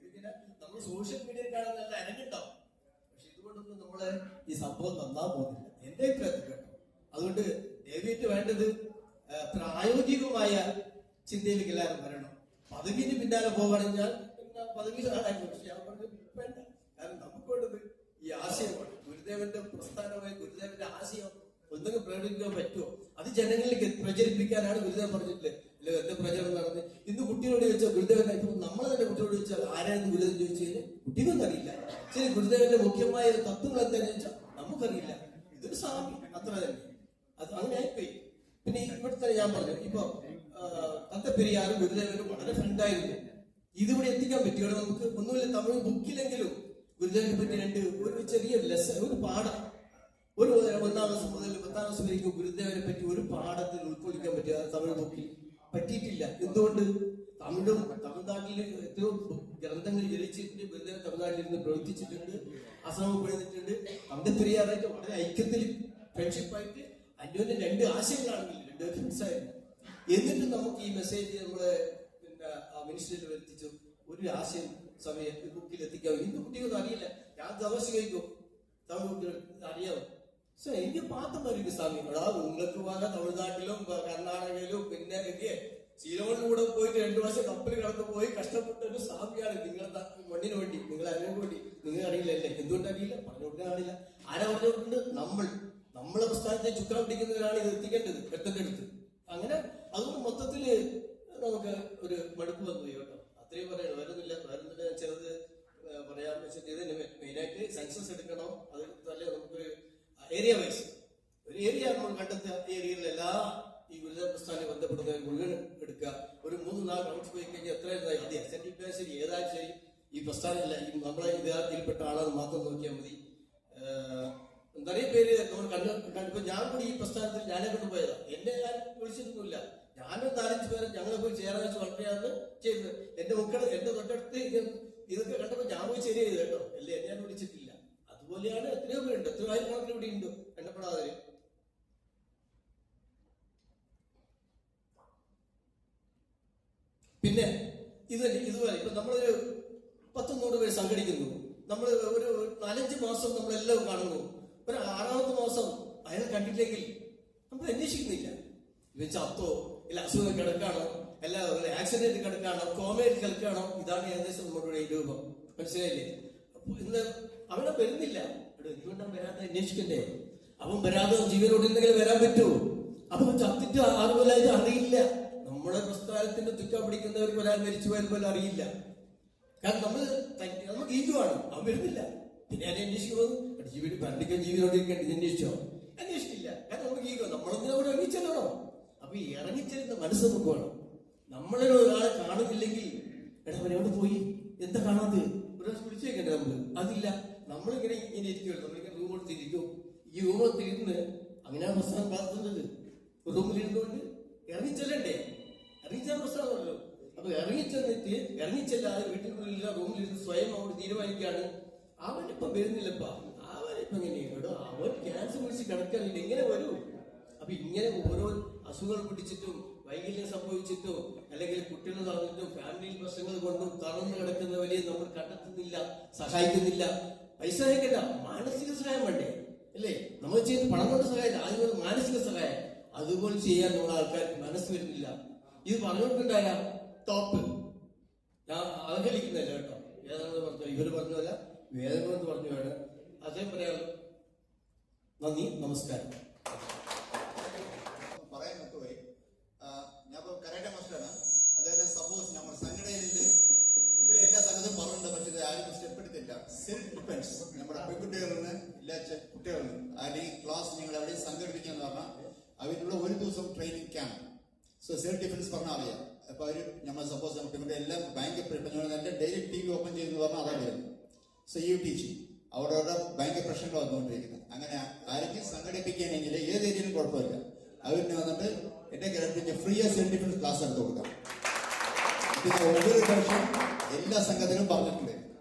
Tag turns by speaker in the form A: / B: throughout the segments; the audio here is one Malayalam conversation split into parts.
A: ഇങ്ങനെ നമ്മൾ സോഷ്യൽ മീഡിയയിൽ കാണാൻ നല്ല അരങ്ങുണ്ടാവും. പക്ഷെ ഇതുകൊണ്ടൊന്നും നമ്മള് ഈ സംഭവം നന്നാൻ പോകുന്നില്ല എന്റെ അഭിപ്രായത്തിൽ കേട്ടോ. അതുകൊണ്ട് ദയവേറ്റ് വേണ്ടത് പ്രായോഗികമായ ചിന്തയിലേക്ക് എല്ലാവരും വരണം. പദവിന് പിന്നാലെ പോകണമെങ്കിൽ പിന്നെ പദവി പക്ഷെ ഞാൻ പറഞ്ഞത് വേണ്ട. കാരണം നമുക്ക് വേണ്ടത് ഈ ആശയമാണ്. ഗുരുദേവന്റെ പ്രസ്ഥാനമായി ഗുരുദേവന്റെ ആശയം ഒന്നും പ്രകടിപ്പിക്കാൻ പറ്റുമോ അത് ജനങ്ങളിലേക്ക് പ്രചരിപ്പിക്കാനാണ് ഗുരുദേവൻ പറഞ്ഞിട്ടില്ലേ. അല്ലെ എന്റെ പ്രചരണം നടന്ന് ഇന്ന് കുട്ടികളോട് ചോദിച്ചാൽ ഗുരുദേവൻ നമ്മൾ തന്നെ കുട്ടികളോട് ചോദിച്ചാൽ ആരാണെന്ന് ഗുരുദേവൻ ചോദിച്ചു കഴിഞ്ഞാൽ കുട്ടികളൊന്നും അറിയില്ല. ശരി, ഗുരുദേവന്റെ മുഖ്യമായ തത്വങ്ങൾ എന്താണെന്ന് ചോദിച്ചാൽ നമുക്കറിയില്ല. ഇതൊരു സ്വാമി അത്ര തന്നെ. അത് അങ്ങനെ ആയിപ്പോയി. പിന്നെ ഇവിടുത്തെ ഞാൻ പറഞ്ഞു ഇപ്പൊ തത്തപ്പെരിയാറും ഗുരുദേവനും വളരെ ഫ്രണ്ടായിരുന്നു. ഇതിവിടെ എത്തിക്കാൻ പറ്റിയോ നമുക്ക്? ഒന്നുമില്ല, തമിഴ് ബുക്കിലെങ്കിലും ഗുരുദേവനെ പറ്റി ഒരു ചെറിയ ലെസൺ, ഒരു പാഠം, ഒരു 1ാം ക്ലാസ് മുതൽ 10ാം ക്ലാസ് വരെയും ഗുരുദേവനെ പറ്റി ഒരു പാഠത്തിൽ ഉൾക്കൊള്ളിക്കാൻ പറ്റിയ തമിഴ് ബുക്കിൽ പറ്റിയിട്ടില്ല. എന്തുകൊണ്ട്? തമിഴ്നാട്ടിൽ എത്രയോ ഗ്രന്ഥങ്ങൾ രചിച്ചിട്ടുണ്ട്. ഗുരുദേവൻ തമിഴ്നാട്ടിലിരുന്ന് പ്രവർത്തിച്ചിട്ടുണ്ട്, അസമം പണിതിട്ടുണ്ട്. തന്തപ്പെരിയാറായിട്ട് വളരെ ഐക്യത്തിൽ ഫ്രണ്ട്ഷിപ്പായിട്ട് അന്യോന്യം 2 ആശയങ്ങളാണെങ്കിൽ 2 ഫ്രണ്ട്സായിരുന്നു. എന്നിട്ടും നമുക്ക് ഈ മെസ്സേജ് നമ്മള് പിന്നെ മിനിസ്റ്ററിൽ എത്തിച്ചു ഒരു ആശയം സമയം ബുക്കിൽ എത്തിക്കാവും. ഇന്ന് കുട്ടികളൊന്നും അറിയില്ല. ഞാൻ തമാശ കഴിക്കും തമിഴ് കുട്ടികൾ അറിയാവും. സോ എനിക്ക് പാത്തം ഇருக்கு സ്വാമി. നിങ്ങൾക്ക് പോകാൻ തമിഴ്നാട്ടിലും കർണാടകയിലും പിന്നെ സീലോണിലൂടെ പോയിട്ട് 2 വർഷം കപ്പൽ കടന്നു പോയി കഷ്ടപ്പെട്ട ഒരു സ്വാമിയാണ് നിങ്ങളുടെ മണ്ണിന് വേണ്ടി, നിങ്ങൾ അതിനു വേണ്ടി. നിങ്ങൾ അറിയില്ലല്ലേ? എന്തുകൊണ്ട് അറിയില്ല? പറഞ്ഞു കൊടുക്കാൻ അറിയില്ല. ആരാ പറഞ്ഞു കൊടുക്കുന്നത്? നമ്മളെ പ്രസ്ഥാനത്തെ ചുക്കാൻ പിടിക്കുന്നവരാണ് ഇത് എത്തിക്കേണ്ടത് എത്തേണ്ട അടുത്ത്. അങ്ങനെ അതുകൊണ്ട് മൊത്തത്തില് നമുക്ക് ഒരു മടുപ്പ് വന്നു കേട്ടോ. അത്രയും പറയണം. വേറൊന്നുമില്ല. ചിലത് പറയാൻ വെച്ചിട്ട് ഇതിന് മെയിനായിട്ട് സെൻസസ് എടുക്കണം. അത് തന്നെ നമുക്കൊരു ഏരിയ വൈസ് ഒരു ഏരിയ നമ്മൾ കണ്ടെത്തുക. ഏരിയയിൽ എല്ലാ ഈ ഗുരുദേവ പ്രസ്ഥാനം ബന്ധപ്പെടുന്ന മുഴുവൻ എടുക്കുക. ഒരു 3-4 റൗണ്ട്സ് പോയി കഴിഞ്ഞാൽ എത്രയായി അത് എക്സെൻറ്റിക് ശരി ഏതായാലും ശരി ഈ പ്രസ്ഥാനമില്ല ഈ നമ്മളെ വിദ്യാർത്ഥിയിൽപ്പെട്ട ആളെന്ന് മാത്രം നോക്കിയാൽ മതി. നിറയെ പേര് നമ്മൾ കണ്ടപ്പോ ഞാൻ കൂടി ഈ പ്രസ്ഥാനത്തിൽ ഞാനെ കൊണ്ടുപോയതാ. എന്നെ ഞാൻ വിളിച്ചിട്ടൊന്നുമില്ല. ഞാനും 4-5 പേരെ ഞങ്ങളെ പോയി ചേരാൻ വെച്ച് വളരെയാണ് ചെയ്തത്. എന്റെ തൊട്ടടുത്ത് ഇതൊക്കെ കണ്ടപ്പോ ഞാൻ പോയി ശരി ചെയ്ത് കേട്ടോ. അല്ലേ എന്നെ ഞാൻ വിളിച്ചിട്ടില്ല. അതുപോലെയാണ് എത്രയോ പേരുണ്ട്, എത്രയോ ആയിരക്കണക്കിന് ഇവിടെ ഉണ്ട് എണ്ണപ്പെടാതെ. പിന്നെ ഇതുപോലെ ഇപ്പൊ നമ്മളൊരു 10-100 പേര് സംഘടിക്കുന്നു. നമ്മൾ ഒരു 4-5 മാസം നമ്മളെല്ലാം കാണുന്നു. ഒരു 6ാമത്തെ മാസം അയാൾ കണ്ടില്ലെങ്കിൽ നമ്മൾ അന്വേഷിക്കുന്നില്ല. ഇവൻ ചത്തോ, ഇല്ല അസുഖം കിടക്കാണോ, അല്ല ആക്സിഡന്റ് കിടക്കാണോ, കോമയിൽ കിടക്കാണോ. ഇതാണ് ഏകദേശം നമ്മുടെ ഈ രൂപം. മനസ്സിലായില്ലേ? അപ്പൊ ഇന്ന് അവനെ വരുന്നില്ല. എന്തുകൊണ്ടാണ് വരാതെ അന്വേഷിക്കണ്ടേ? അവൻ വരാതെ ജീവനോട് എന്തെങ്കിലും വരാൻ പറ്റുമോ? അപ്പൊ ചത്തിട്ട് 6 കൊല്ലമായിട്ട് അറിയില്ല. നമ്മുടെ പ്രസ്ഥാനത്തിന്റെ തുക്ക പിടിക്കുന്നവർക്ക് ഒരാൾ മരിച്ചു പോയാൽ പോലും അറിയില്ല. കാരണം നമുക്ക് ഈജുവാണ്. അവൻ വരുന്നില്ല. പിന്നെ ഞാൻ അന്വേഷിക്കുന്നത് പണ്ടിക്കാൻ ജീവിതോടിരിക്കേണ്ടത് അന്വേഷിക്കില്ല. കാരണം നമുക്ക് ഈഗോ. നമ്മളൊന്നും അവിടെ ഇറങ്ങിച്ചെല്ലണോ? അപ്പൊ ഈ ഇറങ്ങിച്ചെല്ലുന്ന മനസ്സ് നമുക്ക് വേണം. നമ്മളെ ഒരാളെ കാണുന്നില്ലെങ്കിൽ എടാ അവരെവിടെ പോയി, എന്താ കാണാതെ ഒരു വിളിച്ചു വെക്കണ്ടേ നമ്മള്? അതില്ല. നമ്മളിങ്ങനെ ഇരിക്കുമല്ലോ. നമ്മളിങ്ങനെ റൂമെടുത്തിരിക്കും. ഈ റൂമെടുത്തിരുന്ന് അങ്ങനെയാണ് പ്രസ്ഥാനം വളർത്തുന്നത്. റൂമിലിരുന്നുകൊണ്ട് ഇറങ്ങിച്ചെല്ലണ്ടേ? ഇറങ്ങിച്ചാൽ പ്രശ്നമാണല്ലോ. അപ്പൊ ഇറങ്ങിച്ചെല്ലാതെ വീട്ടിനുള്ളിൽ റൂമിലിരുന്ന് സ്വയം അവിടെ തീരുമാനിക്കാണ്. അവനിപ്പം വരുന്നില്ലപ്പാ, അവനിപ്പം എങ്ങനെയാണോ അവൻ ക്യാൻസർ പിടിച്ച് കിടക്കാനില്ല. എങ്ങനെ വരൂ? അപ്പൊ ഇങ്ങനെ ഓരോ അസുഖങ്ങൾ പിടിച്ചിട്ടും വൈകല്യം സംഭവിച്ചിട്ടും അല്ലെങ്കിൽ കുട്ടികൾ തളർന്നിട്ടും ഫാമിലിയിൽ പ്രശ്നങ്ങൾ കൊണ്ടും തളർന്നു കിടക്കുന്നവരെ നമ്മൾ കണ്ടെത്തുന്നില്ല, സഹായിക്കുന്നില്ല. പൈസ സഹായിക്കണ്ട, മാനസിക സഹായം വേണ്ടേ? അല്ലേ? നമ്മൾ ചെയ്യുന്ന പണം കൊണ്ട് സഹായം, അതുപോലെ മാനസിക സഹായം അതുപോലെ ചെയ്യാൻ നമ്മുടെ ആൾക്കാർക്ക് മനസ്സ് വരുന്നില്ല. ഇത് പറഞ്ഞുകൊണ്ടുണ്ടായ ടോപ്പ് ഞാൻ അവഹേളിക്കുന്നില്ല കേട്ടോ. ഏതാണെന്ന് പറഞ്ഞു ഇവര് പറഞ്ഞല്ല, വേദനകളെന്ന് പറഞ്ഞു വേണം അതേ പറയാമല്ലോ. നന്ദി, നമസ്കാരം.
B: പറയാൻ പറ്റുപോയി. ഞാൻ കരാട്ടെ മാസ്റ്ററാണ്. അതായത് സപ്പോസ് നമ്മൾ സംഘടനയില് മുമ്പിൽ എല്ലാ സംഘത്തിലും പറഞ്ഞിട്ടുണ്ട്. പക്ഷെ ഇത് ആരും സ്റ്റെപ്പ് എടുത്തില്ല. സെൽഫ് ഡിഫൻസ് നമ്മുടെ പെൺകുട്ടികളിൽ എല്ലാ കുട്ടികളിൽ അല്ലെങ്കിൽ ക്ലാസ് നിങ്ങൾ എവിടെയും സംഘടിപ്പിക്കാന്ന് പറഞ്ഞാൽ അവരുള്ള 1 ദിവസം training camp. So self defence പറഞ്ഞാൽ അറിയാം. അപ്പൊ അവര് നമ്മൾ സപ്പോസ് നമ്മുടെ എല്ലാം ഭയങ്കര നല്ല ഡെയിലി TV ഓപ്പൺ ചെയ്യുന്നു പറഞ്ഞാൽ അതാണ് വരുന്നത്. സോ യു ടീച്ചിങ് അവിടെ ഭയങ്കര പ്രശ്നങ്ങൾ വന്നുകൊണ്ടിരിക്കുന്നത്. അങ്ങനെ ആരെങ്കിലും സംഘടിപ്പിക്കുകയാണെങ്കിൽ ഏത് ഏരിയയിലും കുഴപ്പമില്ല. അവരിന് വന്നിട്ട് എന്റെ കേരളത്തിന്റെ ഫ്രീ സെൽഫ് ഡിഫൻസ് ക്ലാസ് എടുത്ത് കൊടുക്കാം. പിന്നെ ഒவ்வொரு വർഷം എല്ലാ സംഘത്തിലും പറഞ്ഞിട്ടുണ്ട്.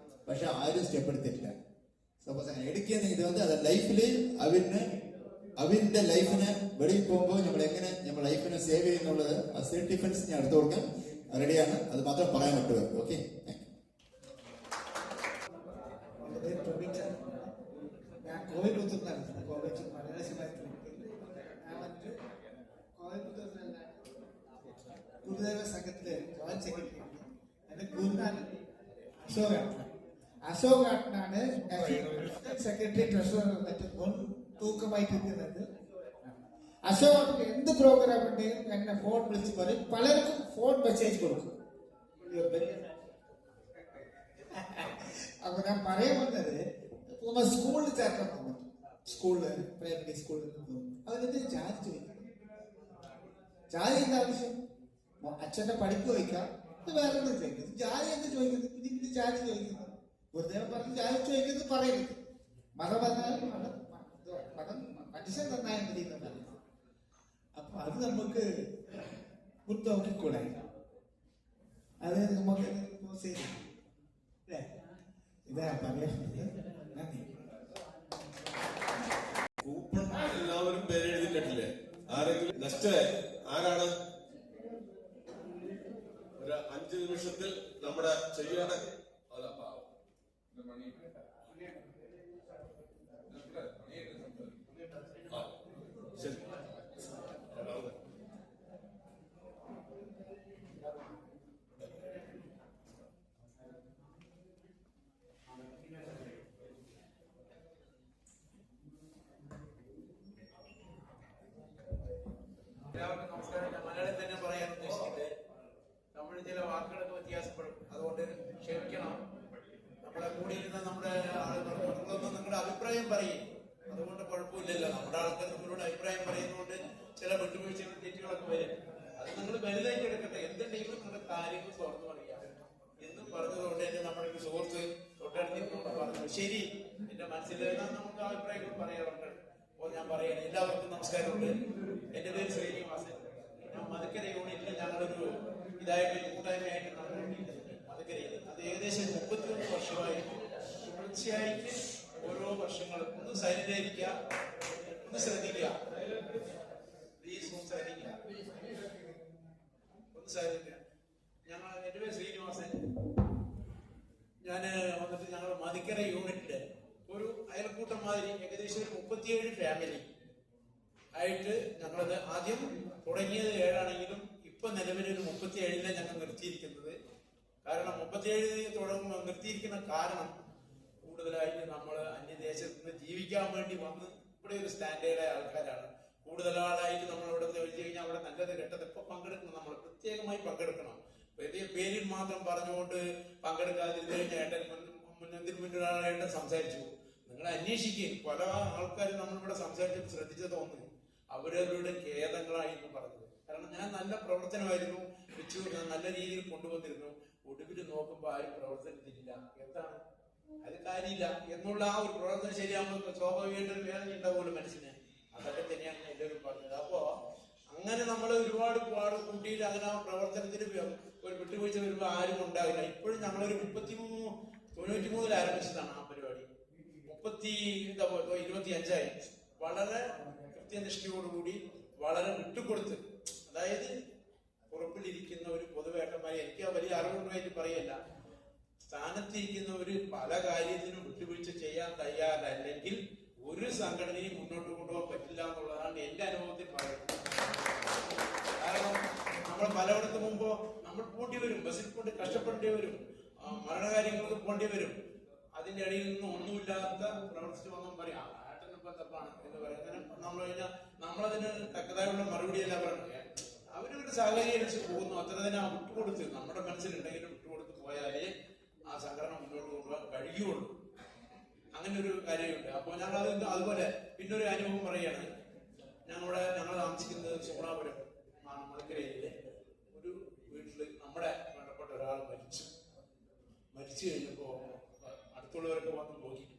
B: പക്ഷെ ആരും സ്റ്റെപ്പ് എടുത്തിട്ടില്ല. സപ്പോസ് അങ്ങനെ എടുക്കുന്ന ഇത് അത് ലൈഫില് അവരുടെ ലൈഫിനെ വെളിയിൽ പോകുമ്പോൾ നമ്മൾ എങ്ങനെ നമ്മുടെ ലൈഫിനെ സേവ് ചെയ്യുന്നുള്ളത് ആ സെൽഫ് ഡിഫൻസ് ഞാൻ എടുത്തു കൊടുക്കാൻ റെഡിയാണ്. അത് മാത്രം പറയാൻ പറ്റുമോ? Okay, thank you.
C: പറഞ്ഞിട്ട് കോയമ്പത്തൂരിലുള്ള ഗുരുദേവ സംഘത്തിലെ ജോയിന്റ് സെക്രട്ടറി എന്റെ ഗുരുനാഥൻ അശോകാട്ടനാണ് സെക്രട്ടറി ട്രഷറർ എന്നിട്ട് തൂക്കമായിട്ട് ഇരിക്കുന്നത്. അശോക് എന്ത് പ്രോഗ്രാം ഉണ്ടെങ്കിലും എന്നെ ഫോൺ വിളിച്ച് പറയും. പലർക്കും ഫോൺ മെസ്സേജ് കൊടുക്കും. അപ്പൊ ഞാൻ പറയാൻ വന്നത് നമ്മൾ സ്കൂളിൽ ചേർക്കാൻ പോകുന്നു. സ്കൂളില് പ്രൈമറി സ്കൂളിൽ നിന്ന് അതിന്റെ ചാർജ് ചോദിക്കണം. ചാർജ് എന്താ ആവശ്യം? അച്ഛന്റെ പഠിപ്പ് ചോദിക്കാം, ഇത് വേറെ ഒന്നും ചോദിക്കുന്നത്. ചാർജ് എന്താ ചോദിക്കുന്നത്? ഇതിന്റെ ചാർജ് ചോദിക്കുന്നത് വെറുതെ പറഞ്ഞ് ചാർജ് ചോദിക്കുന്നത് പറയരുത്. മതം പറഞ്ഞാലും മതം മനുഷ്യൻ നന്നായ മതിയെന്നല്ല. അപ്പൊ അത് നമുക്ക് മുൻതോക്കിക്കൂടെ? അത് നമുക്ക് ശരി അല്ലേ? ഇതാ പറയുന്നത്. നന്ദി.
D: കൂപ്പൺ എല്ലാവരും പേര് എഴുതിയിട്ടില്ലേ? ആരെങ്കിലും നെക്സ്റ്റ് ആരാണ്? ഒരു 5 നിമിഷത്തിൽ നമ്മുടെ ചെയ്യാണ്. ശരി,
E: എല്ലാവർക്കും നമസ്കാരം. ഞാൻ മലയാളം തന്നെ പറയാൻ ഉദ്ദേശിക്കുന്നത്. നമ്മൾ ചില വാക്കുകളൊക്കെ വ്യത്യാസപ്പെടും, അതുകൊണ്ട് ക്ഷമിക്കണം. നമ്മളെ കൂടിയിരുന്ന നമ്മുടെ ആളുകൾ നിങ്ങളൊന്നും നിങ്ങളുടെ അഭിപ്രായം പറയും, അതുകൊണ്ട് കുഴപ്പമില്ലല്ലോ. നമ്മുടെ ആൾക്കാർ നിങ്ങളോട് അഭിപ്രായം പറയുന്നതുകൊണ്ട് ചില വിട്ടുവീഴ്ചകളും തെറ്റുകളൊക്കെ വരും. അത് നിങ്ങൾ വലുതായിട്ട് എടുക്കട്ടെ. എന്തുണ്ടെങ്കിലും നിങ്ങളുടെ കാര്യങ്ങൾ തുറന്നു പറയാം എന്നും പറഞ്ഞതുകൊണ്ട് തന്നെ നമ്മുടെ ഒരു സുഹൃത്ത് തൊട്ടടുത്ത് പറഞ്ഞു, ശരി എന്റെ മനസ്സിൽ നമുക്ക് അഭിപ്രായങ്ങൾ പറയാറുണ്ട്. അപ്പോൾ ഞാൻ പറയണേ, എല്ലാവർക്കും നമസ്കാരമുണ്ട്. എന്റെ പേര് ശ്രീനിവാസൻ. ഞാൻ മധുക്കര യൂണിറ്റിൽ ഞങ്ങളൊരു ഇതായിട്ട് കൂട്ടായ്മയായിട്ട് നടന്നുകൊണ്ടിരിക്കുന്നത് മധുക്കരയിൽ. അത് ഏകദേശം 31 വർഷമായിട്ട് തുടർച്ചയായിട്ട് ഓരോ വർഷങ്ങളും ഒന്ന് സൈലന്റായിരിക്കുക, ഒന്ന് ശ്രദ്ധിക്കുക, പ്ലീസ് ഒന്ന് ശ്രദ്ധിക്കുക, ഒന്ന് സൈലന്റ്. എന്റെ പേര് ശ്രീനിവാസൻ. ഞാൻ വന്നിട്ട് ഞങ്ങൾ മധുക്കര യൂണിറ്റില് ഒരു അയൽക്കൂട്ടം മാതിരി ഏകദേശം ഒരു 37 ഫാമിലി ആയിട്ട് ഞങ്ങളത് ആദ്യം തുടങ്ങിയത് 7 ആണെങ്കിലും ഇപ്പൊ നിലവിലൊരു 37 ഞങ്ങൾ നിർത്തിയിരിക്കുന്നത്. കാരണം 37 നിർത്തിയിരിക്കുന്ന കാരണം കൂടുതലായിട്ട് നമ്മൾ അന്യദേശത്ത് നിന്ന് ജീവിക്കാൻ വേണ്ടി വന്ന് ഇവിടെ ഒരു സ്റ്റാൻഡേർഡായ ആൾക്കാരാണ്. കൂടുതൽ ആളായിട്ട് നമ്മൾ ഇവിടെ വെച്ച് കഴിഞ്ഞാൽ അവിടെ നല്ലത് കെട്ടതൊക്കെ പങ്കെടുക്കണം. നമ്മൾ പ്രത്യേകമായി പങ്കെടുക്കണം. വലിയ പേരിൽ മാത്രം പറഞ്ഞുകൊണ്ട് പങ്കെടുക്കാതിരുന്നു കഴിഞ്ഞാൽ മുന്നൊരാളായിട്ട് സംസാരിച്ചു. നിങ്ങൾ അന്വേഷിക്കും. പല ആൾക്കാരും നമ്മളിവിടെ സംസാരിച്ചപ്പോൾ ശ്രദ്ധിച്ചു തോന്നുന്നു അവരവരുടെ ഖേദങ്ങളായി എന്ന് പറഞ്ഞത്. കാരണം ഞാൻ നല്ല പ്രവർത്തനമായിരുന്നു വെച്ചു, ഞാൻ നല്ല രീതിയിൽ കൊണ്ടുവന്നിരുന്നു. ഒടുവിൽ നോക്കുമ്പോൾ ആരും പ്രവർത്തനത്തിലില്ല. എന്താണ് അത് കാര്യമില്ല എന്നുള്ള ആ ഒരു പ്രവർത്തനം ശരിയാകുമ്പോൾ സ്വാഭാവികമായിട്ടൊരു വേദന ഉണ്ടാവുമല്ലോ മനസ്സിന്. അതൊക്കെ തന്നെയാണ് എല്ലാവരും പറഞ്ഞത്. അപ്പോ അങ്ങനെ നമ്മൾ ഒരുപാട് കൂട്ടിയിട്ട് അങ്ങനെ ആ പ്രവർത്തനത്തിന് ഒരു വിട്ടുവീഴ്ച വരുമ്പോൾ ആരും ഉണ്ടാവില്ല. ഇപ്പോഴും ഞങ്ങളൊരു 93 ആരംഭിച്ചതാണ് ആ പരിപാടി. 25ആയി. വളരെ കൃത്യനിഷ്ഠയോടുകൂടി വളരെ വിട്ടുകൊടുത്ത്, അതായത് പുറപ്പിലിരിക്കുന്ന ഒരു പൊതുവേട്ടന്മാരെ, എനിക്ക് വലിയ അറിവുണ്ടായിട്ട് പറയല്ല, സ്ഥാനത്തിരിക്കുന്ന ഒരു പല കാര്യത്തിനും വിട്ടുവീഴ്ച ചെയ്യാൻ തയ്യാറല്ലെങ്കിൽ ഒരു സംഘടനയും മുന്നോട്ട് കൊണ്ടുപോകാൻ പറ്റില്ല എന്നുള്ളതാണ് എന്റെ അനുഭവത്തിൽ പറയുന്നത്. കാരണം നമ്മൾ പലയിടത്ത് മുമ്പോ നമ്മൾ പോണ്ടി വരും, ബസ്സിൽ കൊണ്ട് കഷ്ടപ്പെടേണ്ടി വരും, മരണകാര്യങ്ങൾക്ക് പോണ്ടി വരും. അതിന്റെ ഇടയിൽ നിന്ന് ഒന്നുമില്ലാത്ത പ്രവർത്തിച്ചു വന്നാൽ പറയാം ആട്ടനിപ്പം തപ്പാണ് എന്ന് പറയാം. അങ്ങനെ നമ്മൾ കഴിഞ്ഞാൽ നമ്മളതിന് തക്കതായുള്ള മറുപടിയല്ല പറയുന്നത്. അവരൊരു സാഹചര്യം അനുസരിച്ച് പോകുന്നു. അത്ര തന്നെ ആ വിട്ടുകൊടുത്ത് നമ്മുടെ മനസ്സിലുണ്ടെങ്കിലും വിട്ടുകൊടുത്ത് പോയാലേ ആ സംഘടന മുന്നോട്ട് കൊണ്ടുപോകാൻ കഴിയുള്ളൂ. അങ്ങനെ ഒരു കാര്യമുണ്ട്. അപ്പോൾ ഞങ്ങൾ അതുപോലെ പിന്നൊരു അനുഭവം പറയുകയാണ്. ഞങ്ങൾ താമസിക്കുന്നത് സോണാപുരം മധുക്കരയിലെ ഒരു വീട്ടില് നമ്മുടെ വേണ്ടപ്പെട്ട ഒരാൾ മരിച്ചു കഴിഞ്ഞപ്പോ അടുത്തുള്ളവരൊക്കെ വന്ന് നോക്കിയിട്ട്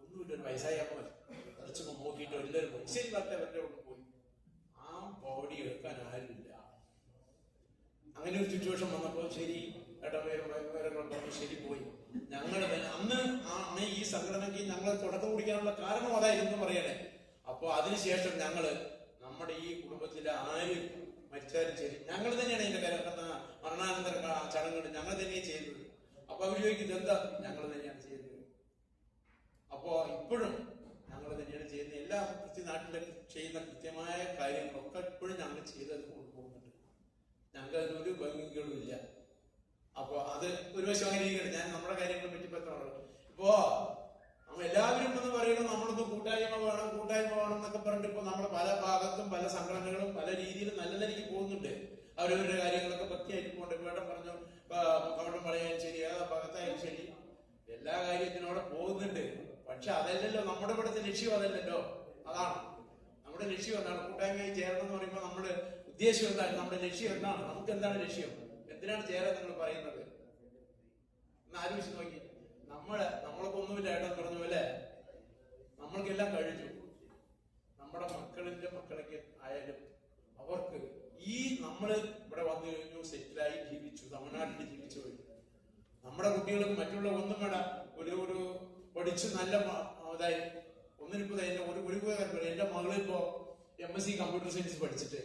E: ഒന്നുമില്ല, ഒരു വയസ്സായ അമ്മ കുറച്ചൊക്കെ നോക്കിയിട്ട് എല്ലാവരും പോയി. ശരി വരട്ടെ കൊണ്ട് പോയി. ആ ബോഡി എടുക്കാൻ ആരുമില്ല. അങ്ങനെ ഒരു സിറ്റുവേഷൻ വന്നപ്പോൾ ശരി ഇടവേറും ശരി പോയി. ഞങ്ങൾ അന്ന് ഈ സംഘടനയ്ക്ക് ഞങ്ങൾ തുടക്കം കുടിക്കാനുള്ള കാരണം അതായിരുന്നു പറയണേ. അപ്പൊ അതിനുശേഷം ഞങ്ങള് നമ്മുടെ ഈ കുടുംബത്തിലെ ആര് മരിച്ചാലും ശരി ഞങ്ങൾ തന്നെയാണ് ഇതിന്റെ മരണാനന്തര ചടങ്ങുകൾ ഞങ്ങൾ തന്നെയാണ് ചെയ്തത്. അപ്പൊ അവർ ചോദിക്കുന്നത് എന്താ, ഞങ്ങൾ തന്നെയാണ് ചെയ്തത്. അപ്പോ ഇപ്പോഴും ഞങ്ങൾ തന്നെയാണ് ചെയ്യുന്ന എല്ലാ നാട്ടിലും ചെയ്യുന്ന കൃത്യമായ കാര്യങ്ങളൊക്കെ ഇപ്പോഴും ഞങ്ങൾ ചെയ്തത് കൊണ്ടുപോകുന്നുണ്ട്. ഞങ്ങൾക്ക് അതിനൊരു ഭംഗികളും ഇല്ല. അപ്പൊ അത് ഒരു വശം അങ്ങനെ ഇരിക്കണം. ഞാൻ നമ്മുടെ കാര്യങ്ങളെ പറ്റി പറ്റുള്ളൂ. ഇപ്പോ നമ്മൾ എല്ലാവരും എന്ന് പറയുന്നത് നമ്മളൊന്ന് കൂട്ടായ്മ വേണം എന്നൊക്കെ പറഞ്ഞിട്ട് ഇപ്പൊ നമ്മുടെ പല ഭാഗത്തും പല സംഘടനകളും പല രീതിയിലും നല്ല നിലയ്ക്ക് പോകുന്നുണ്ട്. അവരവരുടെ കാര്യങ്ങളൊക്കെ പറ്റിയായിട്ട് പോകണ്ട. വേടം പറഞ്ഞു കവടം പറയാനും ശരി, ഏതാ ഭാഗത്തായാലും ശരി, എല്ലാ കാര്യത്തിനോടെ പോകുന്നുണ്ട്. പക്ഷെ അതല്ലല്ലോ നമ്മുടെ ഇവിടുത്തെ ലക്ഷ്യം, അതല്ലല്ലോ. അതാണ് നമ്മുടെ ലക്ഷ്യം. എന്താണ് കൂട്ടായ്മയിൽ ചേരണം എന്ന് പറയുമ്പോൾ നമ്മുടെ ഉദ്ദേശം എന്താണ്? നമ്മുടെ ലക്ഷ്യം എന്താണ്? നമുക്ക് എന്താണ് ലക്ഷ്യം? എന്തിനാണ് ചേരാൻ നിങ്ങൾ പറയുന്നത് എന്ന് ആലോചിച്ച് നോക്കി. നമ്മളൊക്കെ ഒന്നുമില്ല. ഏട്ടൻ പറഞ്ഞ പോലെ നമ്മൾക്കെല്ലാം കഴിഞ്ഞു. നമ്മുടെ മക്കളൊക്കെ ആയാലും അവർക്ക് ഈ നമ്മള് ഇവിടെ വന്നു കഴിഞ്ഞു, സെറ്റിലായി ജീവിച്ചു, തമിഴ്നാട്ടിൽ ജീവിച്ചു പോയി. നമ്മുടെ കുട്ടികൾക്ക് മറ്റുള്ള ഒന്നും വേണ്ട, ഒരു പഠിച്ച് നല്ല അതായി ഒന്നിനിപ്പോ ഒരു കാര്യം. എന്റെ മകളിപ്പോ MSc കമ്പ്യൂട്ടർ സയൻസ് പഠിച്ചിട്ട്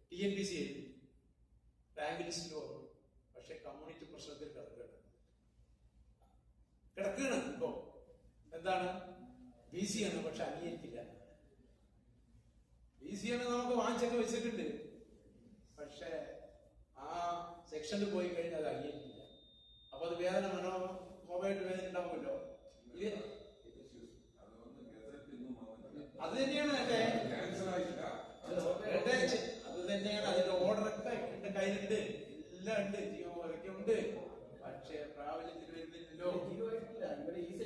E: TNPSC എഴുതി, റാങ്ക് ലിസ്റ്റിൽ വന്നു. പക്ഷെ കമ്മ്യൂണിറ്റി പ്രശ്നത്തിൽ കിടക്കുകയാണ്. ഇപ്പൊ എന്താണ് BC എന്ന്, പക്ഷെ അംഗീകരിക്കില്ല. BC എന്ന് നമുക്ക് വാങ്ങിച്ചൊക്കെ വെച്ചിട്ടുണ്ട്, പക്ഷെ ആ സെക്ഷനിൽ പോയി കഴിഞ്ഞാൽ അത് അംഗീകരിക്കില്ല. അപ്പൊ അത് വേദന മൊബൈൽ വേദന ഉണ്ടാവുമല്ലോ. അത് തന്നെയാണ് അത് തന്നെയാണ് അതിന്റെ ഓർഡറൊക്കെ എന്റെ കയ്യിലുണ്ട്, എല്ലാം ഉണ്ട്, ജീവനൊക്കെ ഉണ്ട്. പക്ഷെ പ്രാബല്യത്തിൽ വരുന്നില്ലല്ലോ.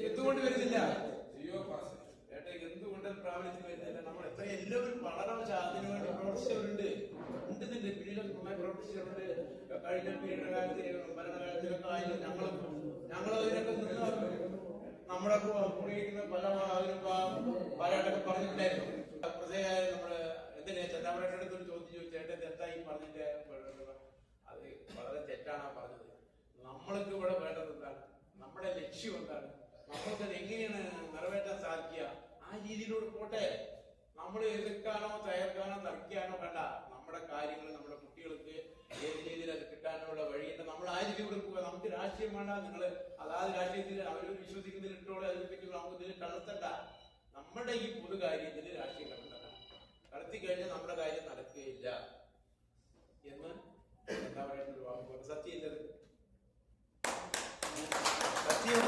E: എന്തുകൊണ്ട് വരുന്നില്ല? എന്തുകൊണ്ട് പ്രാബല്യത്തിൽ വരുന്നില്ല? നമ്മൾ എത്ര എല്ലാവരും വളരെ അതിനു വേണ്ടി പ്രവർത്തിച്ചവരുണ്ട്, ഉണ്ടെന്നുണ്ട്, പിന്നീട് പ്രവർത്തിച്ചവരുണ്ട്. കഴിഞ്ഞ ഭരണകാലത്തിലൊക്കെ ആയാലും ഞങ്ങളതിനൊക്കെ നിന്ന് നമ്മുടെ കൂടിയിരിക്കുന്ന പല പാരാട്ടൊക്കെ പറഞ്ഞിട്ടുണ്ടായിരുന്നു. പ്രത്യേകമായി നമ്മള് എന്തിനാ ചന്ദ്രാമരയുടെ അടുത്തൊരു ചോദ്യം ചോദിച്ചേട്ടൻ എന്തായി പറഞ്ഞിട്ട് അത് വളരെ തെറ്റാണ് പറഞ്ഞത്. നമ്മൾക്ക് ഇവിടെ വേണ്ടത് എന്താണ്? നമ്മുടെ ലക്ഷ്യം എന്താണ്? നമ്മൾക്കത് എങ്ങനെയാണ് നിറവേറ്റാൻ സാധിക്കുക? ആ രീതിയിലൂടെ പോട്ടെ. നമ്മൾ എതിർക്കാനോ തയ്യാറാക്കാനോ തർക്കാനോ വേണ്ട. നമ്മുടെ കാര്യങ്ങൾ നമ്മുടെ കുട്ടികൾക്ക് ഏത് രീതിയിൽ അത് കിട്ടാനുള്ള വഴിയുണ്ട്. നമ്മൾ ആ രീതിയിലൂടെ പോവുക. നമുക്ക് രാഷ്ട്രീയം വേണ്ട. നിങ്ങൾ അതാത് രാഷ്ട്രീയത്തിൽ അവരൊരു വിശ്വസിക്കുന്നതിൽ ഇട്ടോളെ, അതിനെപ്പറ്റി നമുക്ക് ഇതിൽ കണ്ടെത്തണ്ട. നമ്മുടെ ഈ പൊതു കാര്യത്തിൽ രാഷ്ട്രീയം കണ്ടെത്തണ്ട. കടത്തി കഴിഞ്ഞാൽ നമ്മുടെ കാര്യം നടക്കുകയില്ല എന്ന് എന്താ പറയുന്ന ഒരു വാക്ക് സത്യം ഇല്ലത്, സത്യം.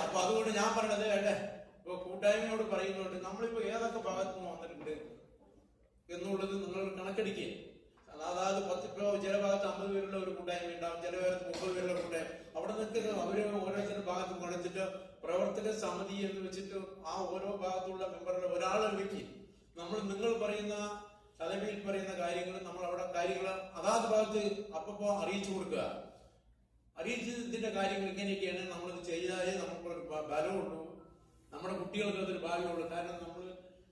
E: അപ്പൊ അതുകൊണ്ട് ഞാൻ പറഞ്ഞത് വേണ്ടേ, ഇപ്പൊ കൂട്ടായ്മയോട് പറയുന്നുണ്ട്, നമ്മളിപ്പോ ഏതൊക്കെ ഭാഗത്ത് നിന്ന് വന്നിട്ടുണ്ട് എന്നുള്ളത് നിങ്ങൾ കണക്കെടുക്കുക. അതായത് 10 ചില ഭാഗത്ത് 50 പേരുള്ള ഒരു കൂട്ടായ്മ ഉണ്ടാവും, ചില ഭാഗത്ത് 30 പേരുള്ള കൂട്ടായ്മ. അവിടെ നിൽക്കുന്ന അവര് ഓരോരുത്തരുടെ ഭാഗത്തും കൊടുത്തിട്ട് പ്രവർത്തക സമിതി എന്ന് വെച്ചിട്ട് ആ ഓരോ ഭാഗത്തുള്ള മെമ്പറുടെ ഒരാളെ വെക്കി നിങ്ങൾ പറയുന്ന തലമയിൽ പറയുന്ന കാര്യങ്ങൾ നമ്മൾ അവിടെ കാര്യങ്ങൾ അതാത് ഭാഗത്ത് അപ്പപ്പോ അറിയിച്ചു കൊടുക്കുക. അറിയിച്ചതിന്റെ കാര്യങ്ങൾ ഇങ്ങനെയൊക്കെയാണ്, നമ്മളിത് ചെയ്താലേ നമുക്കൊരു ബലമുള്ളൂ, നമ്മുടെ കുട്ടികൾക്ക് അതൊരു ഭാഗ്യമുള്ളൂ. കാരണം നമ്മൾ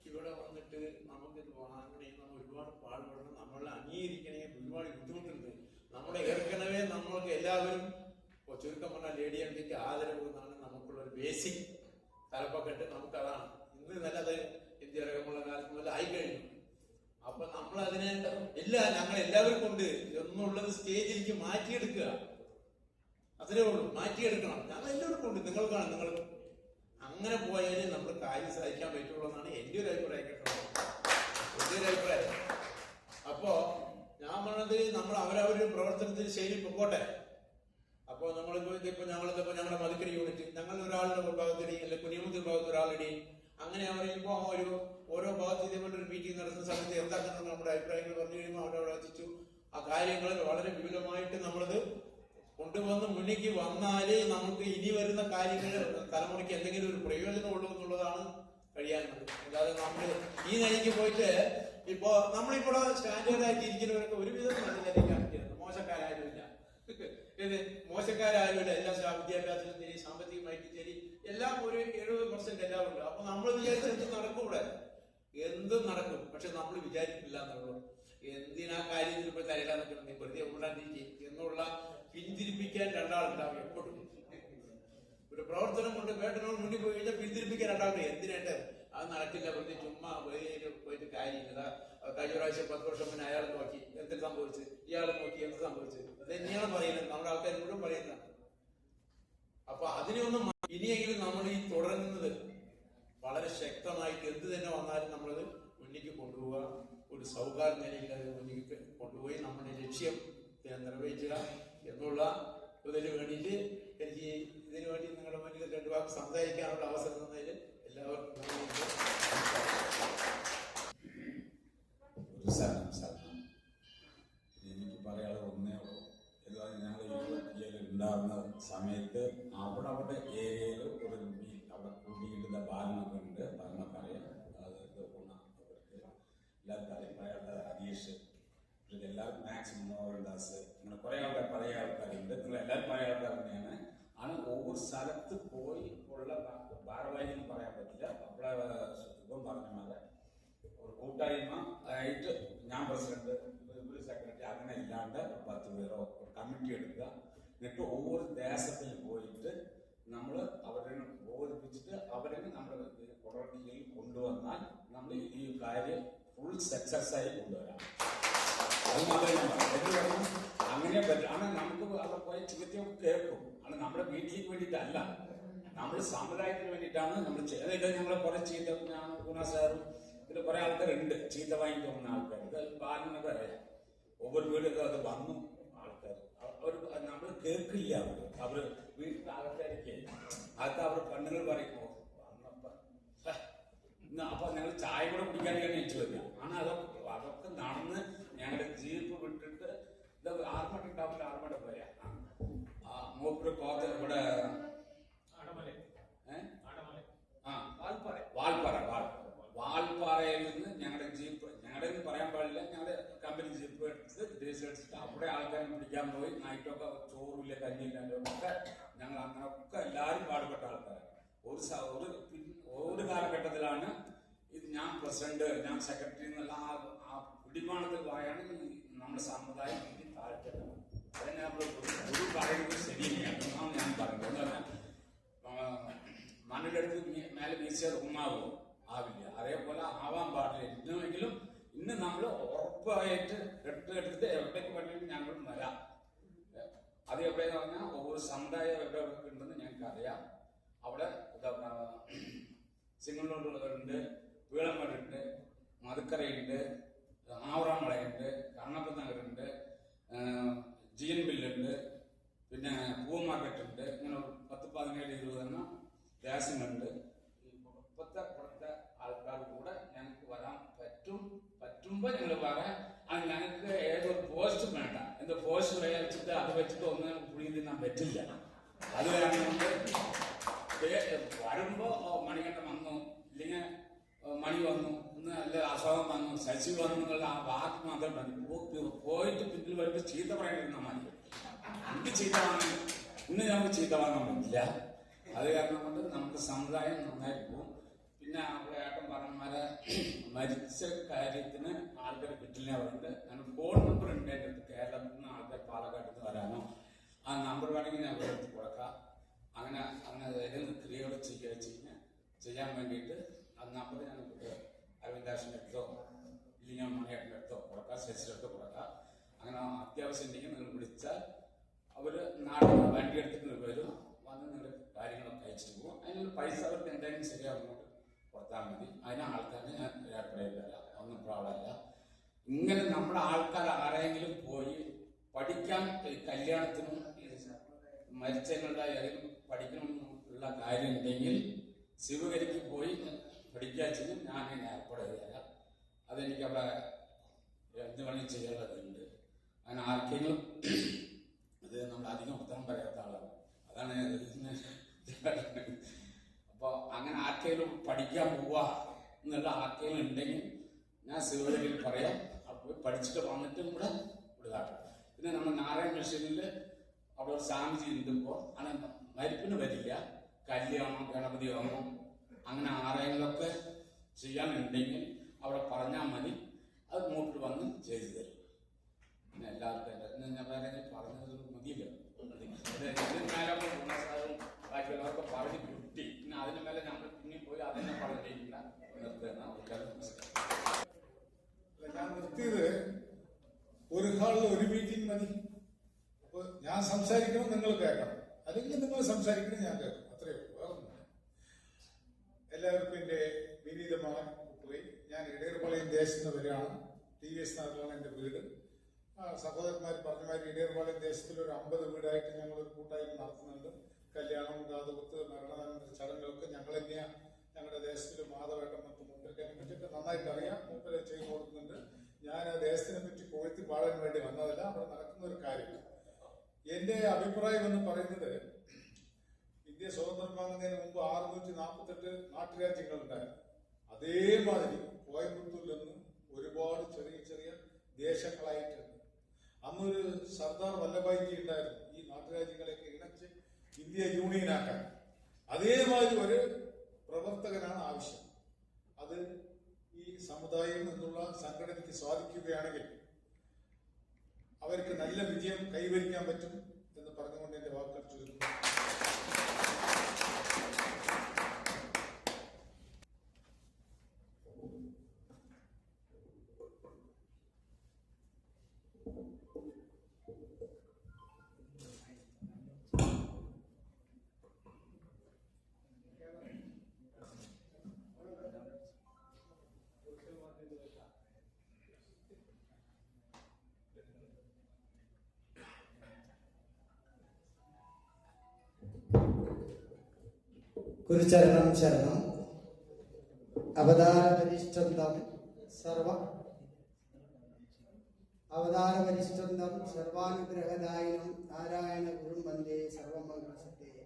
E: ഇവിടെ വന്നിട്ട് നമുക്കിത് വാങ്ങണേ, നമ്മൾ ഒരുപാട് പാടുപെടണം, നമ്മളെ അംഗീകരിക്കണേ, ഒരുപാട് ബുദ്ധിമുട്ടുണ്ട്. നമ്മുടെ ഏற்கனவே നമ്മൾക്ക് എല്ലാവരും ചുരുക്കം പറഞ്ഞാൽ ലേഡി എംപിക്ക് ആദരവ് എന്നാണ് നമുക്കുള്ള ഒരു ബേസിക് തലപ്പക്കെട്ട്. നമുക്കതാണ് ഇന്ന് നല്ലത് ഇന്ത്യ അടക്കമുള്ള കാലത്ത് നല്ല ആയിക്കഴിഞ്ഞു. അപ്പൊ നമ്മൾ അതിനെ ഞങ്ങൾ എല്ലാവരും കൊണ്ട് എന്നുള്ളത് സ്റ്റേജിലേക്ക് മാറ്റിയെടുക്കുക. അത്രേ ഉള്ളൂ, മാറ്റിയെടുക്കണം. ഞങ്ങൾ എല്ലാവരും കൊണ്ട് നിങ്ങൾക്കാണ്, നിങ്ങൾ അങ്ങനെ പോയാലേ നമ്മൾ കാര്യം സാധിക്കാൻ പറ്റുള്ളൂ എന്നാണ് എന്റെ ഒരു അഭിപ്രായം. കേട്ടോ, എന്റെ ഒരു അഭിപ്രായം. അപ്പോ ഞാൻ പറഞ്ഞത് നമ്മൾ അവരവരുടെ പ്രവർത്തനത്തിന് ശൈലി പൊക്കോട്ടെ. അപ്പൊ നമ്മളിപ്പോ ഞങ്ങളുടെ മധുക്കരി യൂണിറ്റ് ഞങ്ങൾ ഒരാളുടെ ഭാഗത്തിടി, അല്ലെങ്കിൽ കുനിയമുത്തി ഭാഗത്ത് ഒരാളിടി, അങ്ങനെ പറയുമ്പോ ഓരോ ഭാഗത്ത് ഇതേപോലെ ഒരു മീറ്റിംഗ് നടത്തുന്ന സമയത്ത് എന്താക്കണം നമ്മുടെ അഭിപ്രായങ്ങൾ പറഞ്ഞു കഴിയുമ്പോൾ അവരവിടെ എത്തിച്ചു. ആ കാര്യങ്ങൾ വളരെ വിപുലമായിട്ട് നമ്മളത് കൊണ്ടുവന്ന് മുന്നിലേക്ക് വന്നാലേ നമുക്ക് ഇനി വരുന്ന കാര്യങ്ങൾ തലമുറയ്ക്ക് എന്തെങ്കിലും ഒരു പ്രയോജനമുള്ളൂ എന്നുള്ളതാണ് കഴിയാനുള്ളത്. അല്ലാതെ നമ്മൾ ഈ നിലയ്ക്ക് പോയിട്ട് ഇപ്പോ നമ്മളിപ്പോൾ സ്റ്റാൻഡേർഡ് ആയിട്ട് ഇരിക്കുന്നവരൊക്കെ ഒരുവിധം നല്ല നിലയ്ക്കാണ് ചെയ്യുന്നത്. മോശക്കാരാരുമില്ല, മോശക്കാരാരുമില്ല. എല്ലാ വിദ്യാഭ്യാസത്തിലും ശരി, സാമ്പത്തികമായിട്ട് ശരി, എല്ലാം ഒരു 70% എല്ലാം ഉണ്ട്. അപ്പൊ നമ്മൾ വിചാരിച്ച എന്ത് നടക്കും, ഇവിടെ എന്തും നടക്കും. പക്ഷെ നമ്മൾ വിചാരിക്കില്ല എന്നുള്ളൂ. എന്തിനാ കാര്യത്തിൽ ഇപ്പൊ തരയിലാ നിൽക്കണം, നീ വെറുതെ ഉണ്ടാണ്ടിരിക്കും എന്നുള്ള പിന്തിരിപ്പിക്കാൻ രണ്ടാളുണ്ടാവും. എപ്പോഴും ഒരു പ്രവർത്തനം കൊണ്ട് വേട്ടനോട് മുന്നിൽ പോയി കഴിഞ്ഞാൽ പിന്തിരിപ്പിക്കാൻ രണ്ടാളുണ്ട്. എന്തിനായിട്ട് അത് നടക്കില്ല, വെറുതെ ചുമ്മാ പോയിട്ട് കാര്യമില്ല. കഴിഞ്ഞ പ്രാവശ്യം 10 വർഷം മുന്നേ അയാൾ നോക്കി എന്ത് സംഭവിച്ചു, ഇയാൾ നോക്കി എന്ത് സംഭവിച്ചു, അത് തന്നെയാണ് പറയുന്നത്, നമ്മുടെ ആൾക്കാർ മുഴുവൻ പറയുന്നതാണ്. അപ്പൊ അതിനെയൊന്നും ഇനിയെങ്കിലും നമ്മൾ ഈ തുടരുന്നത് വളരെ ശക്തമായിട്ട് എന്ത് തന്നെ വന്നാലും നമ്മളത് മുന്നിലേക്ക് കൊണ്ടുപോവുക, ഒരു സൗഹാർദ്ദ നിലയിൽ അത് മുന്നിലേക്ക് കൊണ്ടുപോയി നമ്മുടെ ലക്ഷ്യം നിറവേറ്റുക എന്നുള്ള ഇതിന് വേണ്ടിയിട്ട് എനിക്ക് ഇതിനു വേണ്ടി നിങ്ങളുടെ മുന്നിൽ 2 വാക്ക് സംസാരിക്കാനുള്ള അവസരം തന്നതിൽ എല്ലാവർക്കും
F: ഒരു സ്ഥലം എനിക്ക് പറയാനുള്ളത് ഒന്നേ ഉള്ളൂ. ഇതുപോലെ ഞങ്ങൾ യൂറോപ്പിൽ ഉണ്ടാകുന്ന സമയത്ത് അവരുടെ ഏരിയയിൽ ഒരു അവിടെ കൂട്ടിയിടുന്ന ബാലനൊക്കെ ഉണ്ട്. ബാലനൊക്കെ അറിയാം, അത് അവർക്ക് എല്ലാവർക്കും അറിയാം. പറയാനുള്ള ഹരീഷ്, എല്ലാവരും മാക്സിമം മോഹൻദാസ്, അങ്ങനെ കുറെ ആൾക്കാർ പഴയ ആൾക്കാരുണ്ട്. നിങ്ങൾ എല്ലാവരും പഴയ ആൾക്കാർ തന്നെയാണ്. ആണ് ഒவ்வொரு സ്ഥലത്ത് പോയി ഉള്ള ഭാരവാഹികൾ പറയാൻ പറ്റില്ല. അവിടെ ഇപ്പം പറഞ്ഞ പോലെ ഒരു കൂട്ടായ്മ ആയിട്ട് ഞാൻ പ്രസിഡന്റ്, സെക്രട്ടറി അങ്ങനെ ഇല്ലാണ്ട് 10 പേരോ ഒരു കമ്മിറ്റി എടുക്കുക. എന്നിട്ട് ഒவ்வொரு ദേശത്തിൽ പോയിട്ട് നമ്മൾ അവരെ ബോധിപ്പിച്ചിട്ട് അവരെ നമ്മുടെ പ്രവർത്തിയിൽ കൊണ്ടുവന്നാൽ നമ്മൾ ഈ കാര്യം ഫുൾ സക്സസ് ആയി കൊണ്ടുവരാം. അത് മാത്രമേ അങ്ങനെ പറ്റും. ആണ് നമുക്ക് അവിടെ പോയി ചികിത്സ കേൾക്കും. ആണ് നമ്മുടെ വീട്ടിലേക്ക് വേണ്ടിയിട്ടല്ല, നമ്മുടെ സമുദായത്തിന് വേണ്ടിയിട്ടാണ് നമ്മൾ ചെയ്യുന്നത്. നമ്മളെ കുറെ ചീത്ത ഗുണസാറും ഇതിൽ കുറെ ആൾക്കാരുണ്ട്, ചീത്ത വാങ്ങിട്ട് വന്ന ആൾക്കാർ. ഇത് ബാലനൊക്കെ അറിയാം. ഒவ்வொரு വീടൊക്കെ അത് വന്നു ആൾക്കാർ. അവർ നമ്മൾ കേൾക്കില്ല. അവർ വീട്ടിൽ അകത്തായിരിക്കും. അകത്ത് അവർ കണ്ണുകൾ പറയുമോ അപ്പൊ ഞങ്ങൾ ചായ കൂടെ കുടിക്കാനാണ് എനിക്ക് വരിക. ആണ് അതൊക്കെ നടന്ന് ഞങ്ങളുടെ ജീപ്പ് വിട്ടിട്ട് ഇത് 6 മണി ഉണ്ടാവില്ല, 6 മണി പോരാ മൂപ്പര് കോത്ത് ഇവിടെ വാൽപ്പാറയിൽ നിന്ന് ഞങ്ങളുടെ ജീപ്പ്, ഞങ്ങളുടെ പറയാൻ പാടില്ല, ഞങ്ങളുടെ കമ്പനി ജീപ്പ് എടുത്ത് ദേശിച്ചിട്ട് അവിടെ ആൾക്കാരെ പിടിക്കാൻ പോയി. നൈറ്റൊക്കെ ചോറില്ല, കഞ്ഞില്ലാണ്ടൊക്കെ ഞങ്ങൾ അങ്ങനെയൊക്കെ എല്ലാവരും പാടുപെട്ട ആൾക്കാരാണ്. ഒരു കാലഘട്ടത്തിലാണ് ഇത് ഞാൻ പ്രസിഡന്റ്, ഞാൻ സെക്രട്ടറി എന്നുള്ള ആ പിടിമാണത്തിൽ പോയാണ് നമ്മുടെ സമുദായം താഴ്ത്തത്. അതിനെ നമ്മൾ ഒരു പറയുന്നത് ശരിയാണ് ഞാൻ പറയുന്നത്. മണ്ണിലെടുത്ത് മേലെ വീശിയത് ഉമ്മാവും ആവില്ല, അതേപോലെ ആവാൻ പാടില്ല. ഇന്നുമെങ്കിലും ഇന്ന് നമ്മൾ ഉറപ്പായിട്ട് എടുത്തിട്ട് എവിടേക്ക് വേണ്ടിയിട്ട് ഞങ്ങൾ വരാം. അത് എവിടെയെന്ന് പറഞ്ഞാൽ ഒவ்வொரு സമുദായം എവിടെ ഉണ്ടെന്ന് ഞങ്ങൾക്ക് അറിയാം. അവിടെ സിംഗളൂരുണ്ട്, വീളമടുണ്ട്, മധുക്കരയുണ്ട്, ആവറാമളയുണ്ട്, കണ്ണപ്പ നഗറുണ്ട്, ജിയൻബില്ലുണ്ട്, പിന്നെ പൂവ് മാർക്കറ്റുണ്ട്. ഇങ്ങനെ 10, 17, 20 ദേശങ്ങളുണ്ട്. ഇപ്പോഴത്തെ ആൾക്കാർ കൂടെ ഞങ്ങൾക്ക് വരാൻ പറ്റുമ്പോ ഞങ്ങൾ പറയാം. അത് ഞങ്ങൾക്ക് ഏതൊരു പോസ്റ്റ് വേണ്ട, എന്താ പോസ്റ്റ് വെച്ചിട്ട് അത് വെച്ചിട്ട് ഒന്നും പുളി തിന്നാൻ പറ്റില്ല. അത് വരുമ്പോ മണികണ്ഠൻ വന്നു, ഇല്ലെങ്കിൽ മണി വന്നു, ഇന്ന് നല്ല അസുഖം വന്നു, ശശി വന്നു എന്നുള്ള ആ വാക്ക് മാത്രം മതി. പോയിട്ട് പിന്നിൽ വരുമ്പോ ചീത്ത പറയാണ്ടിരുന്നാൽ മതി. എന്ത് ചീത്ത വാങ്ങാൻ ഇന്ന് നമുക്ക് ചീത്ത വാങ്ങാൻ പറ്റില്ല. അത് കാരണം കൊണ്ട് നമ്മുടെ സമുദായം നന്നായി പോകും. പിന്നെ അവിടെ ഏട്ടൻ പറഞ്ഞമാരെ മരിച്ച കാര്യത്തിന് ആൾക്കാർ കിട്ടില്ല. അവരുണ്ട്. ഞാൻ ഫോൺ നമ്പർ ഉണ്ട് എൻ്റെ അടുത്ത്. കേരളത്തിൽ നിന്ന് ആൾക്കാർ പാലക്കാട്ടിൽ നിന്ന് വരാനോ ആ നമ്പർ വേണമെങ്കിൽ ഞാൻ എടുത്ത് കൊടുക്കാം. അങ്ങനെ ഏതെങ്കിലും ക്രിയകൾ ചെയ്യാൻ വേണ്ടിയിട്ട് ആ നമ്പർ ഞാൻ അരവിന്ദാസിൻ്റെ അടുത്തോ ഇല്ലെങ്കിൽ മണിയേട്ടൻ്റെ അടുത്തോ കൊടുക്കാം, ശശിയുടെ അടുത്തോ കൊടുക്കാം. അങ്ങനെ അത്യാവശ്യം ഉണ്ടെങ്കിൽ നിങ്ങൾ വിളിച്ചാൽ അവർ നാട്ടിൽ വണ്ടി എടുത്തിട്ട് വരും, വന്ന് നിങ്ങൾ കാര്യങ്ങളൊക്കെ അയച്ചിട്ട് പോകും. അതിനുള്ള പൈസ അവർക്ക് എന്തെങ്കിലും ശരിയാകുമ്പോൾ കൊടുത്താൽ മതി. അതിന് ആൾക്കാരെ ഞാൻ ഏർപ്പെടേണ്ടി വരാം, ഒന്നും പ്രോബ്ലമല്ല. ഇങ്ങനെ നമ്മുടെ ആൾക്കാർ ആരെങ്കിലും പോയി പഠിക്കാൻ, കല്യാണത്തിനും മരിച്ചതിനുള്ള ഏതെങ്കിലും പഠിക്കണമെന്നുള്ള കാര്യം ഉണ്ടെങ്കിൽ ശിവഗിരിക്ക് പോയി പഠിക്കാൻ ചെയ്യും. ഞാൻ ഏർപ്പെടേണ്ടി വരാം. അതെനിക്ക് അവിടെ 5 മണി ചെയ്യാനുള്ളതുണ്ട്. അങ്ങനെ ആർക്കെങ്കിലും അത് നമ്മൾ അധികം ഉത്തരം പറയാത്ത ആളാണ്, അതാണ്. അപ്പോൾ അങ്ങനെ ആർക്കെങ്കിലും പഠിക്കാൻ പോവുക എന്നുള്ള ആർക്കെങ്കിലും ഉണ്ടെങ്കിൽ ഞാൻ ശിവഗിരിയിൽ പറയാം. അപ്പോൾ പഠിച്ചിട്ട് വന്നിട്ടും കൂടെ വിടുകയാണ്. പിന്നെ നമ്മൾ നാരായണ മിഷനിൽ അവിടെ ഒരു സ്വാമിജി ഇരുന്നപ്പോൾ അങ്ങനെ മരിപ്പിന് വരില്ല, കല്യാണം, ഗണപതി ഹോമം അങ്ങനെ ആരെങ്കിലൊക്കെ ചെയ്യാനുണ്ടെങ്കിൽ അവിടെ പറഞ്ഞാൽ മതി, അത് മൂപ്പിൽ വന്ന് ചെയ്തു തരും. പിന്നെ എല്ലാവർക്കും ഞാൻ വേറെ പറഞ്ഞത് മതിയല്ലോ. ബാക്കിയുള്ളവർക്ക് പറഞ്ഞ് കിട്ടി. പിന്നെ അതിന് മേലെ നമ്മൾ പിന്നെ പോയി അതിനെ പറഞ്ഞിട്ടില്ല.
G: ഞാൻ നിർത്തിയത് ഒരു ഹാളിൽ ഒരു മീറ്റിംഗ് മതി. അപ്പൊ ഞാൻ സംസാരിക്കണം, നിങ്ങൾ കേൾക്കണം, അല്ലെങ്കിൽ നിങ്ങൾ സംസാരിക്കണം, ഞാൻ കേൾക്കണം. അത്രയേ ഉള്ളൂ, വേറെ ഒന്നും. എല്ലാവർക്കും എൻ്റെ വിനീതമായ കുറി. ഞാൻ ഇടയർപാളയം ദേശത്ത് വരെയാണ്. TVS നഗറിലാണ് എൻ്റെ വീട്. സഹോദരന്മാർ പറഞ്ഞമാതിരി ഇടയർപാളയം ദേശത്തിൽ ഒരു 50 വീടായിട്ട് ഞങ്ങൾ ഒരു കൂട്ടായ്മ നടത്തുന്നുണ്ട്. കല്യാണം, കാതുകുത്ത്, മരണാനന്തര ചടങ്ങുകളൊക്കെ ഞങ്ങൾ തന്നെയാണ്. ഞങ്ങളുടെ ദേശത്തിൽ മാധവേട്ടൻ മറ്റും മൂപ്പരനെ പറ്റിയൊക്കെ നന്നായിട്ട് അറിയാം. മൂപ്പരെ ചെയ്തു കൊടുക്കുന്നുണ്ട്. ഞാൻ ആ ദേശത്തിനെ പറ്റി പുകഴ്ത്തി പാടാൻ വേണ്ടി വന്നതല്ല, അവിടെ നടക്കുന്ന ഒരു കാര്യം. എൻ്റെ അഭിപ്രായം എന്ന് പറയുന്നത്, ഇന്ത്യ സ്വതന്ത്രം വാങ്ങുന്നതിന് മുമ്പ് 648 നാട്ടുരാജ്യങ്ങളുണ്ടായിരുന്നു. അതേമാതിരി കോയമ്പത്തൂരിൽ നിന്ന് ഒരുപാട് ചെറിയ ചെറിയ ദേശങ്ങളായിട്ടുണ്ട്. അന്നൊരു സർദാർ വല്ലഭായിജി ഉണ്ടായിരുന്നു ഈ നാട്ടുരാജ്യങ്ങളെയൊക്കെ ഇണച്ച് ഇന്ത്യ യൂണിയനാക്കാൻ. അതേമാതിരി ഒരു പ്രവർത്തകനാണ് ആവശ്യം. അത് ഈ സമുദായം എന്നുള്ള സംഘടനയ്ക്ക് സാധിക്കുകയാണെങ്കിൽ അവർക്ക് നല്ല വിജയം കൈവരിക്കാൻ പറ്റും എന്ന് പറഞ്ഞുകൊണ്ട് എന്റെ വാക്കുകൾ ചുരുക്കുന്നു.
H: ഗുരുചരണം ശരണം. അവതാരപരിഷ്ടന്തം സർവാനുഗ്രഹദായിനം നാരായണ ഗുരും വന്ദേ സർവമംഗളസിദ്ധേ.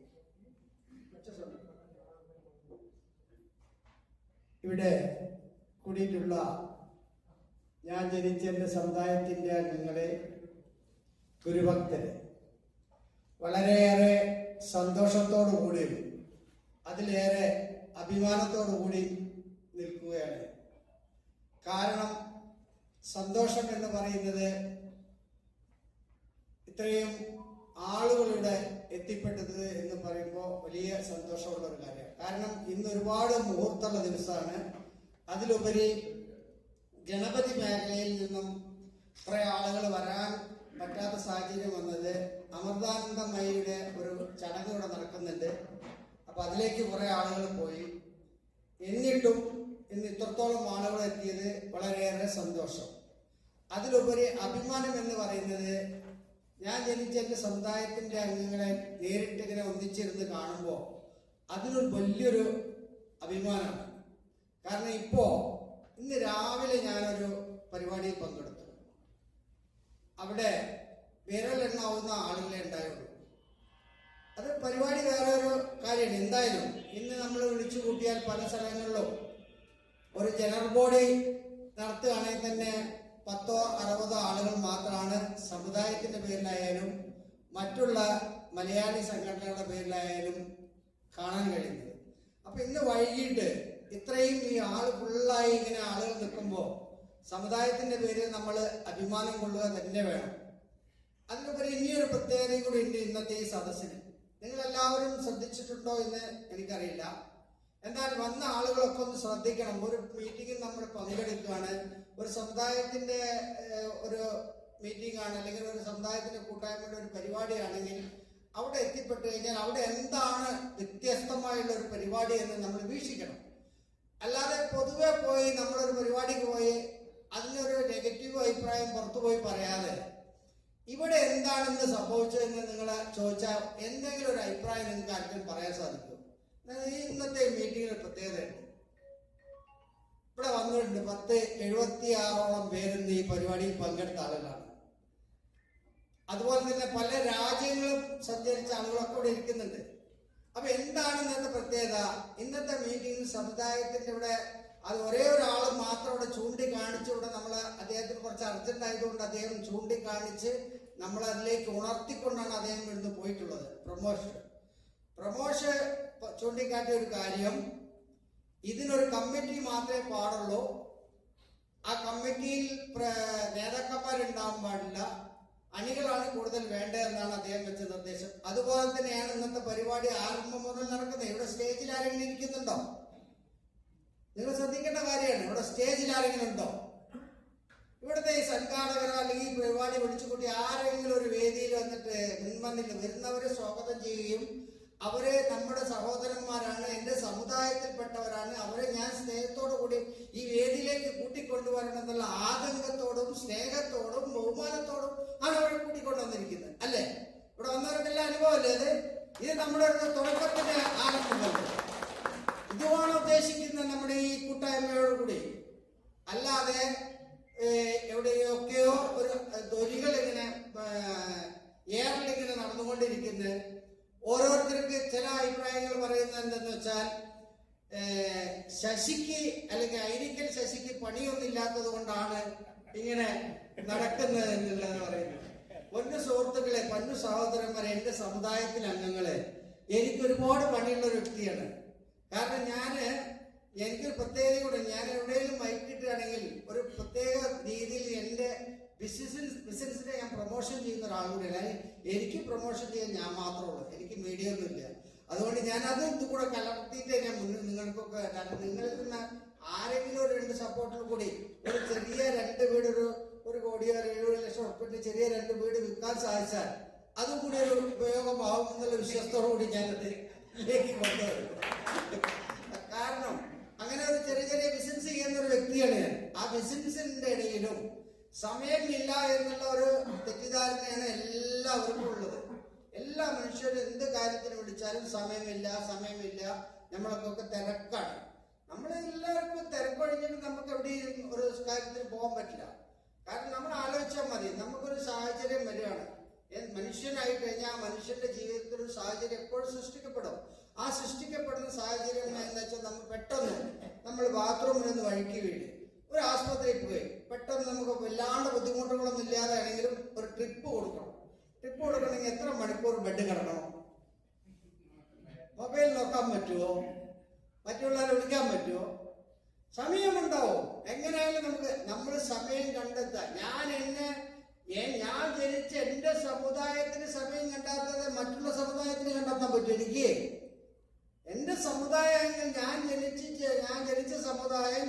H: ഇവിടെ കൂടിയിട്ടുള്ള ഞാൻ ജനിച്ച എൻ്റെ സമുദായത്തിൻ്റെ അംഗങ്ങളെ, ഗുരുഭക്തരെ, വളരെയേറെ സന്തോഷത്തോടു കൂടി, അതിലേറെ അഭിമാനത്തോടു കൂടി നിൽക്കുകയാണ്. കാരണം സന്തോഷം എന്ന് പറയുന്നത് ഇത്രയും ആളുകളുടെ എത്തിപ്പെട്ടത് എന്ന് പറയുമ്പോൾ വലിയ സന്തോഷമുള്ള ഒരു കാര്യമാണ്. കാരണം ഇന്ന് ഒരുപാട് മുഹൂർത്തമുള്ള ദിവസമാണ്. അതിലുപരി ഗണപതി മേഖലയിൽ നിന്നും കുറെ ആളുകൾ വരാൻ പറ്റാത്ത സാഹചര്യം വന്നത് അമൃതാനന്ദമയിയുടെ ഒരു ചടങ്ങ് ഇവിടെ നടക്കുന്നുണ്ട്. അപ്പൊ അതിലേക്ക് കുറെ ആളുകൾ പോയി. എന്നിട്ടും ഇന്ന് ഇത്രത്തോളം ആളുകൾ എത്തിയത് വളരെയേറെ സന്തോഷം. അതിലുപരി അഭിമാനം എന്ന് പറയുന്നത്, ഞാൻ ജനിച്ച എൻ്റെ സമുദായത്തിന്റെ അംഗങ്ങളെ നേരിട്ട് ഇങ്ങനെ ഒന്നിച്ചിരുന്ന് കാണുമ്പോൾ അതിനൊരു വലിയൊരു അഭിമാനമാണ്. കാരണം ഇന്ന് രാവിലെ ഞാനൊരു പരിപാടിയിൽ പങ്കെടുത്തു. അവിടെ വിരലെണ്ണാവുന്ന ആളുകളെ ഉണ്ടായുള്ളൂ. അത് പരിപാടി വേറെ ഒരു കാര്യമാണ്. എന്തായാലും ഇന്ന് നമ്മൾ വിളിച്ചു കൂട്ടിയാൽ പല സ്ഥലങ്ങളിലും ഒരു ജനറൽ ബോഡി നടത്തുകയാണെങ്കിൽ തന്നെ 10-60 ആളുകൾ മാത്രമാണ് സമുദായത്തിന്റെ പേരിലായാലും മറ്റുള്ള മലയാളി സംഘടനകളുടെ പേരിലായാലും കാണാൻ കഴിയുന്നത്. അപ്പൊ ഇന്ന് വൈകിട്ട് ഇത്രയും ഈ ആള് ഫുള്ളായി ഇങ്ങനെ ആളുകൾ നിൽക്കുമ്പോൾ സമുദായത്തിന്റെ പേരിൽ നമ്മൾ അഭിമാനം കൊള്ളുക തന്നെ വേണം. അതിനുപരി ഇനിയൊരു പ്രത്യേകതയും കൂടി ഉണ്ട് ഇന്നത്തെ ഈ സദസ്സിന്. നിങ്ങൾ എല്ലാവരും ശ്രദ്ധിച്ചിട്ടുണ്ടോ എന്ന് എനിക്കറിയില്ല. എന്നാൽ വന്ന ആളുകളൊക്കെ ഒന്ന് ശ്രദ്ധിക്കണം. ഒരു മീറ്റിംഗിൽ നമ്മൾ പങ്കെടുക്കുകയാണ്, ഒരു സമുദായത്തിന്റെ ഒരു മീറ്റിംഗ് ആണ്, അല്ലെങ്കിൽ ഒരു സമുദായത്തിന്റെ കൂട്ടായ്മയുടെ ഒരു പരിപാടിയാണെങ്കിൽ അവിടെ എത്തിപ്പെട്ടു കഴിഞ്ഞാൽ അവിടെ എന്താണ് വ്യത്യസ്തമായുള്ള ഒരു പരിപാടി എന്ന് നമ്മൾ വീക്ഷിക്കണം. അല്ലാതെ പൊതുവെ പോയി നമ്മളൊരു പരിപാടിക്ക് പോയി അതിനൊരു നെഗറ്റീവ് അഭിപ്രായം പുറത്തു പോയി പറയാതെ ഇവിടെ എന്താണെന്ന് സംഭവിച്ചതെന്ന് നിങ്ങൾ ചോദിച്ചാൽ എന്തെങ്കിലും ഒരു അഭിപ്രായം നിങ്ങൾക്ക് ആർക്കും പറയാൻ സാധിക്കും. ഇന്നത്തെ മീറ്റിംഗിൽ പ്രത്യേകതയുണ്ട്. ഇവിടെ വന്നിട്ടുണ്ട് 76ഓളം പേരിന്ന് ഈ പരിപാടിയിൽ പങ്കെടുത്ത ആളുകളാണ്. അതുപോലെ തന്നെ പല രാജ്യങ്ങളും സഞ്ചരിച്ച ആളുകളൊക്കെ ഇവിടെ ഇരിക്കുന്നുണ്ട്. അപ്പൊ എന്താണ് ഇന്നത്തെ പ്രത്യേകത? ഇന്നത്തെ മീറ്റിംഗിൽ സമുദായത്തിന്റെ ഇവിടെ അത് ഒരേ ഒരാൾ മാത്രം ഇവിടെ ചൂണ്ടിക്കാണിച്ച്, ഇവിടെ നമ്മൾ അദ്ദേഹത്തിന് കുറച്ച് അർജന്റ് ആയതുകൊണ്ട് അദ്ദേഹം ചൂണ്ടിക്കാണിച്ച് നമ്മൾ അതിലേക്ക് ഉണർത്തിക്കൊണ്ടാണ് അദ്ദേഹം ഇവിടുന്ന് പോയിട്ടുള്ളത്. പ്രമോഷ് ചൂണ്ടിക്കാട്ടിയ ഒരു കാര്യം, ഇതിനൊരു കമ്മിറ്റി മാത്രമേ പാടുള്ളൂ. ആ കമ്മിറ്റിയിൽ നേതാക്കന്മാരുണ്ടാവാൻ പാടില്ല, അണികളാണ് കൂടുതൽ വേണ്ടതെന്നാണ് അദ്ദേഹം വെച്ച നിർദ്ദേശം. അതുപോലെ തന്നെയാണ് ഇന്നത്തെ പരിപാടി ആരംഭം മുതൽ നടക്കുന്നത്. ഇവിടെ സ്റ്റേജിൽ ആരെങ്കിലും ഇരിക്കുന്നുണ്ടോ? നിങ്ങൾ ശ്രദ്ധിക്കേണ്ട കാര്യമാണ്. ഇവിടെ സ്റ്റേജിൽ ആരെങ്കിലും ഉണ്ടോ? ഇവിടുത്തെ ഈ സംഘാടകരോ അല്ലെങ്കിൽ പരിപാടി വിളിച്ചുകൂട്ടി ആരെങ്കിലും ഒരു വേദിയിൽ വന്നിട്ട് മുൻപന്തിൽ വരുന്നവരെ സ്വാഗതം ചെയ്യുകയും അവരെ നമ്മുടെ സഹോദരന്മാരാണ്, എൻ്റെ സമുദായത്തിൽപ്പെട്ടവരാണ്, അവരെ ഞാൻ സ്നേഹത്തോടു കൂടി ഈ വേദിയിലേക്ക് കൂട്ടിക്കൊണ്ടുവരണം എന്നുള്ള ആതങ്കത്തോടും സ്നേഹത്തോടും ബഹുമാനത്തോടും ആണ് അവരെ കൂട്ടിക്കൊണ്ടുവന്നിരിക്കുന്നത്. അല്ലേ? ഇവിടെ വന്നവർക്കെല്ലാം അനുഭവമല്ലേ അത്? ഇത് നമ്മുടെ ഒരു തുടക്കത്തിന്റെ ആരംഭമല്ലേ? ഇതുമാണ് ഉദ്ദേശിക്കുന്നത് നമ്മുടെ ഈ കൂട്ടായ്മയോടുകൂടി. അല്ലാതെ എവിടെയൊക്കെയോ ഒരു തൊലികൾ ഇങ്ങനെ ഏറിലിങ്ങനെ നടന്നുകൊണ്ടിരിക്കുന്നത്. ഓരോരുത്തർക്ക് ചില അഭിപ്രായങ്ങൾ പറയുന്നത് എന്തെന്ന് വെച്ചാൽ ശശിക്ക് അല്ലെങ്കിൽ ഐരിക്കൽ ശശിക്ക് പണിയൊന്നില്ലാത്തത് കൊണ്ടാണ് ഇങ്ങനെ നടക്കുന്നത് എന്നുള്ളത് പറയുന്നത്. പൊന്നു സുഹൃത്തുക്കളെ, പൊന്നു സഹോദരന്മാരെ, എൻ്റെ സമുദായത്തിലെ അംഗങ്ങളെ, എനിക്ക് ഒരുപാട് പണിയുള്ള ഒരു വ്യക്തിയാണ്. കാരണം എനിക്കൊരു പ്രത്യേകത കൂടെ, ഞാൻ എവിടെയെങ്കിലും മൈക്കിട്ടാണെങ്കിൽ ഒരു പ്രത്യേക രീതിയിൽ എൻ്റെ ബിസിനസിനെ ഞാൻ പ്രൊമോഷൻ ചെയ്യുന്ന ഒരാളുകൂടെയാണ്. എനിക്ക് പ്രൊമോഷൻ ചെയ്യാൻ ഞാൻ മാത്രമേ ഉള്ളൂ, എനിക്ക് മീഡിയ ഒന്നുമില്ല. അതുകൊണ്ട് ഞാൻ അതും ഇത് കൂടെ കലർത്തിയിട്ടേ ഞാൻ മുന്നിൽ നിങ്ങൾക്കൊക്കെ, കാരണം നിങ്ങളിൽ നിന്ന് ആരെങ്കിലും ഒരു 2 സപ്പോർട്ടിൽ കൂടി ഒരു ചെറിയ 2 വീട്, ഒരു കോടിയോ 70 ലക്ഷം ഉൾപ്പെട്ട് ചെറിയ 2 വീട് വിൽക്കാൻ സാധിച്ചാൽ അതും കൂടി ഒരു ഉപയോഗമാവും എന്നുള്ള വിശ്വാസത്തോടു കൂടി ഞാൻ ഇതിലേക്ക് കൊണ്ടുവരും. കാരണം അങ്ങനെ ഒരു ചെറിയ ചെറിയ ബിസിനസ് ചെയ്യുന്ന ഒരു വ്യക്തിയാണ് ഞാൻ. ആ ബിസിനസിന്റെ ഇടയിലും സമയമില്ല എന്നുള്ള ഒരു തെറ്റിദ്ധാരണയാണ് എല്ലാവർക്കും ഉള്ളത്. എല്ലാ മനുഷ്യരും എന്ത് കാര്യത്തിന് വിളിച്ചാലും സമയമില്ല, നമ്മളൊക്കെ തിരക്കാണ്. നമ്മളെല്ലാവർക്കും തിരക്കൊഴിഞ്ഞിട്ട് നമുക്ക് എവിടെയും ഒരു കാര്യത്തിന് പോകാൻ പറ്റില്ല. കാരണം നമ്മൾ ആലോചിച്ചാൽ മതി, നമുക്കൊരു സാഹചര്യം വരികയാണ്. മനുഷ്യനായി കഴിഞ്ഞാൽ മനുഷ്യന്റെ ജീവിതത്തിൽ ഒരു സാഹചര്യം എപ്പോഴും സൃഷ്ടിക്കപ്പെടും. ആ സൃഷ്ടിക്കപ്പെടുന്ന സാഹചര്യം എന്താ വെച്ചാൽ നമ്മൾ ബാത്റൂമിൽ നിന്ന് വഴിക്ക് വീട്, ഒരു ആസ്പത്രിയിൽ പോയി പെട്ടെന്ന് നമുക്ക് വല്ലാണ്ട് ബുദ്ധിമുട്ടുകളൊന്നും ഇല്ലാതെ ആണെങ്കിലും ഒരു ട്രിപ്പ് കൊടുക്കണം. ട്രിപ്പ് കൊടുക്കണമെങ്കിൽ എത്ര മണിക്കൂർ ബെഡ് കിടക്കണം? മൊബൈൽ നോക്കാൻ പറ്റുമോ? മറ്റുള്ളവരെ വിളിക്കാൻ പറ്റുമോ? സമയമുണ്ടാവും. എങ്ങനെയായാലും നമ്മൾ സമയം കണ്ടെത്താം. ഞാൻ ജനിച്ച എന്റെ സമുദായത്തിന് സമയം കണ്ടെത്താതെ മറ്റുള്ള സമുദായത്തിന് കണ്ടെത്താൻ പറ്റും എനിക്ക്? എന്റെ സമുദായങ്ങൾ, ഞാൻ ജനിച്ച സമുദായം,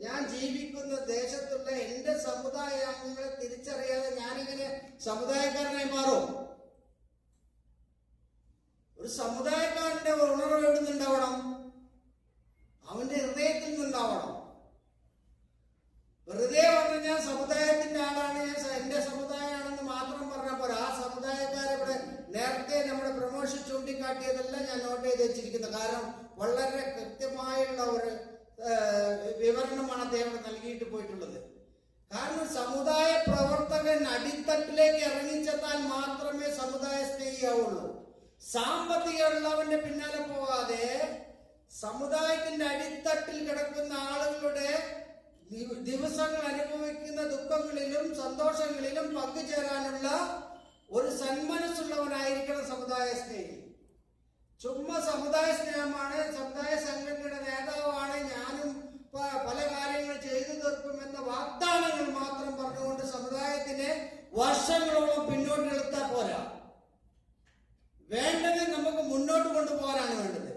H: ഞാൻ ജീവിക്കുന്ന ദേശത്തുള്ള എന്റെ സമുദായ അംഗങ്ങളെ തിരിച്ചറിയാതെ ഞാനിങ്ങനെ സമുദായക്കാരനായി മാറും? ഒരു സമുദായക്കാരന്റെ ഉണർവ് എവിടെ നിന്നുണ്ടാവണം? അവന്റെ ഹൃദയത്തിൽ നിന്നുണ്ടാവണം. വെറുതെ വന്ന് ഞാൻ സമുദായത്തിന്റെ ആളാണ്, ഞാൻ എന്റെ സമുദായമാണെന്ന് മാത്രം പറഞ്ഞാൽ പോരാ. ആ സമുദായക്കാരെ ഇവിടെ നേരത്തെ നമ്മുടെ പ്രമോഷൻ ചൂണ്ടിക്കാട്ടിയതെല്ലാം ഞാൻ നോട്ട് ചെയ്ത് വെച്ചിരിക്കുന്നു. കാരണം വളരെ കൃത്യമായുള്ള ഒരു വിവരണമാണ് അദ്ദേഹം നൽകിയിട്ട് പോയിട്ടുള്ളത്. കാരണം സമുദായ പ്രവർത്തകൻ അടിത്തട്ടിലേക്ക് ഇറങ്ങിച്ചെന്നാൽ മാത്രമേ സമുദായ സ്നേഹിയാവുള്ളൂ. സാമ്പത്തികമുള്ളവന്റെ പിന്നാലെ പോകാതെ സമുദായത്തിന്റെ അടിത്തട്ടിൽ കിടക്കുന്ന ആളുകളുടെ ദിവസങ്ങൾ അനുഭവിക്കുന്ന ദുഃഖങ്ങളിലും സന്തോഷങ്ങളിലും പങ്കുചേരാനുള്ള ഒരു സന്മനസ്സുള്ളവനായിരിക്കണം സമുദായ സ്നേഹി. ചുമ്മാ സമുദായ സ്നേഹമാണ്, സമുദായ സംഘടനയുടെ നേതാവാണ്, ഞാനും പല കാര്യങ്ങൾ ചെയ്തു തീർക്കുമെന്ന വാഗ്ദാനങ്ങൾ മാത്രം പറഞ്ഞുകൊണ്ട് സമുദായത്തിനെ വർഷങ്ങളോളം പിന്നോട്ട് എടുത്താൽ പോരാ. വേണ്ടത് നമുക്ക് മുന്നോട്ട് കൊണ്ടുപോകാനാണ് വേണ്ടത്.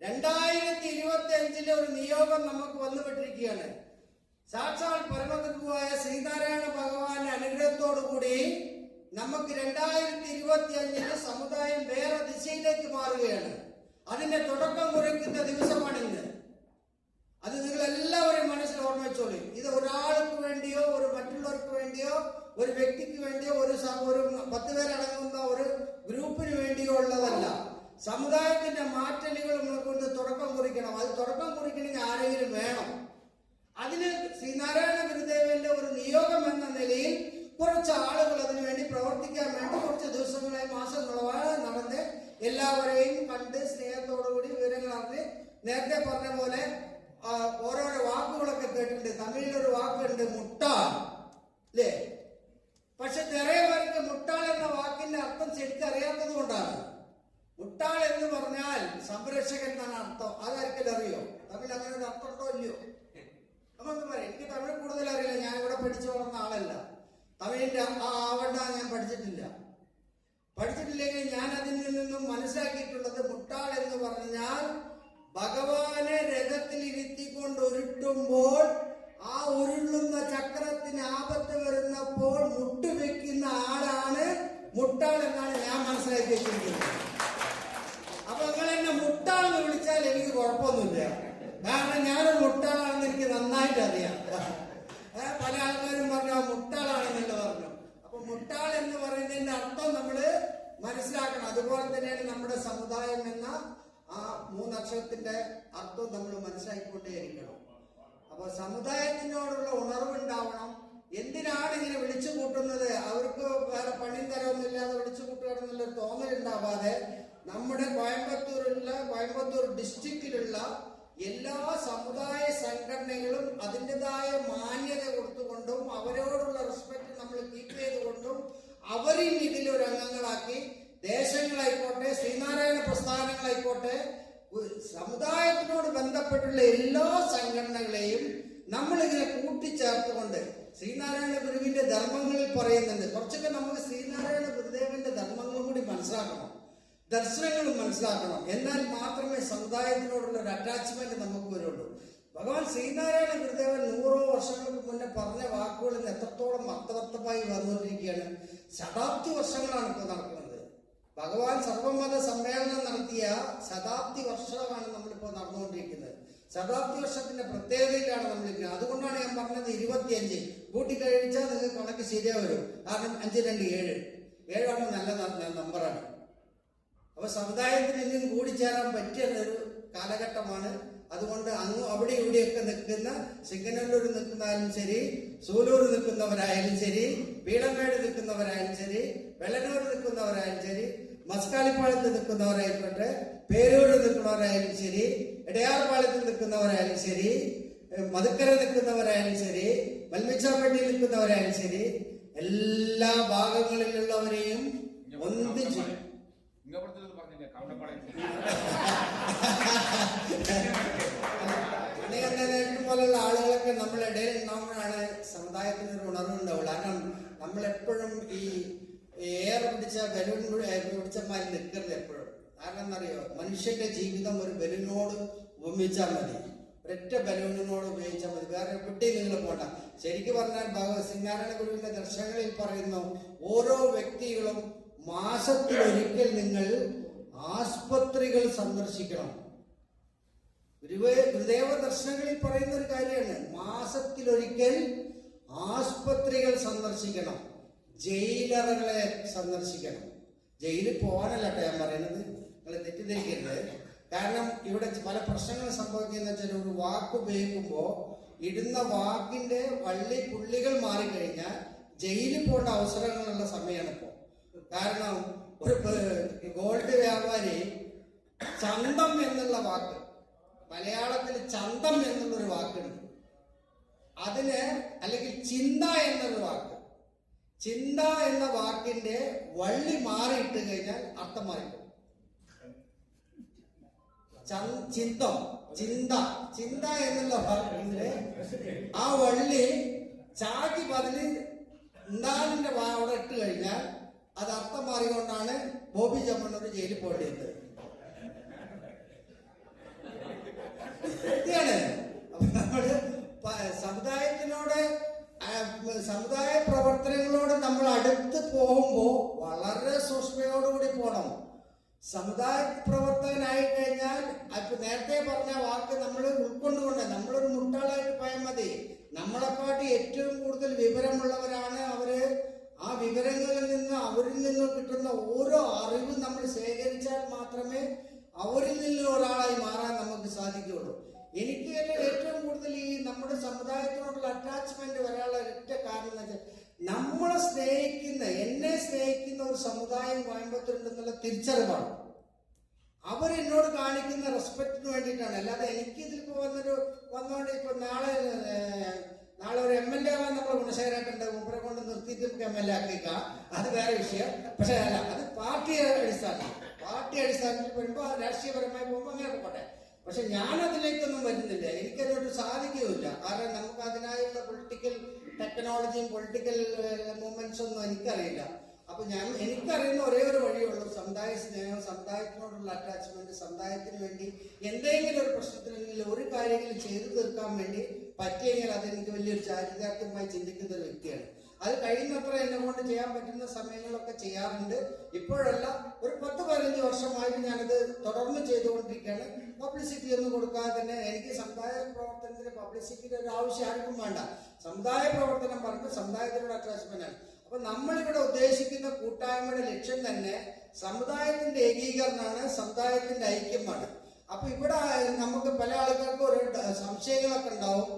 H: 2025 ഒരു നിയോഗം നമുക്ക് വന്നുപെട്ടിരിക്കുകയാണ്. സാക്ഷാൽ പരമഗുരുവായ ശ്രീനാരായണ ഭഗവാന്റെ അനുഗ്രഹത്തോടുകൂടി നമുക്ക് 2025 സമുദായം വേറെ ദിശയിലേക്ക് മാറുകയാണ്. അതിന്റെ തുടക്കം കുറിക്കുന്ന ദിവസമാണിന്ന്. അത് നിങ്ങൾ എല്ലാവരും മനസ്സിൽ ഓർമ്മ വെച്ചോളൂ. ഇത് ഒരാൾക്ക് വേണ്ടിയോ ഒരു മറ്റുള്ളവർക്ക് വേണ്ടിയോ ഒരു വ്യക്തിക്ക് വേണ്ടിയോ ഒരു 10 പേരടങ്ങുന്ന ഒരു ഗ്രൂപ്പിന് വേണ്ടിയോ ഉള്ളതല്ല. സമുദായത്തിന്റെ മാറ്റലുകൾ കൊണ്ട് തുടക്കം കുറിക്കണം. അത് തുടക്കം കുറിക്കണമെങ്കിൽ ആരെങ്കിലും വേണം. അതിന് ശ്രീനാരായണ ഗുരുദേവന്റെ ഒരു നിയോഗം എന്ന നിലയിൽ കുറച്ച് ആളുകൾ അതിനുവേണ്ടി പ്രവർത്തിക്കാൻ വേണ്ടി കുറച്ച് ദിവസങ്ങളായി മാസങ്ങളായി നടന്ന് എല്ലാവരെയും കണ്ട് സ്നേഹത്തോടുകൂടി വിവരങ്ങൾ അറിഞ്ഞ് നേരത്തെ പറഞ്ഞ പോലെ ഓരോരോ വാക്കുകളൊക്കെ കേട്ടിട്ടുണ്ട്. തമിഴിലൊരു വാക്കുണ്ട് മുട്ടാൾ, അല്ലേ? പക്ഷെ നിറയെ പേർക്ക് മുട്ടാൾ എന്ന വാക്കിന്റെ അർത്ഥം ശരിക്കും അറിയാത്തത് കൊണ്ടാണ്. മുട്ടാൾ എന്ന് പറഞ്ഞാൽ സംരക്ഷകൻ എന്നാണ് അർത്ഥം. അതായിരിക്കും അറിയോ? തമിഴ് അങ്ങനെ ഒരു അർത്ഥം ഉണ്ടോ ഇല്ലയോ? നമുക്ക് പറയാം. എനിക്ക് തമിഴ് കൂടുതൽ അറിയില്ല, ഞാൻ ഇവിടെ പഠിച്ചു വളർന്ന ആളല്ല. തമിഴിന്റെ ആവണ്ട ഞാൻ പഠിച്ചിട്ടില്ലെങ്കിൽ ഞാൻ അതിൽ നിന്നും മനസ്സിലാക്കിയിട്ടുള്ളത് മുട്ടാൾ എന്ന് പറഞ്ഞാൽ ഭഗവാനെ രഥത്തിൽ ഇരുത്തിക്കൊണ്ട് ഉരുട്ടുമ്പോൾ ആ ഉരുളുന്ന ചക്രത്തിന് ആപത്ത് വരുന്നപ്പോൾ മുട്ടുവെക്കുന്ന ആളാണ് മുട്ടാൾ എന്നാണ് ഞാൻ മനസ്സിലാക്കി വെച്ചിരിക്കുന്നത്. വിളിച്ചാൽ എനിക്ക് കുഴപ്പമൊന്നുമില്ല. കാരണം ഞാനൊരു മുട്ടാളാണെന്ന് എനിക്ക് നന്നായിട്ട് അറിയാം. പല ആൾക്കാരും പറഞ്ഞു ആ മുട്ടാളാണെന്നല്ല പറഞ്ഞു. അപ്പൊ മുട്ടാൾ എന്ന് പറയുന്നതിന്റെ അർത്ഥം നമ്മള് മനസ്സിലാക്കണം. അതുപോലെ തന്നെയാണ് നമ്മുടെ സമുദായം എന്ന ആ 3 അക്ഷരത്തിന്റെ അർത്ഥം നമ്മൾ മനസ്സിലാക്കിക്കൊണ്ടേയിരിക്കണം. അപ്പൊ സമുദായത്തിനോടുള്ള ഉണർവുണ്ടാവണം. എന്തിനാണ് ഇങ്ങനെ വിളിച്ചു കൂട്ടുന്നത്? അവർക്ക് വേറെ പണിയും തരമൊന്നുമില്ലാതെ വിളിച്ചു കൂട്ടുകയാണെന്നുള്ളൊരു തോന്നലുണ്ടാവാതെ നമ്മുടെ കോയമ്പത്തൂർ ഡിസ്ട്രിക്റ്റിലുള്ള എല്ലാ സമുദായ സംഘടനകളും അതിൻ്റെതായ മാന്യത കൊടുത്തുകൊണ്ടും അവരോടുള്ള റെസ്പെക്ട് നമ്മൾ കീപ്പ് ചെയ്തുകൊണ്ടും അവരെയും ഇതിലൊരു അംഗങ്ങളാക്കി, ദേശങ്ങളായിക്കോട്ടെ ശ്രീനാരായണ പ്രസ്ഥാനങ്ങളായിക്കോട്ടെ സമുദായത്തിനോട് ബന്ധപ്പെട്ടുള്ള എല്ലാ സംഘടനകളെയും നമ്മളിങ്ങനെ കൂട്ടിച്ചേർത്തുകൊണ്ട് ശ്രീനാരായണ ഗുരുവിന്റെ ധർമ്മങ്ങളിൽ പറയുന്നുണ്ട്. കുറച്ചൊക്കെ നമുക്ക് ശ്രീനാരായണ ഗുരുദേവന്റെ ധർമ്മങ്ങളും കൂടി മനസ്സിലാക്കണം, ദർശനങ്ങളും മനസ്സിലാക്കണം. എന്നാൽ മാത്രമേ സമുദായത്തിനോടുള്ള ഒരു അറ്റാച്ച്മെന്റ് നമുക്ക് വരുള്ളൂ. ഭഗവാൻ ശ്രീനാരായണ ഗുരുദേവൻ 100 വർഷങ്ങൾക്ക് മുന്നേ പറഞ്ഞ വാക്കുകൾ ഇന്ന് എത്രത്തോളം അർത്ഥവത്തമായി വന്നുകൊണ്ടിരിക്കുകയാണ്. ശതാബ്ദി വർഷങ്ങളാണ് ഇപ്പോൾ നടക്കുന്നത്. ഭഗവാൻ സർവമത സമ്മേളനം നടത്തിയ ശതാബ്ദി വർഷമാണ് നമ്മളിപ്പോൾ നടന്നുകൊണ്ടിരിക്കുന്നത്. ശതാബ്ദി വർഷത്തിന്റെ പ്രത്യേകതയിലാണ് നമ്മളിരിക്കുന്നത്. അതുകൊണ്ടാണ് ഞാൻ പറഞ്ഞത് 25 കൂട്ടിക്കഴിച്ചാൽ നിങ്ങൾക്ക് കണക്ക് ശരിയാ വരും. കാരണം 5, 2, 7 7 നല്ല നമ്പറാണ്. അപ്പൊ സമുദായത്തിന് ഇനിയും കൂടിച്ചേരാൻ പറ്റിയ ഒരു കാലഘട്ടമാണ്. അതുകൊണ്ട് അങ്ങ് അവിടെ ഇവിടെയൊക്കെ നിൽക്കുന്ന സിംഗനല്ലൂർ നിൽക്കുന്നതായാലും ശരി, സൂലൂർ നിൽക്കുന്നവരായാലും ശരി, പീളമേട് നിൽക്കുന്നവരായാലും ശരി, വെള്ളനൂർ നിൽക്കുന്നവരായാലും ശരി, മസ്കാലിപ്പാളത്ത് നിൽക്കുന്നവരായിക്കോട്ടെ, പേരൂര് നിൽക്കുന്നവരായാലും ശരി, ഇടയാർപാളത്തിൽ നിൽക്കുന്നവരായാലും ശരി, മധുക്കര നിൽക്കുന്നവരായാലും ശരി, മൽമിച്ചാപ്പള്ളിയിൽ നിൽക്കുന്നവരായാലും ശരി, എല്ലാ ഭാഗങ്ങളിലുള്ളവരെയും ഒന്നിച്ച് പോലുള്ള ആളുകളൊക്കെ നമ്മുടെ ഇടയിൽ ഉണ്ടാകുമ്പോഴാണ് സമുദായത്തിന് ഒരു ഉണർവുണ്ടാവുള്ളൂ. കാരണം നമ്മളെപ്പോഴും ഈ എയർ പിടിച്ച ബലൂൺ പിടിച്ചമാരി നിൽക്കരുത് എപ്പോഴും. കാരണം എന്നറിയോ, മനുഷ്യന്റെ ജീവിതം ഒരു ബലൂണിനോട് ഉപമിച്ചാൽ മതി, ഒരൊറ്റ ബലൂണിനോട് ഉപയോഗിച്ചാൽ മതി, വേറെ എവിടെയും നിങ്ങൾ പോണ്ട. ശരിക്കും പറഞ്ഞാൽ ശ്രീനാരായണ ഗുരുവിന്റെ ദർശനങ്ങളിൽ പറയുന്നു, ഓരോ വ്യക്തികളും മാസത്തിലൊരിക്കൽ നിങ്ങൾ ആസ്പത്രികൾ സന്ദർശിക്കണം. ഗുരുദേവ ദർശനങ്ങളിൽ പറയുന്ന ഒരു കാര്യമാണ്, മാസത്തിലൊരിക്കൽ ആസ്പത്രികൾ സന്ദർശിക്കണം, ജയിലറകളെ സന്ദർശിക്കണം. ജയിലിൽ പോകാനല്ല കേട്ടോ ഞാൻ പറയുന്നത്, നിങ്ങൾ തെറ്റിദ്ധരിക്കരുത്. കാരണം ഇവിടെ പല പ്രശ്നങ്ങളും സംഭവിക്കുന്ന വെച്ചാൽ ഒരു വാക്ക് ഉപയോഗിക്കുമ്പോൾ ഇടുന്ന വാക്കിന്റെ വള്ളി പുള്ളികൾ മാറിക്കഴിഞ്ഞാൽ ജയിലിൽ പോകേണ്ട അവസരങ്ങളുള്ള സമയമാണ് ഇപ്പോൾ. കാരണം ഒരു ഗോൾഡ് വ്യാപാരി ചന്തം എന്നുള്ള വാക്ക്, മലയാളത്തിൽ ചന്തം എന്നുള്ളൊരു വാക്കുണ്ട്, അതിന് അല്ലെങ്കിൽ ചിന്ത എന്നൊരു വാക്ക്, ചിന്ത എന്ന വാക്കിന്റെ വള്ളി മാറിയിട്ട് കഴിഞ്ഞാൽ അർത്ഥം മാറിപ്പോകും. ചിന്ത എന്നുള്ള വാക്കിന്റെ ആ വള്ളി ചാക്കി പതിന് ഉണ്ടാലിന്റെ അവിടെ ഇട്ട് കഴിഞ്ഞാൽ അത് അർത്ഥം മാറിക്കൊണ്ടാണ് ബോബി ചെമ്മണ്ണൂർ ജയിലിൽ പോകേണ്ടത്. സത്യമാണ്. അപ്പൊ നമ്മള് സമുദായത്തിനോട് സമുദായ പ്രവർത്തനങ്ങളോട് നമ്മൾ അടുത്ത് പോകുമ്പോ വളരെ സൂക്ഷ്മയോടുകൂടി പോകണം. സമുദായ പ്രവർത്തകനായി കഴിഞ്ഞാൽ അപ്പൊ നേരത്തെ പറഞ്ഞ വാക്ക് നമ്മൾ ഉൾക്കൊണ്ടുകൊണ്ട് നമ്മളൊരു മുട്ടാളായിട്ട് പോയാൽ മതി. നമ്മളെക്കാട്ടി ഏറ്റവും കൂടുതൽ വിവരമുള്ളവരാണ് അവര്. ആ വിവരങ്ങളിൽ നിന്ന് അവരിൽ നിന്ന് കിട്ടുന്ന ഓരോ അറിവും നമ്മൾ ശേഖരിച്ചാൽ മാത്രമേ അവരിൽ നിന്ന് ഒരാളായി മാറാൻ നമുക്ക് സാധിക്കുകയുള്ളൂ. എനിക്ക് ഏറ്റവും കൂടുതൽ ഈ നമ്മുടെ സമുദായത്തിനോടുള്ള അറ്റാച്ച്മെന്റ് വരാനുള്ള ഒറ്റ കാരണം എന്ന് വെച്ചാൽ, നമ്മളെ സ്നേഹിക്കുന്ന, എന്നെ സ്നേഹിക്കുന്ന ഒരു സമുദായം കോയമ്പത്തൂരുണ്ടെന്നുള്ള തിരിച്ചറിവാണ്. അവരെന്നോട് കാണിക്കുന്ന റെസ്പെക്റ്റിന് വേണ്ടിയിട്ടാണ്. അല്ലാതെ എനിക്ക് ഇതിലിപ്പോ വന്നോണ്ട് ഇപ്പൊ നാളെ ഒരു MLA ആവാൻ നമ്മൾ ഗുണശേഖരായിട്ടുണ്ട്, മുമ്പരെ കൊണ്ട് നിർത്തിയിട്ട് നമുക്ക് MLA ആക്കിക്കാം, അത് വേറെ വിഷയം. പക്ഷെ അല്ല, അത് പാർട്ടി അടിസ്ഥാനത്തിൽ വരുമ്പോൾ രാഷ്ട്രീയപരമായി പോകുമ്പോൾ അങ്ങനെ പോട്ടെ. പക്ഷെ ഞാൻ അതിലേക്കൊന്നും വരുന്നില്ല, എനിക്കതിനോട്ട് സാധിക്കുകയില്ല. കാരണം നമുക്ക് അതിനായുള്ള പൊളിറ്റിക്കൽ ടെക്നോളജിയും പൊളിറ്റിക്കൽ മൂവ്മെന്റ്സ് ഒന്നും എനിക്കറിയില്ല. അപ്പൊ എനിക്കറിയുന്ന ഒരേ ഒരു വഴിയുള്ളൂ, സമുദായ സ്നേഹം, സമുദായത്തിനോടുള്ള അറ്റാച്ച്മെന്റ്, സമുദായത്തിന് വേണ്ടി എന്തെങ്കിലും ഒരു പ്രശ്നത്തിനെങ്കിലും ഒരു കാര്യങ്ങൾ ചെയ്തു തീർക്കാൻ വേണ്ടി പറ്റിയെങ്കിൽ അതെനിക്ക് വലിയൊരു ചാരിതാർത്ഥ്യമായി ചിന്തിക്കുന്ന ഒരു വ്യക്തിയാണ്. അത് കഴിയുന്നത്ര എന്നെ കൊണ്ട് ചെയ്യാൻ പറ്റുന്ന സമയങ്ങളൊക്കെ ചെയ്യാറുണ്ട്. ഇപ്പോഴല്ല, ഒരു 10-15 വർഷമായിട്ട് ഞാനത് തുടർന്ന് ചെയ്തുകൊണ്ടിരിക്കുകയാണ്. പബ്ലിസിറ്റി ഒന്നും കൊടുക്കാതെ തന്നെ എനിക്ക് സമുദായ പ്രവർത്തനത്തിന് പബ്ലിസിറ്റിയുടെ ഒരു ആവശ്യം ആർക്കും വേണ്ട. സമുദായ പ്രവർത്തനം പറയുമ്പോൾ സമുദായത്തിനോട് അറ്റാച്ച്മെന്റ് ആണ്. അപ്പൊ നമ്മളിവിടെ ഉദ്ദേശിക്കുന്ന കൂട്ടായ്മയുടെ ലക്ഷ്യം തന്നെ സമുദായത്തിന്റെ ഏകീകരണമാണ്, സമുദായത്തിന്റെ ഐക്യമാണ്. അപ്പൊ ഇവിടെ നമുക്ക് പല ആളുകൾക്കും ഒരു സംശയങ്ങളൊക്കെ ഉണ്ടാവും.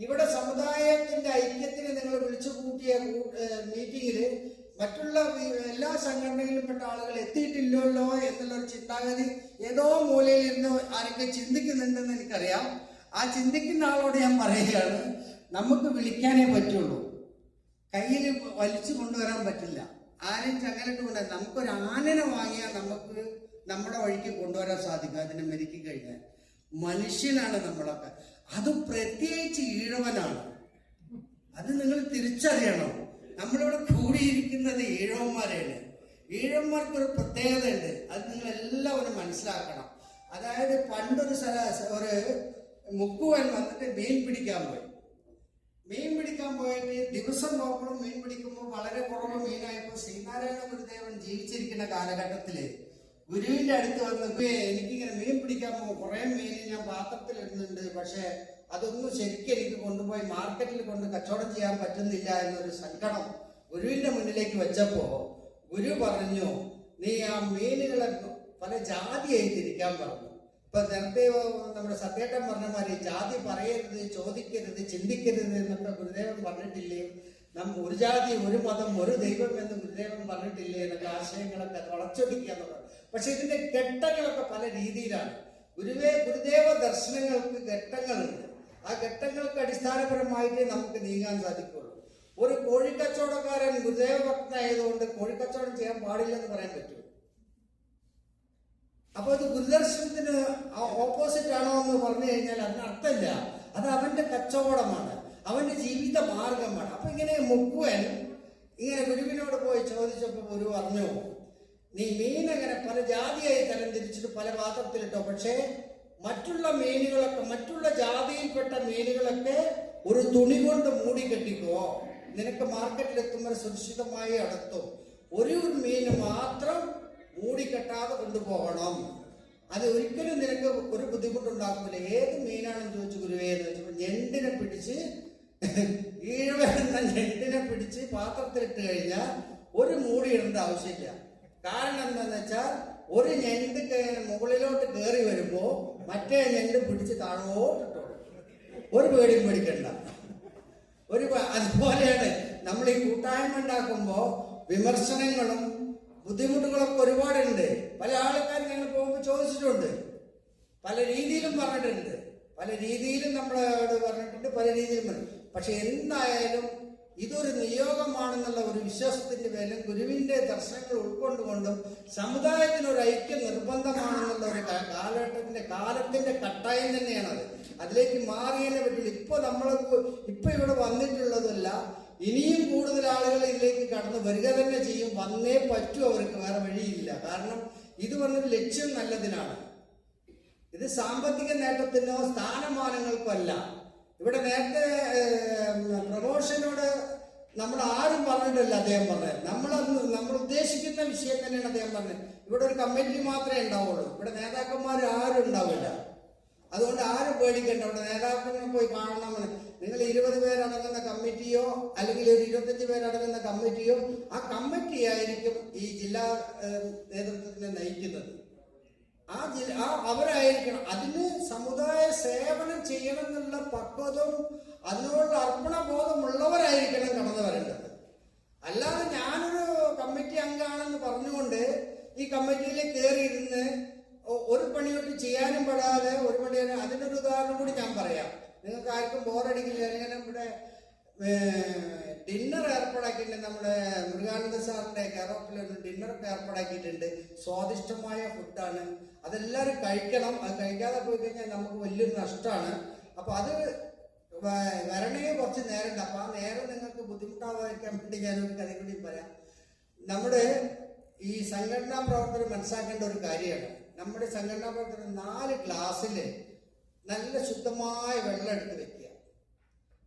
H: ഇവിടെ സമുദായത്തിന്റെ ഐക്യത്തിന് നിങ്ങൾ വിളിച്ചു കൂട്ടിയ മീറ്റിങ്ങില് മറ്റുള്ള എല്ലാ സംഘടനകളിൽപ്പെട്ട ആളുകൾ എത്തിയിട്ടില്ലല്ലോ എന്നുള്ളൊരു ചിന്താഗതി ഏതോ മൂലയിൽ നിന്ന് ആരൊക്കെ ചിന്തിക്കുന്നുണ്ടെന്ന് എനിക്കറിയാം. ആ ചിന്തിക്കുന്ന ആളോട് ഞാൻ പറയുകയാണ്, നമുക്ക് വിളിക്കാനേ പറ്റുള്ളൂ, കയ്യിൽ വലിച്ചു കൊണ്ടുവരാൻ പറ്റില്ല. ആരും ചങ്ങലിട്ട് കൊണ്ടുവരാൻ, നമുക്കൊരു ആനനെ വാങ്ങിയാൽ നമുക്ക് നമ്മുടെ വഴിക്ക് കൊണ്ടുവരാൻ സാധിക്കും. അതിനെ മെരുക്കി കഴിഞ്ഞാൽ മനുഷ്യനാണ് നമ്മളൊക്കെ, അത് പ്രത്യേകിച്ച് ഈഴവനാണ്. അത് നിങ്ങൾ തിരിച്ചറിയണം. നമ്മളിവിടെ കൂടിയിരിക്കുന്നത് ഈഴവന്മാരെയാണ്. ഈഴവന്മാർക്കൊരു പ്രത്യേകത ഉണ്ട്, അത് നിങ്ങൾ എല്ലാവരും മനസ്സിലാക്കണം. അതായത് പണ്ടൊരു ഒരു മുക്കുവൻ വന്നിട്ട് മീൻ പിടിക്കാൻ പോയി. മീൻ പിടിക്കാൻ പോയിട്ട് ദിവസം നോക്കണം, മീൻ പിടിക്കുമ്പോൾ വളരെ കുറവ് മീനായപ്പോൾ ശ്രീനാരായണ ഗുരുദേവൻ ജീവിച്ചിരിക്കുന്ന കാലഘട്ടത്തില് ഗുരുവിന്റെ അടുത്ത് വന്ന്, എനിക്കിങ്ങനെ മീൻ പിടിക്കാൻ പോകുമ്പോൾ കുറെ മീൻ ഞാൻ പാത്രത്തിൽ ഇടുന്നുണ്ട്, പക്ഷെ അതൊന്നും ശരിക്കും എനിക്ക് കൊണ്ടുപോയി മാർക്കറ്റിൽ കൊണ്ട് കച്ചവടം ചെയ്യാൻ പറ്റുന്നില്ല എന്നൊരു സങ്കടം ഗുരുവിന്റെ മുന്നിലേക്ക് വെച്ചപ്പോ ഗുരു പറഞ്ഞു, നീ ആ മീനുകളെ പല ജാതിയായി തിരിക്കാൻ പറഞ്ഞു. ഇപ്പൊ നേരത്തെ നമ്മുടെ സത്യേട്ടൻ പറഞ്ഞ മാതിരി ജാതി പറയരുത്, ചോദിക്കരുത്, ചിന്തിക്കരുത് എന്നൊക്കെ ഗുരുദേവൻ പറഞ്ഞിട്ടില്ലേ? ഒരു ജാതി, ഒരു മതം, ഒരു ദൈവം എന്ന് ഗുരുദേവൻ പറഞ്ഞിട്ടില്ലേ എന്നൊക്കെ ആശയങ്ങളൊക്കെ വളച്ചൊടിക്കുക എന്നുള്ളത്. പക്ഷെ ഇതിന്റെ ഘട്ടങ്ങളൊക്കെ പല രീതിയിലാണ്. ഗുരുദേവ ദർശനങ്ങൾക്ക് ഘട്ടങ്ങളുണ്ട്. ആ ഘട്ടങ്ങൾക്ക് അടിസ്ഥാനപരമായിട്ട് നമുക്ക് നീങ്ങാൻ സാധിക്കുള്ളൂ. ഒരു കോഴിക്കച്ചവടക്കാരൻ ഗുരുദേവ ഭക്തനായതുകൊണ്ട് കോഴിക്കച്ചവടം ചെയ്യാൻ പാടില്ലെന്ന് പറയാൻ പറ്റുമോ? അപ്പൊ ഇത് ഗുരുദർശനത്തിന് ഓപ്പോസിറ്റ് ആണോ എന്ന് പറഞ്ഞു കഴിഞ്ഞാൽ അതിന് അർത്ഥമില്ല. അത് അവന്റെ കച്ചവടമാണ്, അവന്റെ ജീവിത മാർഗമാണ്. അപ്പൊ ഇങ്ങനെ മുക്കുവൻ ഇങ്ങനെ ഗുരുവിനോട് പോയി ചോദിച്ചപ്പോ ഗുരു പറഞ്ഞു, നീ മീൻ അങ്ങനെ പല ജാതിയായി തരംതിരിച്ചിട്ട് പല പാത്രത്തിലിട്ടോ, പക്ഷേ മറ്റുള്ള മീനുകളൊക്കെ, മറ്റുള്ള ജാതിയിൽപ്പെട്ട മീനുകളൊക്കെ ഒരു തുണി കൊണ്ട് മൂടിക്കെട്ടിക്കോ, നിനക്ക് മാർക്കറ്റിലെത്തുമ്പോൾ സുരക്ഷിതമായി അടത്തും. ഒരു മീന് മാത്രം മൂടിക്കെട്ടാതെ കൊണ്ടുപോകണം, അത് ഒരിക്കലും നിനക്ക് ഒരു ബുദ്ധിമുട്ടുണ്ടാക്കില്ല. ഏത് മീനാണെന്ന് ചോദിച്ചു ഗുരുവേ എന്ന് വെച്ചപ്പോൾ ഞണ്ടിനെ പിടിച്ച്, ഈഴവെന്ന ഞണ്ടിനെ പിടിച്ച് പാത്രത്തിലിട്ട് കഴിഞ്ഞാൽ ഒരു മൂടി ഇടേണ്ട ആവശ്യമില്ല. കാരണം എന്താന്ന് വെച്ചാൽ ഒരു ഞണ്ട് മുകളിലോട്ട് കയറി വരുമ്പോ മറ്റേ ഞണ്ട് പിടിച്ച് താഴോട്ടിട്ടോളൂ, ഒരു പേടിയും പേടിക്കണ്ട. അതുപോലെയാണ് നമ്മൾ ഈ കൂട്ടായ്മ ഉണ്ടാക്കുമ്പോ വിമർശനങ്ങളും ബുദ്ധിമുട്ടുകളൊക്കെ ഒരുപാടുണ്ട്. പല ആൾക്കാരും ഞങ്ങൾ പോകുമ്പോൾ ചോദിച്ചിട്ടുണ്ട്, പല രീതിയിലും പറഞ്ഞിട്ടുണ്ട്, പല രീതിയിലും നമ്മളോട് പറഞ്ഞിട്ടുണ്ട്, പല രീതിയിലും പറഞ്ഞു. പക്ഷെ എന്തായാലും ഇതൊരു നിയോഗമാണെന്നുള്ള ഒരു വിശ്വാസത്തിന്റെ പേരിലും ഗുരുവിന്റെ ദർശനങ്ങൾ ഉൾക്കൊണ്ടുകൊണ്ടും സമുദായത്തിനൊരു ഐക്യം നിർബന്ധമാണെന്നുള്ള ഒരു കാലത്തിന്റെ കട്ടായം തന്നെയാണത്. അതിലേക്ക് മാറിയതിനെ പറ്റില്ല. ഇപ്പൊ ഇവിടെ വന്നിട്ടുള്ളതല്ല, ഇനിയും കൂടുതൽ ആളുകൾ ഇതിലേക്ക് കടന്നു വരിക തന്നെ ചെയ്യും. വന്നേ പറ്റൂ, അവർക്ക് വേറെ വഴിയില്ല. കാരണം ഇത് വന്നൊരു ലക്ഷ്യം നല്ലതിനാണ്. ഇത് സാമ്പത്തിക നേട്ടത്തിനോ സ്ഥാനമാനങ്ങൾക്കോ അല്ല. ഇവിടെ നേരത്തെ പ്രമോഷനോട് നമ്മൾ ആരും പറഞ്ഞിട്ടില്ല, അദ്ദേഹം പറഞ്ഞത്. നമ്മൾ ഉദ്ദേശിക്കുന്ന വിഷയം തന്നെയാണ് അദ്ദേഹം പറഞ്ഞത്. ഇവിടെ ഒരു കമ്മിറ്റി മാത്രമേ ഉണ്ടാവുള്ളൂ, ഇവിടെ നേതാക്കന്മാർ ആരും ഉണ്ടാവില്ല. അതുകൊണ്ട് ആരും പേടിക്കണ്ട. ഇവിടെ നേതാക്കളെ പോയി കാണണമെന്ന് നിങ്ങൾ 20 പേരടങ്ങുന്ന കമ്മിറ്റിയോ അല്ലെങ്കിൽ ഒരു 25 പേരടങ്ങുന്ന കമ്മിറ്റിയോ, ആ കമ്മിറ്റി ആയിരിക്കും ഈ ജില്ലാ നേതൃത്വത്തിനെ നയിക്കുന്നത്. അവരായിരിക്കണം അതിന് സമുദായ സേവനം ചെയ്യണം എന്നുള്ള പക്വതവും അതിനോടുള്ള അർപ്പണബോധമുള്ളവരായിരിക്കണം കടന്നു വരേണ്ടത്. അല്ലാതെ ഞാനൊരു കമ്മിറ്റി അംഗമാണെന്ന് പറഞ്ഞുകൊണ്ട് ഈ കമ്മിറ്റിയിൽ കയറിയിരുന്ന് ഒരു പണിയൊട്ട് ചെയ്യാനും പെടാതെ ഒരു പണി. അതിനൊരു ഉദാഹരണം കൂടി ഞാൻ പറയാം, നിങ്ങൾക്ക് ആർക്കും ബോറടിക്കില്ല. അങ്ങനെ ഇവിടെ ഡിന്നർ ഏർപ്പാടാക്കിയിട്ടുണ്ട്. നമ്മുടെ മൃഗാനന്ദ സാറിന്റെ കെയർ ഓഫിൽ ഡിന്നറൊക്കെ ഏർപ്പാടാക്കിയിട്ടുണ്ട്. സ്വാദിഷ്ടമായ ഫുഡാണ്, അതെല്ലാവരും കഴിക്കണം. അത് കഴിക്കാതെ പോയി കഴിഞ്ഞാൽ നമുക്ക് വലിയൊരു നഷ്ടമാണ്. അപ്പൊ അത് വരണേ കുറച്ച് നേരമുണ്ട്. അപ്പൊ ആ നേരം നിങ്ങൾക്ക് ബുദ്ധിമുട്ടാവാതിരിക്കാൻ വേണ്ടി ഞാനൊരു കഥ കൂടി പറയാം. നമ്മുടെ ഈ സംഘടനാ പ്രവർത്തനം മനസ്സിലാക്കേണ്ട ഒരു കാര്യമാണ്. നമ്മുടെ സംഘടനാ പ്രവർത്തനം 4 ഗ്ലാസ്സിൽ നല്ല ശുദ്ധമായ വെള്ളം എടുത്ത് വെക്കുക.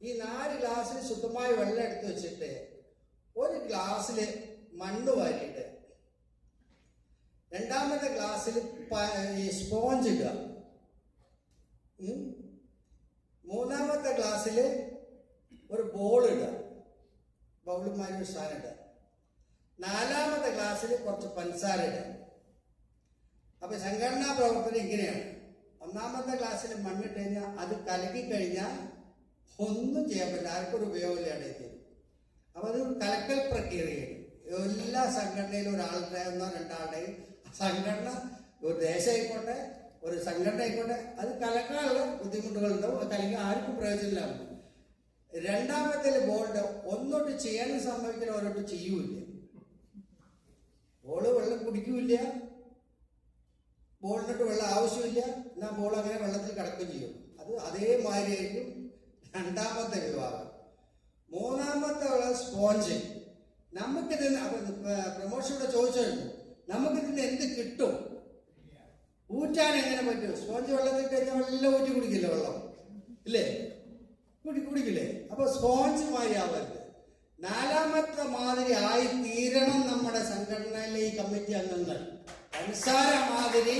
H: ഈ 4 ഗ്ലാസ്സിൽ ശുദ്ധമായ വെള്ളം എടുത്ത് വെച്ചിട്ട് ഒരു ഗ്ലാസ്സിൽ മണ്ണ് വാരിയിട്ട് രണ്ടാമത്തെ ഗ്ലാസ്സിൽ സ്പോഞ്ച് ഇടുക, മൂന്നാമത്തെ ഗ്ലാസ്സിൽ ഒരു ബോൾ ഇടുക, ബൗളുമാരി ഒരു സാധനം ഇടുക, നാലാമത്തെ ഗ്ലാസ്സിൽ കുറച്ച് പഞ്ചസാര ഇടുക. അപ്പൊ സംഘടനാ പ്രവർത്തനം ഇങ്ങനെയാണ്. ഒന്നാമത്തെ ഗ്ലാസ്സിൽ മണ്ണിട്ട് കഴിഞ്ഞാൽ അത് കലക്കി കഴിഞ്ഞാൽ ഒന്നും ചെയ്യാൻ പറ്റില്ല, ആർക്കും ഒരു ഉപയോഗമില്ലാതെ തീരും. അപ്പൊ അത് കലക്കൽ പ്രക്രിയയാണ്. എല്ലാ സംഘടനയിലും ഒരാളുടെ ഒന്നോ രണ്ടാളുടെയും സംഘടന, ഒരു ദേശമായിക്കോട്ടെ ഒരു സംഘടന ആയിക്കോട്ടെ, അത് കലക്കാനുള്ള ബുദ്ധിമുട്ടുകളുണ്ടാവും. അത് കലക്കി ആർക്കും പ്രയോജനമില്ലാവും. രണ്ടാമത്തെ ബോൾഡ് ഒന്നോട്ട് ചെയ്യാനും സംഭവിക്കില്ല, ഓരോട്ട് ചെയ്യൂല. ബോള് വെള്ളം കുടിക്കൂല, ബോളിനിട്ട് വെള്ളം ആവശ്യമില്ല, എന്നാൽ ബോൾ അങ്ങനെ വെള്ളത്തിൽ കിടക്കുകയും ചെയ്യും. അത് അതേമാതിരിയായിരിക്കും രണ്ടാമത്തെ വിഭാഗം. മൂന്നാമത്തെ സ്പോഞ്ച്. നമുക്കിതിന് പ്രമോഷനോടെ ചോദിച്ചു, നമുക്കിതിന് എന്ത് കിട്ടും? ഊറ്റാൻ എങ്ങനെ പറ്റും? സ്പോഞ്ച് വെള്ളത്തിൽ കഴിഞ്ഞാൽ വെള്ളം ഊറ്റി കുടിക്കില്ല, വെള്ളം ഇല്ലേ? കുടിക്കില്ലേ? അപ്പൊ സ്പോഞ്ച് മാതിരി ആവരുത്. നാലാമത്തെ മാതിരി ആയി തീരണം നമ്മുടെ സംഘടനയിലെ ഈ കമ്മിറ്റി അംഗങ്ങൾ. പഞ്ചസാര മാതിരി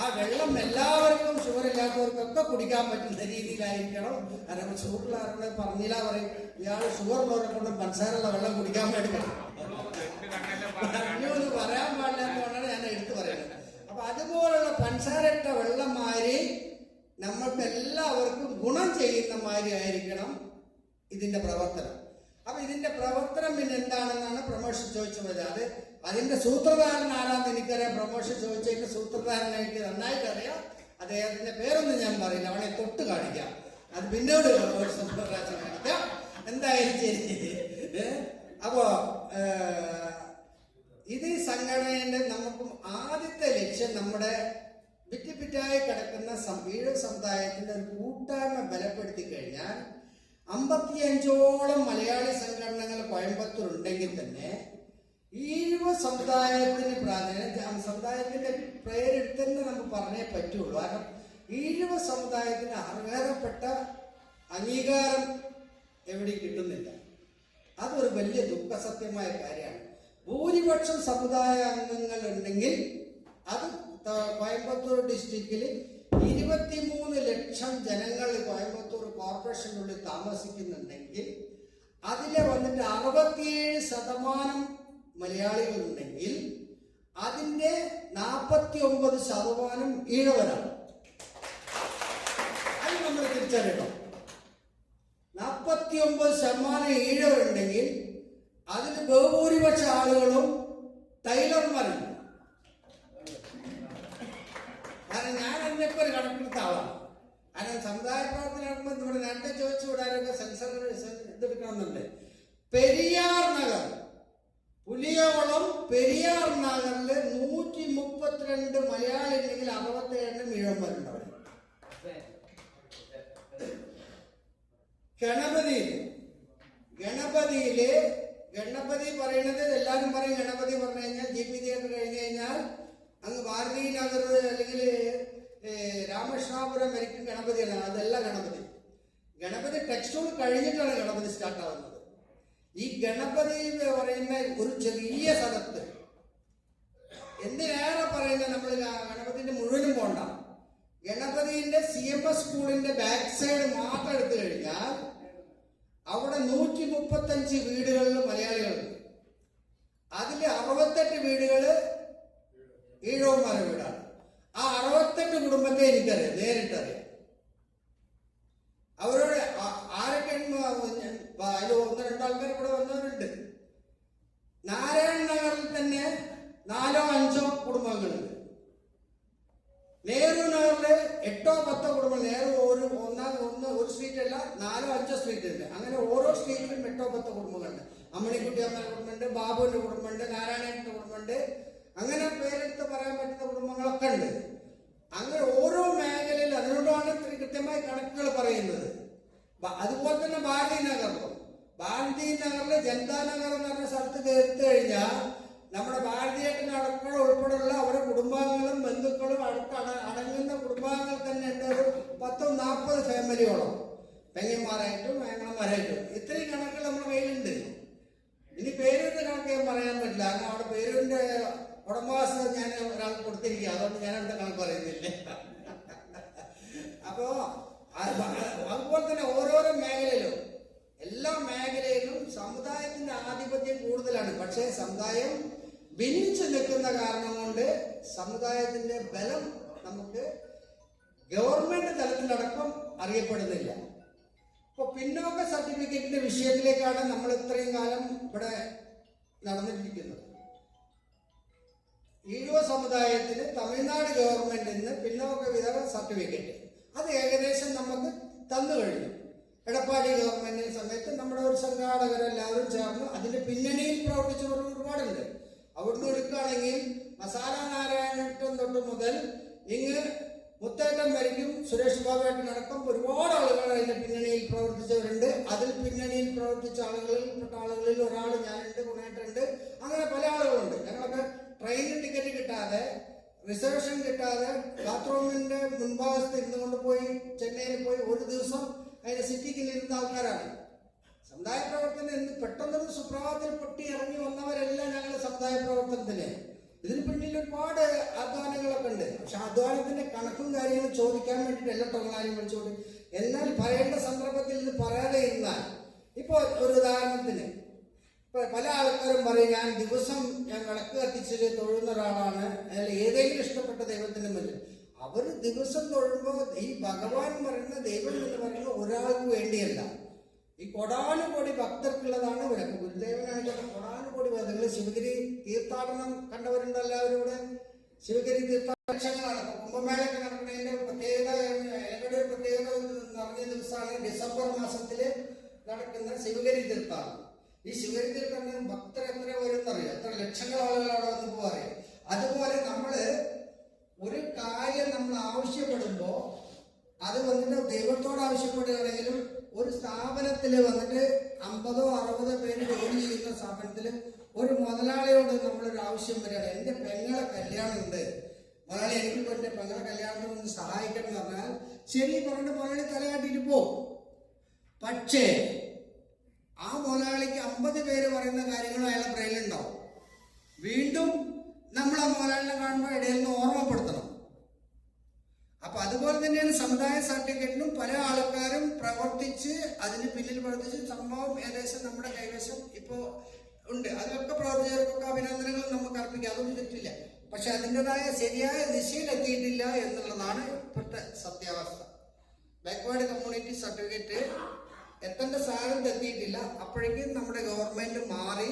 H: ആ വെള്ളം എല്ലാവർക്കും ഷുഗർ ഇല്ലാത്തവർക്കൊക്കെ കുടിക്കാൻ പറ്റുന്ന രീതിയിലായിരിക്കണം. കാരണം ഷുഗറിലാരുടെ പറഞ്ഞില്ല പറയും, ഇയാൾ ഷുഗർ ഉള്ളവരെ കൊണ്ട് പഞ്ചസാരമുള്ള വെള്ളം കുടിക്കാൻ വേണ്ടി ഒന്ന് പറയാൻ പാടില്ല എന്നുകൊണ്ടാണ് ഞാൻ എടുത്തു പറയുന്നത്. അപ്പൊ അതുപോലുള്ള പഞ്ചസാര ഇട്ട വെള്ളം മാതിരി നമ്മൾക്ക് എല്ലാവർക്കും ഗുണം ചെയ്യുന്ന മാതിരി ആയിരിക്കണം ഇതിന്റെ പ്രവർത്തനം. അപ്പൊ ഇതിന്റെ പ്രവർത്തനം പിന്നെ എന്താണെന്നാണ് പ്രമോഷൻ ചോദിച്ചത്. അത് അതിന്റെ സൂത്രധാരൻ ആരാന്ന് എനിക്കറിയാം. പ്രമോഷൻ ചോദിച്ചതിന്റെ സൂത്രധാരൻ എനിക്ക് നന്നായിട്ട് അറിയാം. അദ്ദേഹത്തിന്റെ പേരൊന്നും ഞാൻ പറയില്ല, അവളെ തൊട്ട് കാണിക്കാം. അത് പിന്നീട് ഒരു പ്രാവശ്യം കാണിക്കാം. എന്തായാലും ശരി. അപ്പോ ഇത് സംഘടനയുടെ നമുക്ക് ആദ്യത്തെ ലക്ഷ്യം നമ്മുടെ ഭിറ്റിപ്പിറ്റായി കിടക്കുന്ന ഈഴവ സമുദായത്തിന്റെ ഒരു കൂട്ടായ്മ ബലപ്പെടുത്തി കഴിഞ്ഞാൽ 55ഓളം മലയാളി സംഘടനകൾ കോയമ്പത്തൂർ ഉണ്ടെങ്കിൽ തന്നെ ഈഴവ സമുദായത്തിന് പ്രാധാന്യം, സമുദായത്തിന്റെ പേരെടുത്ത് തന്നെ നമുക്ക് പറഞ്ഞേ പറ്റുള്ളൂ. കാരണം ഈഴവ സമുദായത്തിന് അർഹതപ്പെട്ട അംഗീകാരം എവിടെയും കിട്ടുന്നില്ല. അതൊരു വലിയ ദുഃഖസത്യമായ കാര്യമാണ്. ഭൂരിപക്ഷം സമുദായ അംഗങ്ങൾ ഉണ്ടെങ്കിൽ അത് കോയമ്പത്തൂർ ഡിസ്ട്രിക്റ്റിൽ 23 ലക്ഷം ജനങ്ങൾ കോയമ്പത്തൂർ കോർപ്പറേഷനുള്ളിൽ താമസിക്കുന്നുണ്ടെങ്കിൽ അതിലെ വന്നിട്ട് 67% മലയാളികളുണ്ടെങ്കിൽ അതിന്റെ 49% ഈഴവരാണ്. അത് നമ്മൾ തിരിച്ചറിയണം. 49% ഈഴവരുണ്ടെങ്കിൽ അതിൽ ബഹുഭൂരിപക്ഷ ആളുകളും ടൈലർമാരുണ്ട്. കാരണം ഞാൻ അതിനൊക്കെ ഒരു കണക്കെടുത്ത ആളാണ്. കാരണം സമുദായ പ്രവർത്തനം നടക്കുമ്പോൾ നമ്മുടെ നേരത്തെ ചോദിച്ചു വിടാനൊക്കെ സെൻസർ ഇതെടുക്കണമെന്നുണ്ട്. പെരിയാർ നഗർ, പുലിയോളം പെരിയാർ നഗറില് 132 മലയാളി ഉണ്ടെങ്കിൽ 67 ഈഴവന്മാരുണ്ടാവും. ഗണപതി പറയുന്നത് എല്ലാവരും പറയും. ഗണപതി പറഞ്ഞു കഴിഞ്ഞാൽ GP തിയേറ്റർ കഴിഞ്ഞു കഴിഞ്ഞാൽ അങ്ങ് ഭാരതീ നഗർ അല്ലെങ്കിൽ രാമകൃഷ്ണാപുരം വരയ്ക്കും ഗണപതിയാണ്. അതല്ല ഗണപതി ടെക്സ്റ്റോൾ കഴിഞ്ഞിട്ടാണ് ഗണപതി സ്റ്റാർട്ട് ആവുന്നത്. ഈ ഗണപതി പറയുന്ന ഒരു ചെറിയ സ്ഥലത്ത് എന്തിനേറെ പറയുന്നത്, നമ്മൾ ഗണപതിന്റെ മുഴുവനും പോണ്ട, ഗണപതിന്റെ CMS സ്കൂളിന്റെ ബാക്ക് സൈഡ് മാത്രം എടുത്തു കഴിഞ്ഞാൽ അവിടെ 135 വീടുകളിൽ മലയാളികളുണ്ട്. അതിൽ 68 വീടുകള് ഈഴവന്മാരുടെ വീടാണ്. ആ 68 കുടുംബത്തെ എനിക്കറിയാം, നേരിട്ടറിയാം. അവരോട് ആരൊക്കെ അതിൽ 1-2 ആൾക്കാർ ഇവിടെ വന്നവരുണ്ട്. നാരായണ നഗറിൽ തന്നെ 4-5 കുടുംബങ്ങളുണ്ട്. നെഹ്റു നഗറില് 8-10 കുടുംബം. നെഹ്റു ഒരു സ്ട്രീറ്റ് അല്ല, 4-5 സ്ട്രീറ്റ് ഉണ്ട്. അങ്ങനെ ഓരോ സ്ട്രീറ്റിലും 8-10 കുടുംബങ്ങളുണ്ട്. അമ്മണിക്കുട്ടി അമ്മയുടെ കുടുംബമുണ്ട്, ബാബുവിന്റെ കുടുംബമുണ്ട്, നാരായണന്റെ കുടുംബമുണ്ട്. അങ്ങനെ പേരെടുത്ത് പറയാൻ പറ്റുന്ന കുടുംബങ്ങളൊക്കെ ഉണ്ട്. അങ്ങനെ ഓരോ മേഖലയിൽ അതിനോടാണ് കൃത്യമായി കണക്കുകൾ പറയുന്നത്. അതുപോലെ തന്നെ ഭാരതീ നഗറില് ജനതാനഗർ എന്ന് പറഞ്ഞ സ്ഥലത്ത് എടുത്തു കഴിഞ്ഞാൽ നമ്മുടെ ഭാരതീയത്തിന് അടക്കം ഉൾപ്പെടെയുള്ള അവരുടെ കുടുംബാംഗങ്ങളും ബന്ധുക്കളും അടങ്ങുന്ന കുടുംബാംഗങ്ങൾ തന്നെ ഉണ്ട്. ഒരു 10-40 ഫാമിലിയോളം, പെങ്ങന്മാരായിട്ടും മേങ്ങളന്മാരായിട്ടും. ഇത്രയും കണക്കുകൾ നമ്മുടെ കയ്യിലുണ്ട്. ഇനി ഉടമവാസം ഞാൻ ഒരാൾക്ക് കൊടുത്തിരിക്കുക, അതുകൊണ്ട് ഞാൻ അടുത്ത കണക്ക് പറയുന്നില്ല. അപ്പോ അതുപോലെ തന്നെ ഓരോരോ മേഖലയിലും എല്ലാ മേഖലയിലും സമുദായത്തിന്റെ ആധിപത്യം കൂടുതലാണ്. പക്ഷേ സമുദായം ഭിന്നിച്ചു നിൽക്കുന്ന കാരണം കൊണ്ട് സമുദായത്തിന്റെ ബലം നമുക്ക് ഗവൺമെന്റ് തലത്തിലടക്കം അറിയപ്പെടുന്നില്ല. ഇപ്പൊ പിന്നോക്ക സർട്ടിഫിക്കറ്റിന്റെ വിഷയത്തിലേക്കാണ് നമ്മൾ ഇത്രയും കാലം ഇവിടെ നടന്നിരിക്കുന്നത്. ഈഴവ സമുദായത്തിന് തമിഴ്നാട് ഗവൺമെന്റിൽ നിന്ന് പിന്നോക്ക വിതരണ സർട്ടിഫിക്കറ്റ് അത് ഏകദേശം നമുക്ക് തന്നു കഴിഞ്ഞു. എടപ്പാടി ഗവൺമെന്റിന്റെ സമയത്ത് നമ്മുടെ ഒരു സംഘാടകരെല്ലാവരും ചേർന്ന് അതിന്റെ പിന്നണിയിൽ പ്രവർത്തിച്ചവർ ഒരുപാടുണ്ട്. അവിടുന്ന് എടുക്കുകയാണെങ്കിൽ മസാല നാരായണൻ തൊട്ട് മുതൽ ഇങ്ങ് മുത്തേട്ടൻ വരയ്ക്കും സുരേഷ് ബാബുവേട്ടനടക്കം ഒരുപാട് ആളുകൾ അതിന്റെ പിന്നണിയിൽ പ്രവർത്തിച്ചവരുണ്ട്. അതിൽ പിന്നണിയിൽ പ്രവർത്തിച്ച ആളുകളിൽപ്പെട്ട ആളുകളിൽ ഒരാൾ ഞാനുണ്ട്, ഗുണേട്ടുണ്ട്, അങ്ങനെ പല ആളുകളുണ്ട്. ഞങ്ങളൊക്കെ ട്രെയിനിന് ടിക്കറ്റ് കിട്ടാതെ റിസർവേഷൻ കിട്ടാതെ ബാത്റൂമിന്റെ മുൻഭാഗത്ത് ഇരുന്നുകൊണ്ട് പോയി ചെന്നൈയിൽ പോയി ഒരു ദിവസം അതിന്റെ സിറ്റിക്കിൽ ഇരുന്ന ആൾക്കാരാണ്. സമുദായ പ്രവർത്തനം എന്ന് പെട്ടെന്നൊരു സുപ്രഭാതത്തിൽ പൊട്ടി ഇറങ്ങി വന്നവരെല്ലാം ഞങ്ങൾ സമുദായ പ്രവർത്തനത്തിന്. ഇതിന് പിന്നിൽ ഒരുപാട് അധ്വാനങ്ങളൊക്കെ ഉണ്ട്. പക്ഷെ അധ്വാനത്തിന്റെ കണക്കും കാര്യങ്ങളും ചോദിക്കാൻ വേണ്ടിയിട്ട് എല്ലാ ടൊങ്ങാനും വിളിച്ചോണ്ട് എന്നാൽ പറയേണ്ട സന്ദർഭത്തിൽ ഇത് പറയാതെ ഇരുന്നാൽ, ഇപ്പൊ ഒരു ഉദാഹരണത്തിന് ഇപ്പൊ പല ആൾക്കാരും പറയും ഞാൻ ദിവസം വിളക്ക് കത്തിച്ച് തൊഴുന്ന ഒരാളാണ്, അയാൾ ഏതെങ്കിലും ഇഷ്ടപ്പെട്ട ദൈവത്തിന് മുന്നിൽ. അവർ ദിവസം തൊഴുമ്പോൾ ഈ ഭഗവാൻ പറയുന്ന ദൈവം എന്ന് പറയുന്ന ഒരാൾക്ക് വേണ്ടിയല്ല, ഈ കൊടാനുകോടി ഭക്തർക്കുള്ളതാണ് വിളക്ക്. ഗുരുദേവനായിട്ടൊക്കെ കൊടാനുകോടി ഭക്തர்கள் ശിവഗിരി തീർത്ഥാടനം കണ്ടവരുണ്ട് എല്ലാവരും ഇവിടെ. ശിവഗിരി തീർത്ഥാടനങ്ങളാണ്. കുംഭമേളയൊക്കെ നടക്കുന്നതിന്റെ പ്രത്യേകത, ഞങ്ങളുടെ ഒരു പ്രത്യേകത നിറഞ്ഞ ദിവസമാണ് ഡിസംബർ മാസത്തില് നടക്കുന്ന ശിവഗിരി തീർത്ഥാടനം. ഈ ശിവഗിരി തീർത്ഥാടനം ഭക്തർ എത്ര വരുന്നറിയാം, എത്ര ലക്ഷങ്ങൾ ആളുകൾ അവിടെ വന്ന് പോകാറിയാം. അതുപോലെ നമ്മള് ഒരു കാര്യം നമ്മൾ ആവശ്യപ്പെടുമ്പോ അത് വന്നിട്ട് ദൈവത്തോട് ആവശ്യപ്പെടുകയാണെങ്കിലും ഒരു സ്ഥാപനത്തിൽ വന്നിട്ട് 50 or 60 പേര് ജോലി ചെയ്യുന്ന സ്ഥാപനത്തിൽ ഒരു മുതലാളിയോട് നമ്മളൊരു ആവശ്യം വരികയാണ്, എന്റെ പെങ്ങളെ കല്യാണം ഉണ്ട്, മുതലാളി എനിക്ക് എന്റെ പെങ്ങളെ കല്യാണത്തിന് ഒന്ന് സഹായിക്കണം എന്ന് പറഞ്ഞാൽ ശരി പറഞ്ഞിട്ട് മുതലാളി തലയാട്ടിട്ട് പോകും. പക്ഷേ ആ മുതലാളിക്ക് 50 പേര് പറയുന്ന കാര്യങ്ങളും അയാളെ ബ്രെയിനുണ്ടാവും. വീണ്ടും നമ്മൾ ആ മുതലാളിനെ കാണുമ്പോൾ ഇടയിൽ നിന്ന് ഓർമ്മപ്പെടുത്തണം. അപ്പൊ അതുപോലെ തന്നെയാണ് സമുദായ സർട്ടിഫിക്കറ്റിനും പല ആൾക്കാരും പ്രവർത്തിച്ച് അതിന് പിന്നിൽ പ്രവർത്തിച്ച് സംഭവം ഏകദേശം നമ്മുടെ കൈവശം ഇപ്പോ ഉണ്ട്. അതിലൊക്കെ പ്രവർത്തകർക്കൊക്കെ അഭിനന്ദനങ്ങൾ നമുക്ക് അർപ്പിക്കാം, അതൊന്നും തെറ്റില്ല. പക്ഷെ അതിൻ്റെതായ ശരിയായ ദിശയിൽ എത്തിയിട്ടില്ല എന്നുള്ളതാണ് ഇപ്പോഴത്തെ സത്യാവസ്ഥ. ബാക്ക്വേർഡ് കമ്മ്യൂണിറ്റി സർട്ടിഫിക്കറ്റ് എത്തേണ്ട സ്ഥാനത്ത് എത്തിയിട്ടില്ല. അപ്പോഴേക്കും നമ്മുടെ ഗവൺമെന്റ് മാറി,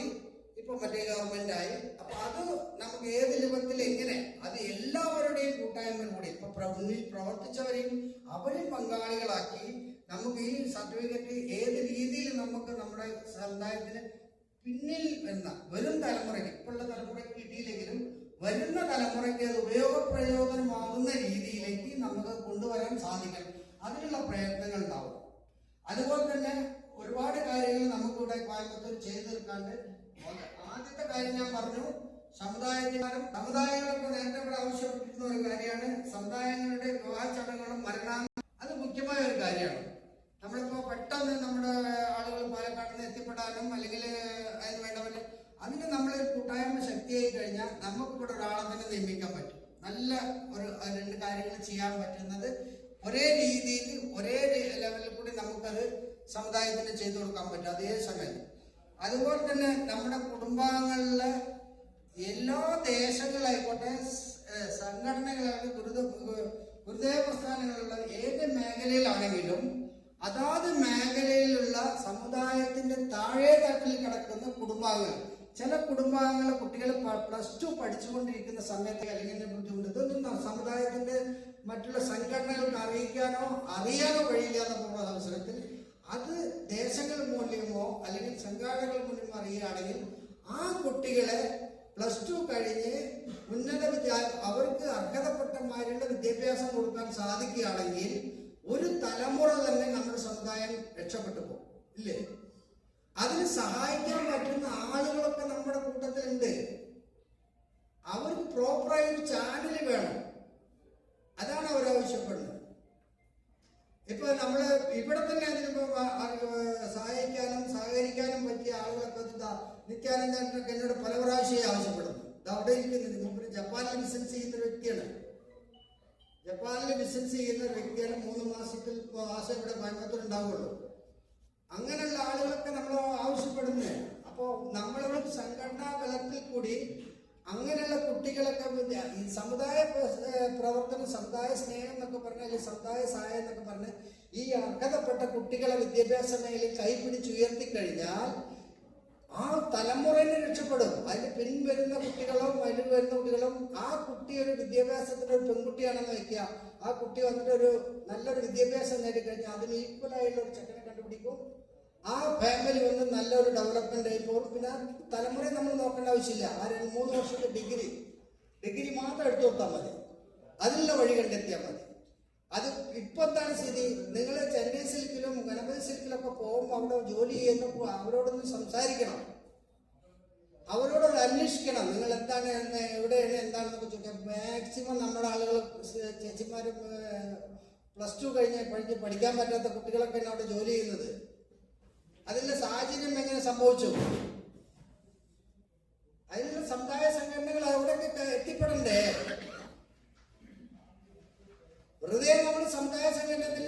H: ഇപ്പൊ മറ്റേ ഗവൺമെന്റ് ആയി. അപ്പൊ അത് നമുക്ക് ഏത് രൂപത്തിൽ എങ്ങനെ അത് എല്ലാവരുടെയും കൂട്ടായ്മയിൽ കൂടി ഇപ്പൊ മുന്നിൽ പ്രവർത്തിച്ചവരെയും അവരെയും പങ്കാളികളാക്കി നമുക്ക് ഈ സർട്ടിഫിക്കറ്റ് ഏത് രീതിയിൽ നമുക്ക് നമ്മുടെ സമുദായത്തിന് പിന്നിൽ വരുന്ന വരും തലമുറയ്ക്ക്, ഇപ്പോഴുള്ള തലമുറയ്ക്ക് കിട്ടിയില്ലെങ്കിലും വരുന്ന തലമുറയ്ക്ക് അത് ഉപയോഗപ്രയോജനമാകുന്ന രീതിയിലേക്ക് നമുക്ക് കൊണ്ടുവരാൻ സാധിക്കണം. അതിനുള്ള പ്രയത്നങ്ങൾ ഉണ്ടാവും. അതുപോലെ തന്നെ ഒരുപാട് കാര്യങ്ങൾ നമുക്കിവിടെ കോയമ്പത്തൂർ ചെയ്തു തീർക്കാണ്ട്. ആദ്യത്തെ കാര്യം ഞാൻ പറഞ്ഞു, സമുദായങ്ങളൊക്കെ നേരത്തെ ഇവിടെ ആവശ്യപ്പെട്ടിരുന്ന ഒരു കാര്യമാണ് സമുദായങ്ങളുടെ വിവാഹ ചടങ്ങുകളും മരണാന്തരം. അത് മുഖ്യമായ ഒരു കാര്യമാണ്. നമ്മളിപ്പോ പെട്ടെന്ന് നമ്മുടെ ആളുകൾ പാലക്കാട് നിന്ന് എത്തിപ്പെടാനും അല്ലെങ്കിൽ അതിന് വേണ്ടവരെ അതിന് നമ്മളൊരു കൂട്ടായ്മ ശക്തിയായി കഴിഞ്ഞാൽ നമുക്ക് ഇവിടെ ഒരാളെ തന്നെ നിയമിക്കാൻ പറ്റും. നല്ല ഒരു 2 കാര്യങ്ങൾ ചെയ്യാൻ പറ്റുന്നത് ഒരേ രീതിയിൽ ഒരേ ലെവലിൽ കൂടി നമുക്കത് സമുദായത്തിന് ചെയ്തു കൊടുക്കാൻ പറ്റും അതേ സമയത്ത്. അതുപോലെ തന്നെ നമ്മുടെ കുടുംബാംഗങ്ങളിലെ എല്ലാ ദേശങ്ങളായിക്കോട്ടെ, സംഘടനകളായിട്ട് ഗുരുദേവ പ്രസ്ഥാനങ്ങളുള്ള ഏത് മേഖലയിലാണെങ്കിലും അതാത് മേഖലയിലുള്ള സമുദായത്തിന്റെ താഴെ തട്ടിൽ കിടക്കുന്ന കുടുംബാംഗങ്ങൾ, ചില കുടുംബാംഗങ്ങളെ കുട്ടികൾ +2 പഠിച്ചുകൊണ്ടിരിക്കുന്ന സമയത്ത് അല്ലെങ്കിൽ ബുദ്ധിമുട്ട്, ഇതൊന്നും സമുദായത്തിന്റെ മറ്റുള്ള സംഘടനകൾക്ക് അറിയിക്കാനോ അറിയാനോ കഴിയില്ലാതെ പോകുന്ന അവസരത്തിൽ അത് ദേശങ്ങൾ മൂല്യമോ അല്ലെങ്കിൽ സംഘാടനകൾ മൂല്യമോ അറിയുകയാണെങ്കിൽ ആ കുട്ടികളെ +2 കഴിഞ്ഞ് ഉന്നത അവർക്ക് അർഹതപ്പെട്ടമാരുടെ വിദ്യാഭ്യാസം കൊടുക്കാൻ സാധിക്കുകയാണെങ്കിൽ ഒരു തലമുറ തന്നെ നമ്മുടെ സമുദായം രക്ഷപ്പെട്ടു പോകും, ഇല്ലേ? അതിന് സഹായിക്കാൻ പറ്റുന്ന ആളുകളൊക്കെ നമ്മുടെ കൂട്ടത്തിലുണ്ട്. അവർക്ക് പ്രോപ്പറായ ഒരു ചാനൽ വേണം. അതാണ് അവർ ആവശ്യപ്പെടുന്നത്. ഇപ്പൊ നമ്മള് ഇവിടെ തന്നെ അതിനിപ്പോ സഹായിക്കാനും സഹകരിക്കാനും പറ്റിയ ആളുകളൊക്കെ നിത്യാനന്ദനൊക്കെ എന്നോട് പല പ്രാവശ്യം ആവശ്യപ്പെടുന്നു. അവിടെ ഇരിക്കുന്നുണ്ട്. മൂപ്പര് ജപ്പാനിൽ ബിസിനസ് ചെയ്യുന്ന ഒരു വ്യക്തിയാണ്. ജപ്പാനിൽ ബിസിനസ് ചെയ്യുന്ന ഒരു വ്യക്തിയാണ്. 3 മാസം ഇവിടെ കോയമ്പത്തൂർ ഉണ്ടാവുള്ളൂ. അങ്ങനെയുള്ള ആളുകളൊക്കെ നമ്മൾ ആവശ്യപ്പെടുന്നത്. അപ്പോൾ നമ്മളൊരു സംഘടനാ തലത്തിൽ കൂടി അങ്ങനെയുള്ള കുട്ടികളൊക്കെ ഈ സമുദായ പ്രവർത്തനം, സമുദായ സ്നേഹം എന്നൊക്കെ പറഞ്ഞാൽ, അല്ലെങ്കിൽ സമുദായ സഹായം എന്നൊക്കെ പറഞ്ഞ് ഈ അർഹതപ്പെട്ട കുട്ടികളെ വിദ്യാഭ്യാസ മേഖലയിൽ കൈപിടിച്ചുയർത്തിക്കഴിഞ്ഞാൽ ആ തലമുറയെ രക്ഷപ്പെടും. അതിന് പിൻവരുന്ന കുട്ടികളും അതിൽ വരുന്ന കുട്ടികളും ആ കുട്ടി ഒരു വിദ്യാഭ്യാസത്തിന്റെ ഒരു പെൺകുട്ടിയാണെന്ന് വയ്ക്കുക, ആ കുട്ടി വന്നിട്ട് ഒരു നല്ലൊരു വിദ്യാഭ്യാസം നേടിക്കഴിഞ്ഞാൽ അതിന് ഈക്വലായുള്ള ഒരു ചെക്കനെ കണ്ടുപിടിക്കും. ആ ഫാമിലി വന്ന് നല്ലൊരു ഡെവലപ്മെന്റ് ആയി പോകും. പിന്നെ തലമുറയെ നമ്മൾ നോക്കേണ്ട ആവശ്യമില്ല. ആ 2-3 വർഷത്തെ ഡിഗ്രി മാത്രം എടുത്തു കൊടുത്താൽ മതി, അതിനുള്ള വഴി കണ്ടെത്തിയാൽ മതി. അത് ഇപ്പൊ എന്താണ് സ്ഥിതി? നിങ്ങൾ ചെന്നൈ സിൽക്കിലും ഗണപതി സിൽക്കിലൊക്കെ പോകുമ്പോൾ അവിടെ ജോലി ചെയ്യുന്നപ്പോൾ അവരോടൊന്ന് സംസാരിക്കണം, അവരോടൊന്ന് അന്വേഷിക്കണം. നിങ്ങൾ എന്താണ്, എവിടെയാണ്, എന്താണെന്നൊക്കെ ചോദിക്കാം. മാക്സിമം നമ്മുടെ ആളുകൾ, ചേച്ചിമാരും +2 കഴിഞ്ഞ് പഠിക്കാൻ പറ്റാത്ത കുട്ടികളൊക്കെ അവിടെ ജോലി ചെയ്യുന്നത്. അതിന്റെ സാഹചര്യം എങ്ങനെ സംഭവിച്ചു? അതിനുള്ള സമുദായ സംഘടനകൾ അവിടെയൊക്കെ എത്തിപ്പെടണ്ടേ? വെറുതെ നമ്മൾ സമുദായ സംഘടനത്തിൽ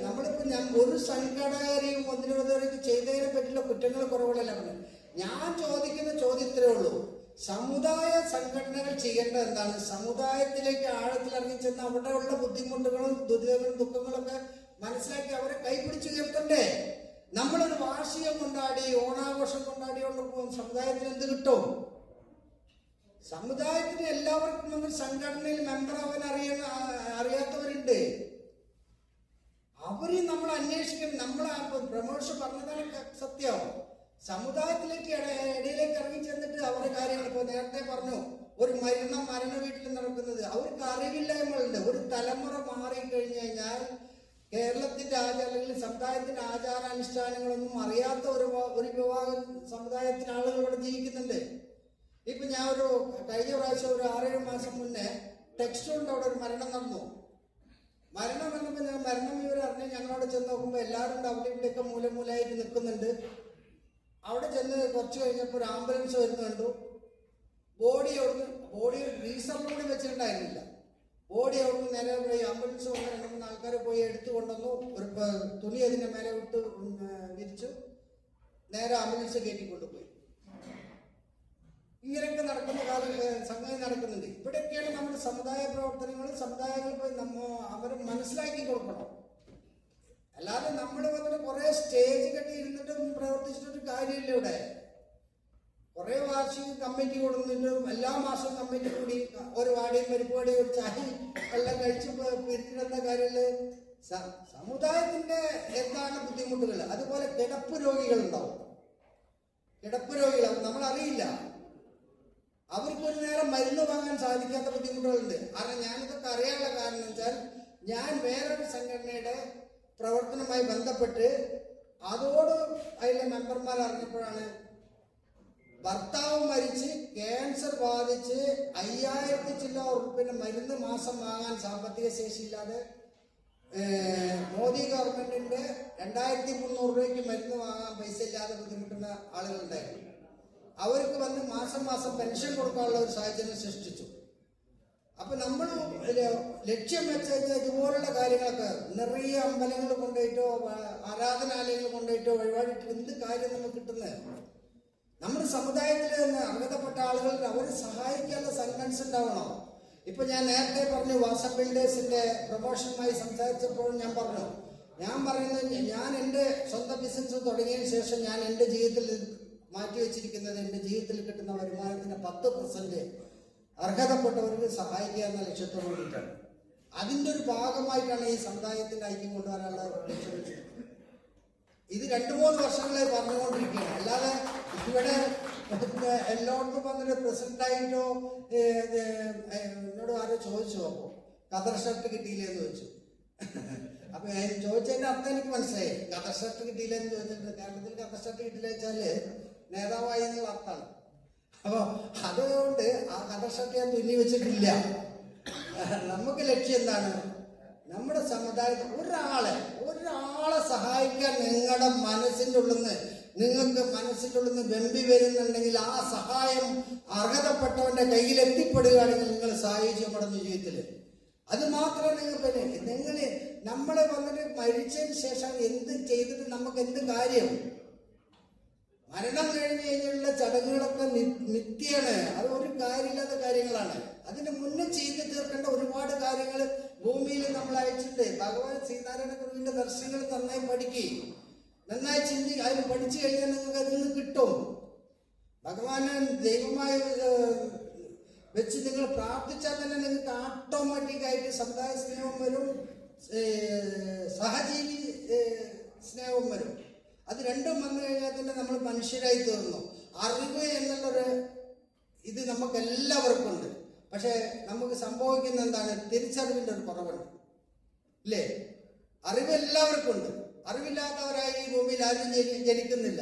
H: നമ്മളിപ്പോ ഒരു സംഘടനയും ഒന്നിനൊരു ചെയ്തതിനെ പറ്റിയുള്ള കുറ്റങ്ങൾ കുറവുകളല്ല പറഞ്ഞത്. ഞാൻ ചോദിക്കുന്ന ചോദ്യത്തിലേ ഉള്ളൂ, സമുദായ സംഘടനകൾ ചെയ്യേണ്ടത് എന്താണ്? സമുദായത്തിലേക്ക് ആഴത്തിലിറങ്ങി ചെന്ന് അവിടെ ഉള്ള ബുദ്ധിമുട്ടുകളും ദുരിതങ്ങളും ദുഃഖങ്ങളൊക്കെ മനസ്സിലാക്കി അവരെ കൈപിടിച്ച് ഉയർത്തണ്ടേ? നമ്മളൊരു വാർഷികം കൊണ്ടാടി, ഓണാഘോഷം കൊണ്ടാടിയോണ്ട് സമുദായത്തിന് എന്ത് കിട്ടും? സമുദായത്തിന് എല്ലാവർക്കും വന്ന് സംഘടനയിൽ മെമ്പർ ആവാൻ അറിയാത്തവരുണ്ട്. അവരെ നമ്മൾ അന്വേഷിക്കണം. നമ്മൾ പ്രമോഷൻ പറഞ്ഞതാണ് സത്യം. സമുദായത്തിലേക്ക് ഇടയിലേക്ക് ഇറങ്ങി ചെന്നിട്ട് അവരുടെ കാര്യങ്ങൾ, ഇപ്പൊ നേരത്തെ പറഞ്ഞു, ഒരു മരണ വീട്ടിൽ നടക്കുന്നത് അവർക്ക് അറിവില്ലായ്മകളുണ്ട്. ഒരു തലമുറ മാറിക്കഴിഞ്ഞു കഴിഞ്ഞാൽ കേരളത്തിന്റെ അല്ലെങ്കിൽ സമുദായത്തിന്റെ ആചാരാനുഷ്ഠാനങ്ങളൊന്നും അറിയാത്ത ഒരു വിഭാഗം സമുദായത്തിന് ആളുകൾ ഇവിടെ ജീവിക്കുന്നുണ്ട്. ഇപ്പൊ ഞാൻ കഴിഞ്ഞ പ്രാവശ്യം ഒരു 6-7 മാസം മുന്നേ ടെക്സ്റ്റ് കൊണ്ട് അവിടെ ഒരു മരണം നടന്നു. മരണം വന്നപ്പോൾ ഞാൻ മരണം വിവരം അറിഞ്ഞ് ഞങ്ങളവിടെ ചെന്ന് നോക്കുമ്പോൾ എല്ലാവരും അവിടെ ഇവിടെയൊക്കെ മൂലമൂലമായിട്ട് നിൽക്കുന്നുണ്ട്. അവിടെ ചെന്ന് കുറച്ച് കഴിഞ്ഞപ്പോൾ ഒരു ആംബുലൻസ് വരുന്നു കണ്ടു. ബോഡി ഫ്രീസറിലൂടെ വെച്ചിട്ടുണ്ടായിരുന്നില്ല. ബോഡി അവിടുന്ന് നേരെ പോയി ആംബുലൻസ് കൊണ്ട് 2-3 ആൾക്കാരെ പോയി എടുത്തു കൊണ്ടുവന്നു. ഒരു തുണി അതിന്റെ മേലെ വിട്ട് വിരിച്ചു, നേരെ ആംബുലൻസ് കയറ്റിക്കൊണ്ടുപോയി. ഇങ്ങനെയൊക്കെ നടക്കുന്ന സംഗതി നടക്കുന്നുണ്ട്. ഇവിടെയൊക്കെയാണ് നമ്മുടെ സമുദായ പ്രവർത്തനങ്ങളും സമുദായങ്ങൾ പോയി അവരെ മനസ്സിലാക്കി കൊടുക്കണം. അല്ലാതെ നമ്മൾ വന്നിട്ട് കുറെ സ്റ്റേജ് കെട്ടി ഇരുന്നിട്ടും പ്രവർത്തിച്ചിട്ടൊരു കാര്യമില്ല. ഇവിടെ കുറെ വാർഷിക കമ്മിറ്റി കൊടുക്കുന്നുണ്ട്. എല്ലാ മാസവും കമ്മിറ്റി കൂടി ഒരു വാടിയും പരിപാടിയും ഒരു ചായ എല്ലാം കഴിച്ച് പിരിച്ചിടുന്ന കാര്യമില്ല. സമുദായത്തിന്റെ എന്താണ് ബുദ്ധിമുട്ടുകൾ? അതുപോലെ കിടപ്പ് രോഗികളുണ്ടാവും. കിടപ്പ് രോഗികൾ നമ്മളറിയില്ല. അവർക്കൊരു നേരം മരുന്ന് വാങ്ങാൻ സാധിക്കാത്ത ബുദ്ധിമുട്ടുകളുണ്ട്. കാരണം ഞാനിതൊക്കെ അറിയാനുള്ള കാരണം വെച്ചാൽ ഞാൻ വേറൊരു സംഘടനയുടെ പ്രവർത്തനവുമായി ബന്ധപ്പെട്ട് അതോട് അതിലെ മെമ്പർമാർ അറിഞ്ഞപ്പോഴാണ് ഭർത്താവ് മരിച്ച് ക്യാൻസർ ബാധിച്ച് 5000 ചില്ലറ മരുന്ന് മാസം വാങ്ങാൻ സാമ്പത്തിക ശേഷിയില്ലാതെ മോദി ഗവൺമെന്റിന്റെ 2300 രൂപയ്ക്ക് മരുന്ന് വാങ്ങാൻ പൈസ ഇല്ലാതെ ബുദ്ധിമുട്ടുന്ന ആളുകളുണ്ടായിരുന്നു. അവർക്ക് വന്ന് മാസം പെൻഷൻ കൊടുക്കാനുള്ള ഒരു സാഹചര്യം സൃഷ്ടിച്ചു. അപ്പൊ നമ്മൾ ലക്ഷ്യം വെച്ച ഇതുപോലുള്ള കാര്യങ്ങളൊക്കെ നിറയെ അമ്പലങ്ങൾ കൊണ്ടുപോയിട്ടോ ആരാധനാലയങ്ങൾ കൊണ്ടുപോയിട്ടോ വഴിപാടിട്ടോ എന്ത് കാര്യം നമുക്ക് കിട്ടുന്നത്? നമ്മുടെ സമുദായത്തിൽ തന്നെ അർഹതപ്പെട്ട ആളുകൾ അവരെ സഹായിക്കാനുള്ള സംഘടന ഉണ്ടാവണം. ഇപ്പൊ ഞാൻ നേരത്തെ പറഞ്ഞു വാസം ബിൽഡേഴ്സിന്റെ പ്രൊമോഷനുമായി സംസാരിച്ചപ്പോൾ ഞാൻ പറയുന്നത് ഞാൻ എൻ്റെ സ്വന്തം ബിസിനസ് തുടങ്ങിയതിന് ശേഷം ഞാൻ എൻ്റെ ജീവിതത്തിൽ മാറ്റിവെച്ചിരിക്കുന്നത് എൻ്റെ ജീവിതത്തിൽ കിട്ടുന്ന വരുമാനത്തിന്റെ 10% അർഹതപ്പെട്ടവർക്ക് സഹായിക്കുക എന്ന ലക്ഷ്യത്തോട് കൂടിയിട്ടാണ്. അതിൻ്റെ ഒരു ഭാഗമായിട്ടാണ് ഈ സമുദായത്തിന്റെ ഐക്യം കൊണ്ടുവരാനുള്ള ലക്ഷ്യം വെച്ചിരിക്കുന്നത്. ഇത് 2-3 വർഷങ്ങളെ പറഞ്ഞുകൊണ്ടിരിക്കുകയാണ്. അല്ലാതെ ഇവിടെ എല്ലായിടത്തും വന്നിട്ട് പ്രസിഡന്റായിട്ടോ എന്നോട് ആരോ ചോദിച്ചു, അപ്പോ ഖദർ ഷർട്ട് കിട്ടിയില്ലെന്ന് ചോദിച്ചു. അപ്പൊ ചോദിച്ചതിന്റെ അർത്ഥം എനിക്ക് മനസ്സിലായി. ഖദർ ഷർട്ട് കിട്ടിയില്ലെന്ന് ചോദിച്ചിട്ടുണ്ട്. കേരളത്തിൽ ഖദർ ഷർട്ട് കിട്ടില്ല വെച്ചാല് നേതാവായി എന്നുള്ള അർത്ഥമാണ്. അപ്പൊ അതുകൊണ്ട് ആ ഖദർ ഷർട്ട് ഞാൻ തുന്നി വെച്ചിട്ടില്ല. നമുക്ക് ലക്ഷ്യം എന്താണ്? നമ്മുടെ സമുദായത്തിൽ ഒരാളെ സഹായിക്കാൻ നിങ്ങളുടെ മനസ്സിൻ്റെ ഉള്ളിൽ നിന്ന് നിങ്ങൾക്ക് മനസ്സിലുള്ള വെമ്പി വരുന്നുണ്ടെങ്കിൽ ആ സഹായം അർഹതപ്പെട്ടവന്റെ കയ്യിൽ എത്തിപ്പെടുകയാണെങ്കിൽ നിങ്ങൾ സായുജ്യമടഞ്ഞ ജീവിതത്തിൽ അത് മാത്രമേ നിങ്ങൾ നമ്മളെ വന്നിട്ട് മരിച്ചതിന് ശേഷം എന്ത് ചെയ്തിട്ട് നമുക്ക് എന്ത് കാര്യം? മരണം കഴിഞ്ഞ് കഴിഞ്ഞുള്ള ചടങ്ങുകളൊക്കെ നിത്യാണ്. അത് ഒരു കാര്യമില്ലാത്ത കാര്യങ്ങളാണ്. അതിന് മുന്നേ ചെയ്ത് തീർക്കേണ്ട ഒരുപാട് കാര്യങ്ങൾ ഭൂമിയിൽ നമ്മൾ അയച്ചിട്ടുണ്ട്. ഭഗവാൻ ശ്രീനാരായണ ഗുരുവിന്റെ ദർശനങ്ങൾ നന്നായി പഠിക്കുകയും നന്നായി അതിന് പഠിച്ചു കഴിഞ്ഞാൽ നിങ്ങൾക്ക് അതിൽ നിന്ന് കിട്ടും. ഭഗവാനെ ദൈവമായി വെച്ച് നിങ്ങൾ പ്രാർത്ഥിച്ചാൽ തന്നെ നിങ്ങൾക്ക് ഓട്ടോമാറ്റിക്കായിട്ട് സമുദായ സ്നേഹം വരും, സഹജീവി സ്നേഹവും വരും. അത് രണ്ടും വന്നു കഴിഞ്ഞാൽ തന്നെ നമ്മൾ മനുഷ്യരായി തീർന്നു. അറിവ് എന്നുള്ളൊരു ഇത് നമുക്ക് എല്ലാവർക്കും ഉണ്ട്. പക്ഷെ നമുക്ക് സംഭവിക്കുന്ന എന്താണ്? തിരിച്ചറിവിന്റെ ഒരു കുറവുണ്ട്, ഇല്ലേ? അറിവ് എല്ലാവർക്കും ഉണ്ട്. അറിവില്ലാത്തവരായി ഈ ഭൂമിയിൽ ആരും ജനിക്കുന്നില്ല.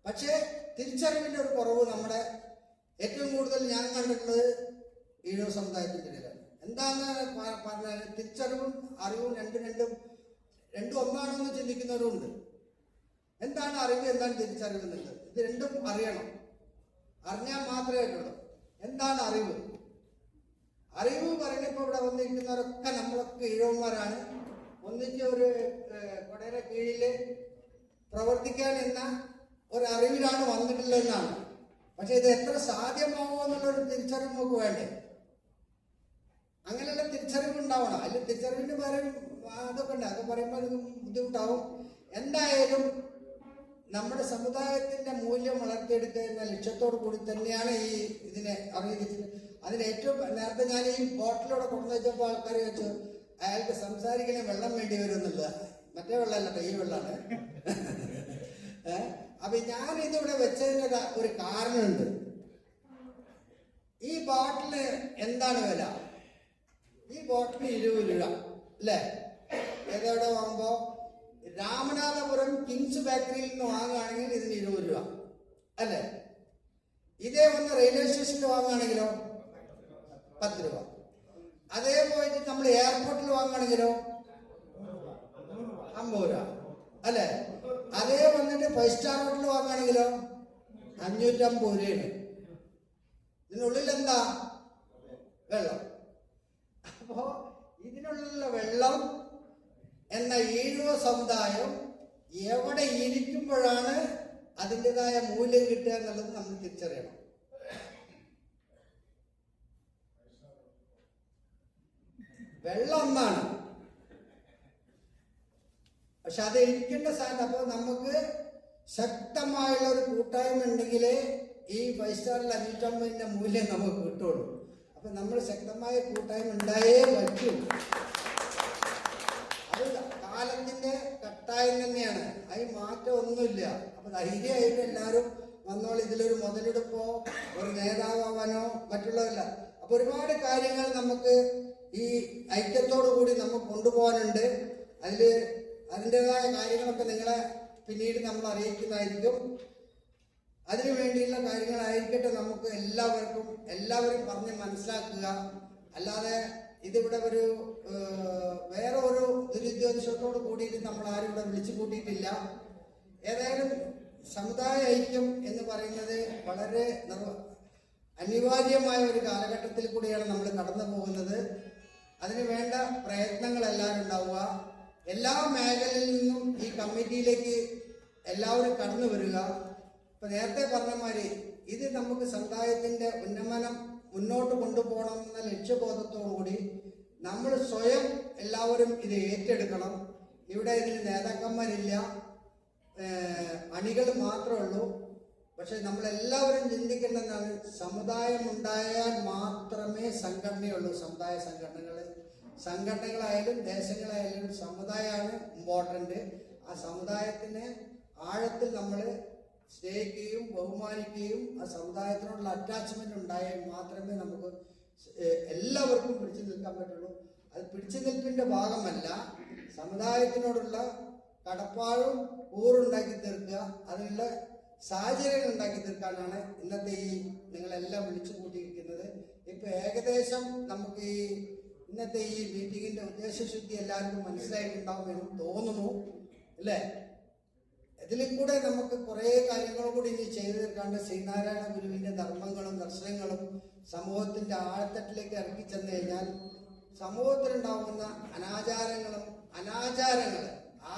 H: പക്ഷേ തിരിച്ചറിവിന്റെ ഒരു കുറവ് നമ്മുടെ ഏറ്റവും കൂടുതൽ ഞാൻ കണ്ടിട്ടുള്ളത് ഈഴവ സമുദായത്തിന്റെ ഇടയിലാണ്. എന്താന്ന് പറഞ്ഞാൽ തിരിച്ചറിവും അറിവും രണ്ടും ഒന്നാണെന്ന് ചിന്തിക്കുന്നവരുണ്ട്. എന്താണ് അറിവ്, എന്താണ് തിരിച്ചറിവ് എന്നുള്ളത്? ഇത് രണ്ടും അറിയണം. അറിഞ്ഞാൽ മാത്രമേ ആയിട്ടുള്ളൂ. എന്താണ് അറിവ്? അറിവ് പറയുമ്പോൾ ഇവിടെ വന്നിരിക്കുന്നവരൊക്കെ നമ്മളൊക്കെ ഈഴവന്മാരാണ്. ഒന്നിച്ച് ഒരു കൊടയുടെ കീഴിൽ പ്രവർത്തിക്കാൻ എന്ന ഒരു അറിവിലാണ് വന്നിട്ടുള്ളതെന്നാണ്. പക്ഷെ ഇത് എത്ര സാധ്യമാവോ എന്നുള്ളൊരു തിരിച്ചറിവ് നമുക്ക് വേണ്ടേ? അങ്ങനെയുള്ള തിരിച്ചറിവ് ഉണ്ടാവണം. അതിൽ തിരിച്ചറിവിന് പറയും അതൊക്കെ ഉണ്ട്. അതൊക്കെ പറയുമ്പോൾ അത് ബുദ്ധിമുട്ടാവും. എന്തായാലും നമ്മുടെ സമുദായത്തിന്റെ മൂല്യം വളർത്തിയെടുക്കുക എന്ന ലക്ഷ്യത്തോടു കൂടി തന്നെയാണ് ഇതിനെ അറിയിച്ചത്. അതിന് ഏറ്റവും നേരത്തെ ഞാൻ ഈ ബോട്ടിലൂടെ കൊണ്ടു വെച്ചപ്പോൾ ആൾക്കാർ വെച്ചു അയാൾക്ക് സംസാരിക്കണേ വെള്ളം വേണ്ടി വരുന്നില്ല. മറ്റേ വെള്ളമല്ല, ഈ വെള്ളമാണ്. അപ്പൊ ഞാൻ ഇതിവിടെ വെച്ചതിന് ഒരു കാരണമുണ്ട്. ഈ ബോട്ടില് എന്താണ് വില? ഈ ബോട്ടിന് 20 രൂപ അല്ലേ? ഏതോടെ വാങ്ങുമ്പോ രാമനാഥപുരം കിങ്സ് ബേക്കറിയിൽ നിന്ന് വാങ്ങുകയാണെങ്കിൽ ഇതിന് 20 രൂപ അല്ലേ? ഇതേ വന്ന് റെയിൽവേ സ്റ്റേഷനിൽ വാങ്ങുകയാണെങ്കിലോ 10 രൂപ. അതേ പോയിട്ട് നമ്മൾ എയർപോർട്ടിൽ വാങ്ങുകയാണെങ്കിലോ 50 രൂപ അല്ലെ? അതേ വന്നിട്ട് 5 സ്റ്റാർ ഹോട്ടലിൽ വാങ്ങുകയാണെങ്കിലോ 550 രൂപയാണ്. ഇതിനുള്ളിൽ എന്താ? വെള്ളം. അപ്പോ ഇതിനുള്ള വെള്ളം എന്ന ഈഴവ സമുദായം എവിടെ ഇരിക്കുമ്പോഴാണ് അതിൻ്റെതായ മൂല്യം കിട്ടുക എന്നുള്ളത് നമ്മൾ തിരിച്ചറിയണം. വെള്ളം ഒന്നാണ്, പക്ഷെ അത് ഇരിക്കേണ്ട സ്ഥാനം. അപ്പോൾ നമുക്ക് ശക്തമായുള്ള ഒരു കൂട്ടായ്മ ഉണ്ടെങ്കിലേ ഈ 5 സ്റ്റാറിൽ 550ന്റെ മൂല്യം നമുക്ക് കിട്ടുള്ളൂ. അപ്പൊ നമ്മൾ ശക്തമായ കൂട്ടായ്മ ഉണ്ടായേ പറ്റൂ. അത് കാലത്തിന്റെ കട്ടായം തന്നെയാണ്, അതിന് മാറ്റം ഒന്നുമില്ല. അപ്പൊ ധൈര്യമായിട്ട് എല്ലാവരും വന്നോളൂ. ഇതിലൊരു മുതലെടുപ്പോ ഒരു നേതാവാനോ മറ്റുള്ളതല്ല. അപ്പൊ ഒരുപാട് കാര്യങ്ങൾ നമുക്ക് ഈ ഐക്യത്തോടു കൂടി നമുക്ക് കൊണ്ടുപോകാനുണ്ട്. അതിൻ്റെതായ കാര്യങ്ങളൊക്കെ നിങ്ങളെ പിന്നീട് നമ്മൾ അറിയിക്കുന്നതായിരിക്കും. അതിനു വേണ്ടിയുള്ള കാര്യങ്ങളായിരിക്കട്ടെ നമുക്ക് എല്ലാവരും പറഞ്ഞ് മനസ്സിലാക്കുക. അല്ലാതെ ഇതിവിടെ ഒരു വേറെ ഒരു ദുരുദ്ദേശത്തോട് കൂടിയിട്ട് നമ്മൾ ആരും ഇവിടെ വിളിച്ചു കൂട്ടിയിട്ടില്ല. ഏതായാലും സമുദായ ഐക്യം എന്ന് പറയുന്നത് വളരെ അനിവാര്യമായ ഒരു കാലഘട്ടത്തിൽ കൂടിയാണ് നമ്മൾ കടന്നു പോകുന്നത്. അതിന് വേണ്ട പ്രയത്നങ്ങൾ എല്ലാവരും ഉണ്ടാവുക. എല്ലാ മേഖലയിൽ നിന്നും ഈ കമ്മിറ്റിയിലേക്ക് എല്ലാവരും കടന്നു വരിക. ഇപ്പൊ നേരത്തെ പറഞ്ഞ മാതിരി ഇത് നമുക്ക് സമുദായത്തിന്റെ ഉന്നമനം മുന്നോട്ട് കൊണ്ടുപോകണം എന്ന ലക്ഷ്യബോധത്തോടുകൂടി നമ്മൾ സ്വയം എല്ലാവരും ഇത് ഏറ്റെടുക്കണം. ഇവിടെ ഇതിന് നേതാക്കന്മാരില്ല, അണികൾ മാത്രമേ ഉള്ളൂ. പക്ഷെ നമ്മളെല്ലാവരും ചിന്തിക്കേണ്ടതാണ്, സമുദായം ഉണ്ടായാൽ മാത്രമേ സംഘടനയുള്ളൂ. സംഘടനകളായാലും ദേശങ്ങളായാലും സമുദായമാണ് ഇമ്പോർട്ടൻ്റ്. ആ സമുദായത്തിനെ ആഴത്തിൽ നമ്മൾ സ്നേഹിക്കുകയും ബഹുമാനിക്കുകയും ആ സമുദായത്തിനോടുള്ള അറ്റാച്ച്മെന്റ് ഉണ്ടായാൽ മാത്രമേ നമുക്ക് എല്ലാവർക്കും പിടിച്ചു നിൽക്കാൻ പറ്റുള്ളൂ. അത് പിടിച്ചു നിൽപ്പിന്റെ ഭാഗമല്ല, സമുദായത്തിനോടുള്ള കടപ്പാടും കൂറുണ്ടാക്കി തീർക്കുക, അതിനുള്ള സാഹചര്യങ്ങൾ ഉണ്ടാക്കി തീർക്കാനാണ് ഇന്നത്തെ ഈ നിങ്ങളെല്ലാം വിളിച്ചു കൂട്ടിയിരിക്കുന്നത്. ഇപ്പൊ ഏകദേശം നമുക്ക് ഈ ഇന്നത്തെ ഈ മീറ്റിങ്ങിന്റെ ഉദ്ദേശശുദ്ധി എല്ലാവർക്കും മനസ്സിലായിട്ടുണ്ടാവുമെന്ന് തോന്നുന്നു, അല്ലേ? ഇതിൽ കൂടെ നമുക്ക് കുറേ കാര്യങ്ങൾ കൂടി ഇനി ചെയ്തു തീർക്കാണ്ട് ശ്രീനാരായണ ഗുരുവിന്റെ ധർമ്മങ്ങളും ദർശനങ്ങളും സമൂഹത്തിന്റെ ആഴത്തട്ടിലേക്ക് ഇറക്കി ചെന്ന് കഴിഞ്ഞാൽ സമൂഹത്തിലുണ്ടാകുന്ന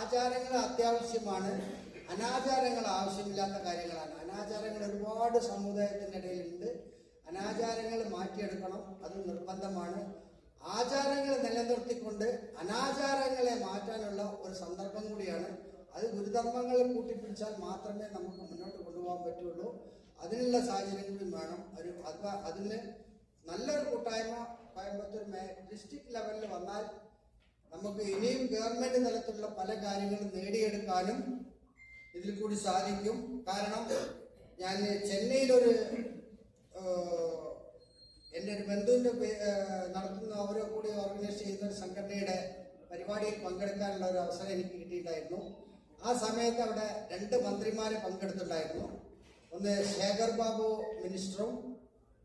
H: ആചാരങ്ങൾ അത്യാവശ്യമാണ്, അനാചാരങ്ങൾ ആവശ്യമില്ലാത്ത കാര്യങ്ങളാണ്. അനാചാരങ്ങൾ ഒരുപാട് സമുദായത്തിന്റെ ഇടയിലുണ്ട്. അനാചാരങ്ങൾ മാറ്റിയെടുക്കണം, അത് നിർബന്ധമാണ്. ആചാരങ്ങൾ നിലനിർത്തിക്കൊണ്ട് അനാചാരങ്ങളെ മാറ്റാനുള്ള ഒരു സന്ദർഭം കൂടിയാണ്. അത് ഗുരുധർമ്മങ്ങൾ കൂട്ടിപ്പിടിച്ചാൽ മാത്രമേ നമുക്ക് മുന്നോട്ട് കൊണ്ടുപോകാൻ പറ്റുള്ളൂ. അതിനുള്ള സാഹചര്യങ്ങളും വേണം. അതിന് നല്ലൊരു കൂട്ടായ്മ കോയമ്പത്തൂർ ഡിസ്ട്രിക്ട് ലെവലിൽ വന്നാൽ നമുക്ക് ഇനിയും ഗവൺമെന്റ് തലത്തിലുള്ള പല കാര്യങ്ങളും നേടിയെടുക്കാനും ഇതിൽ കൂടി സാധിക്കും. കാരണം ഞാൻ ചെന്നൈയിലൊരു എൻ്റെ ഒരു ബന്ധുവിൻ്റെ നടത്തുന്ന അവരെ കൂടി ഓർഗനൈസ് ചെയ്യുന്ന ഒരു സംഘടനയുടെ പരിപാടിയിൽ പങ്കെടുക്കാനുള്ള ഒരു അവസരം എനിക്ക് കിട്ടിയിട്ടുണ്ടായിരുന്നു. ആ സമയത്ത് അവിടെ 2 മന്ത്രിമാരെ പങ്കെടുത്തിട്ടുണ്ടായിരുന്നു. ഒന്ന് ശേഖർ ബാബു മിനിസ്റ്ററും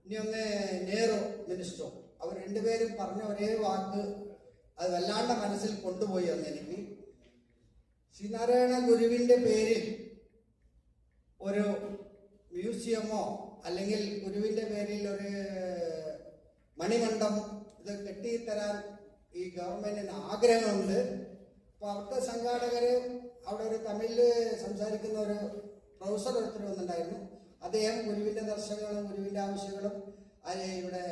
H: ഇനി ഒന്ന് നെഹ്റു മിനിസ്റ്ററും. അവർ രണ്ടുപേരും പറഞ്ഞ ഒരേ വാക്ക് അത് വല്ലാണ്ട് മനസ്സിൽ കൊണ്ടുപോയി എന്ന് എനിക്ക്. ശ്രീനാരായണ ഗുരുവിന്റെ പേരിൽ ഒരു മ്യൂസിയമോ അല്ലെങ്കിൽ ഗുരുവിന്റെ പേരിൽ ഒരു മണിമണ്ഡപം ഇത് കെട്ടിത്തരാൻ ഈ ഗവൺമെന്റിന് ആഗ്രഹമുണ്ട്. അപ്പൊ അവിടുത്തെ സംഘാടകര് അവിടെ ഒരു തമിഴില് സംസാരിക്കുന്ന ഒരു പ്രൊഫസർ ഒരുത്തർ വന്നിട്ടുണ്ടായിരുന്നു. അദ്ദേഹം ഗുരുവിന്റെ ദർശനങ്ങളും ഗുരുവിന്റെ ആവശ്യങ്ങളും ഇവിടെ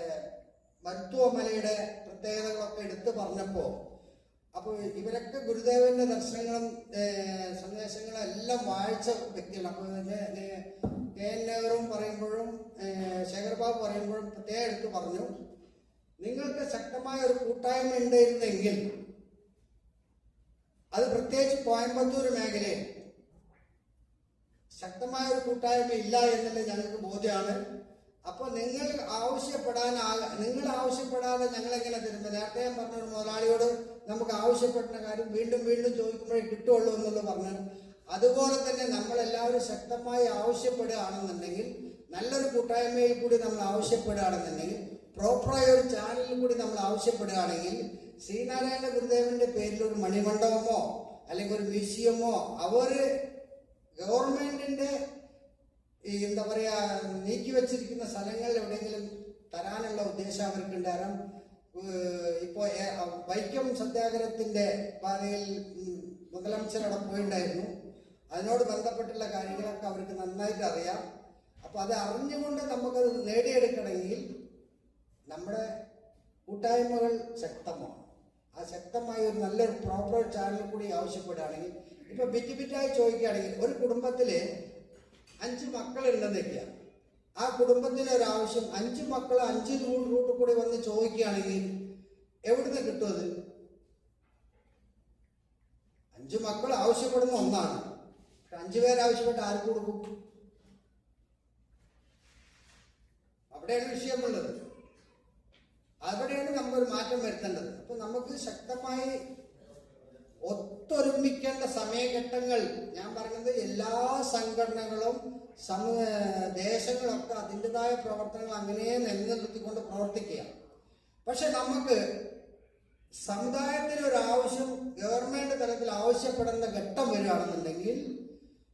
H: മരുത്തുവമലയുടെ പ്രത്യേകതകളൊക്കെ എടുത്തു പറഞ്ഞപ്പോ അപ്പോൾ ഇവരൊക്കെ ഗുരുദേവന്റെ ദർശനങ്ങളും സന്ദേശങ്ങളും എല്ലാം വായിച്ച വ്യക്തികളാണ്. അപ്പോൾ കെ എൻ നെഹ്റുവും പറയുമ്പോഴും ശേഖർ ബാബു പറയുമ്പോഴും പ്രത്യേകം എടുത്ത് പറഞ്ഞു, നിങ്ങൾക്ക് ശക്തമായ ഒരു കൂട്ടായ്മ ഉണ്ടായിരുന്നെങ്കിൽ അത് പ്രത്യേകിച്ച് കോയമ്പത്തൂർ മേഖലയിൽ ശക്തമായ ഒരു കൂട്ടായ്മ ഇല്ല എന്നുള്ളത് ഞങ്ങൾക്ക് ബോധ്യമാണ്. അപ്പോൾ നിങ്ങൾ ആവശ്യപ്പെടാതെ ഞങ്ങളെങ്ങനെ തരുമ്പോൾ നേരത്തെ ഞാൻ പറഞ്ഞ ഒരു മുതലാളിയോട് നമുക്ക് ആവശ്യപ്പെടുന്ന കാര്യം വീണ്ടും വീണ്ടും ചോദിക്കുമ്പോഴേ കിട്ടുള്ളൂ എന്നുള്ളത് പറഞ്ഞു. അതുപോലെ തന്നെ നമ്മളെല്ലാവരും ശക്തമായി ആവശ്യപ്പെടുകയാണെന്നുണ്ടെങ്കിൽ, നല്ലൊരു കൂട്ടായ്മയിൽ കൂടി നമ്മൾ ആവശ്യപ്പെടുകയാണെന്നുണ്ടെങ്കിൽ, പ്രോപ്പറായ ഒരു ചാനലിൽ കൂടി നമ്മൾ ആവശ്യപ്പെടുകയാണെങ്കിൽ ശ്രീനാരായണ ഗുരുദേവന്റെ പേരിൽ ഒരു മണിമണ്ഡപമോ അല്ലെങ്കിൽ ഒരു മ്യൂസിയമോ അവര് ഗവൺമെന്റിന്റെ എന്താ പറയാ നീക്കിവെച്ചിരിക്കുന്ന സ്ഥലങ്ങളിൽ എവിടെയെങ്കിലും തരാനുള്ള ഉദ്ദേശം അവർക്കുണ്ടാകാം. ഇപ്പോ വൈക്കം സത്യാഗ്രഹത്തിന്റെ പാതയിൽ മുതലംശരവിടെ പോയിണ്ടായിരുന്നു. അതിനോട് ബന്ധപ്പെട്ടുള്ള കാര്യങ്ങളൊക്കെ അവർക്ക് നന്നായിട്ട് അറിയാം. അപ്പൊ അത് അറിഞ്ഞുകൊണ്ട് നമുക്കത് നേടിയെടുക്കണമെങ്കിൽ നമ്മുടെ കൂട്ടായ്മകൾ ശക്തമാണ്. ആ ശക്തമായ ഒരു നല്ലൊരു പ്രോപ്പർ ചാനൽ കൂടി ആവശ്യപ്പെടുകയാണെങ്കിൽ, ഇപ്പൊ ബിറ്റായി ചോദിക്കുകയാണെങ്കിൽ ഒരു കുടുംബത്തില് 5 മക്കളുണ്ടെന്ന് വയ്ക്കുക. ആ കുടുംബത്തിന് ഒരു ആവശ്യം 5 മക്കൾ 5 റൂട്ട് കൂടി വന്ന് ചോദിക്കുകയാണെങ്കിൽ എവിടുന്ന് കിട്ടും? അത് 5 മക്കൾ ആവശ്യപ്പെടുന്ന ഒന്നാണ്. 5 പേര് ആവശ്യപ്പെട്ട് ആർക്ക് കൊടുക്കും? അവിടെയാണ് വിഷയമുള്ളത്. അവിടെയാണ് നമുക്കൊരു മാറ്റം വരുത്തേണ്ടത്. അപ്പൊ നമുക്ക് ശക്തമായി ഒത്തൊരുമിക്കേണ്ട സമയഘട്ടങ്ങൾ, ഞാൻ പറയുന്നത് എല്ലാ സംഘടനകളും ദേശങ്ങളൊക്കെ അതിൻ്റെതായ പ്രവർത്തനങ്ങൾ അങ്ങനെ നിലനിർത്തിക്കൊണ്ട് പ്രവർത്തിക്കുക. പക്ഷെ നമുക്ക് സമുദായത്തിന് ഒരു ആവശ്യം ഗവൺമെന്റ് തലത്തിൽ ആവശ്യപ്പെടുന്ന ഘട്ടം വരികയാണെന്നുണ്ടെങ്കിൽ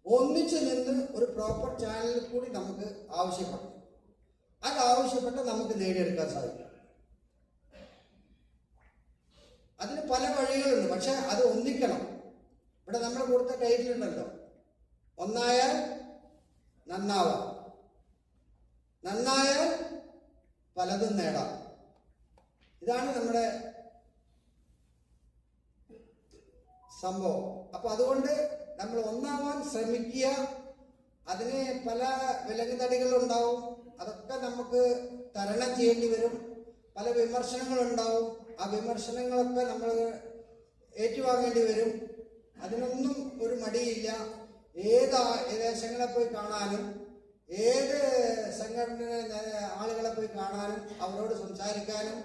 H: ഒന്നിച്ചു നിന്ന് ഒരു പ്രോപ്പർ ചാനലിൽ കൂടി നമുക്ക് ആവശ്യപ്പെടണം. അത് ആവശ്യപ്പെട്ട് നമുക്ക് നേടിയെടുക്കാൻ സാധിക്കും. അതിന് പല വഴികളുണ്ട്. പക്ഷെ അത് ഒന്നിക്കണം. ഇവിടെ നമ്മൾ കൊടുത്ത ടൈറ്റിലുണ്ടല്ലോ, ഒന്നായാൽ നന്നാവാം, നന്നായാൽ പലതും നേടാം. ഇതാണ് നമ്മുടെ സംഭവം. അപ്പൊ അതുകൊണ്ട് നമ്മൾ ഒന്നാവാൻ ശ്രമിക്കുക. അതിന് പല വിലങ്ങുതടികളുണ്ടാവും. അതൊക്കെ നമുക്ക് തരണം ചെയ്യേണ്ടി വരും. പല വിമർശനങ്ങളുണ്ടാവും. ആ വിമർശനങ്ങളൊക്കെ നമ്മൾ ഏറ്റുവാങ്ങേണ്ടി വരും. അതിനൊന്നും ഒരു മടിയില്ല. ഏത് ദേശങ്ങളെ പോയി കാണാനും ഏത് സംഘടന ആളുകളെ പോയി കാണാനും അവരോട് സംസാരിക്കാനും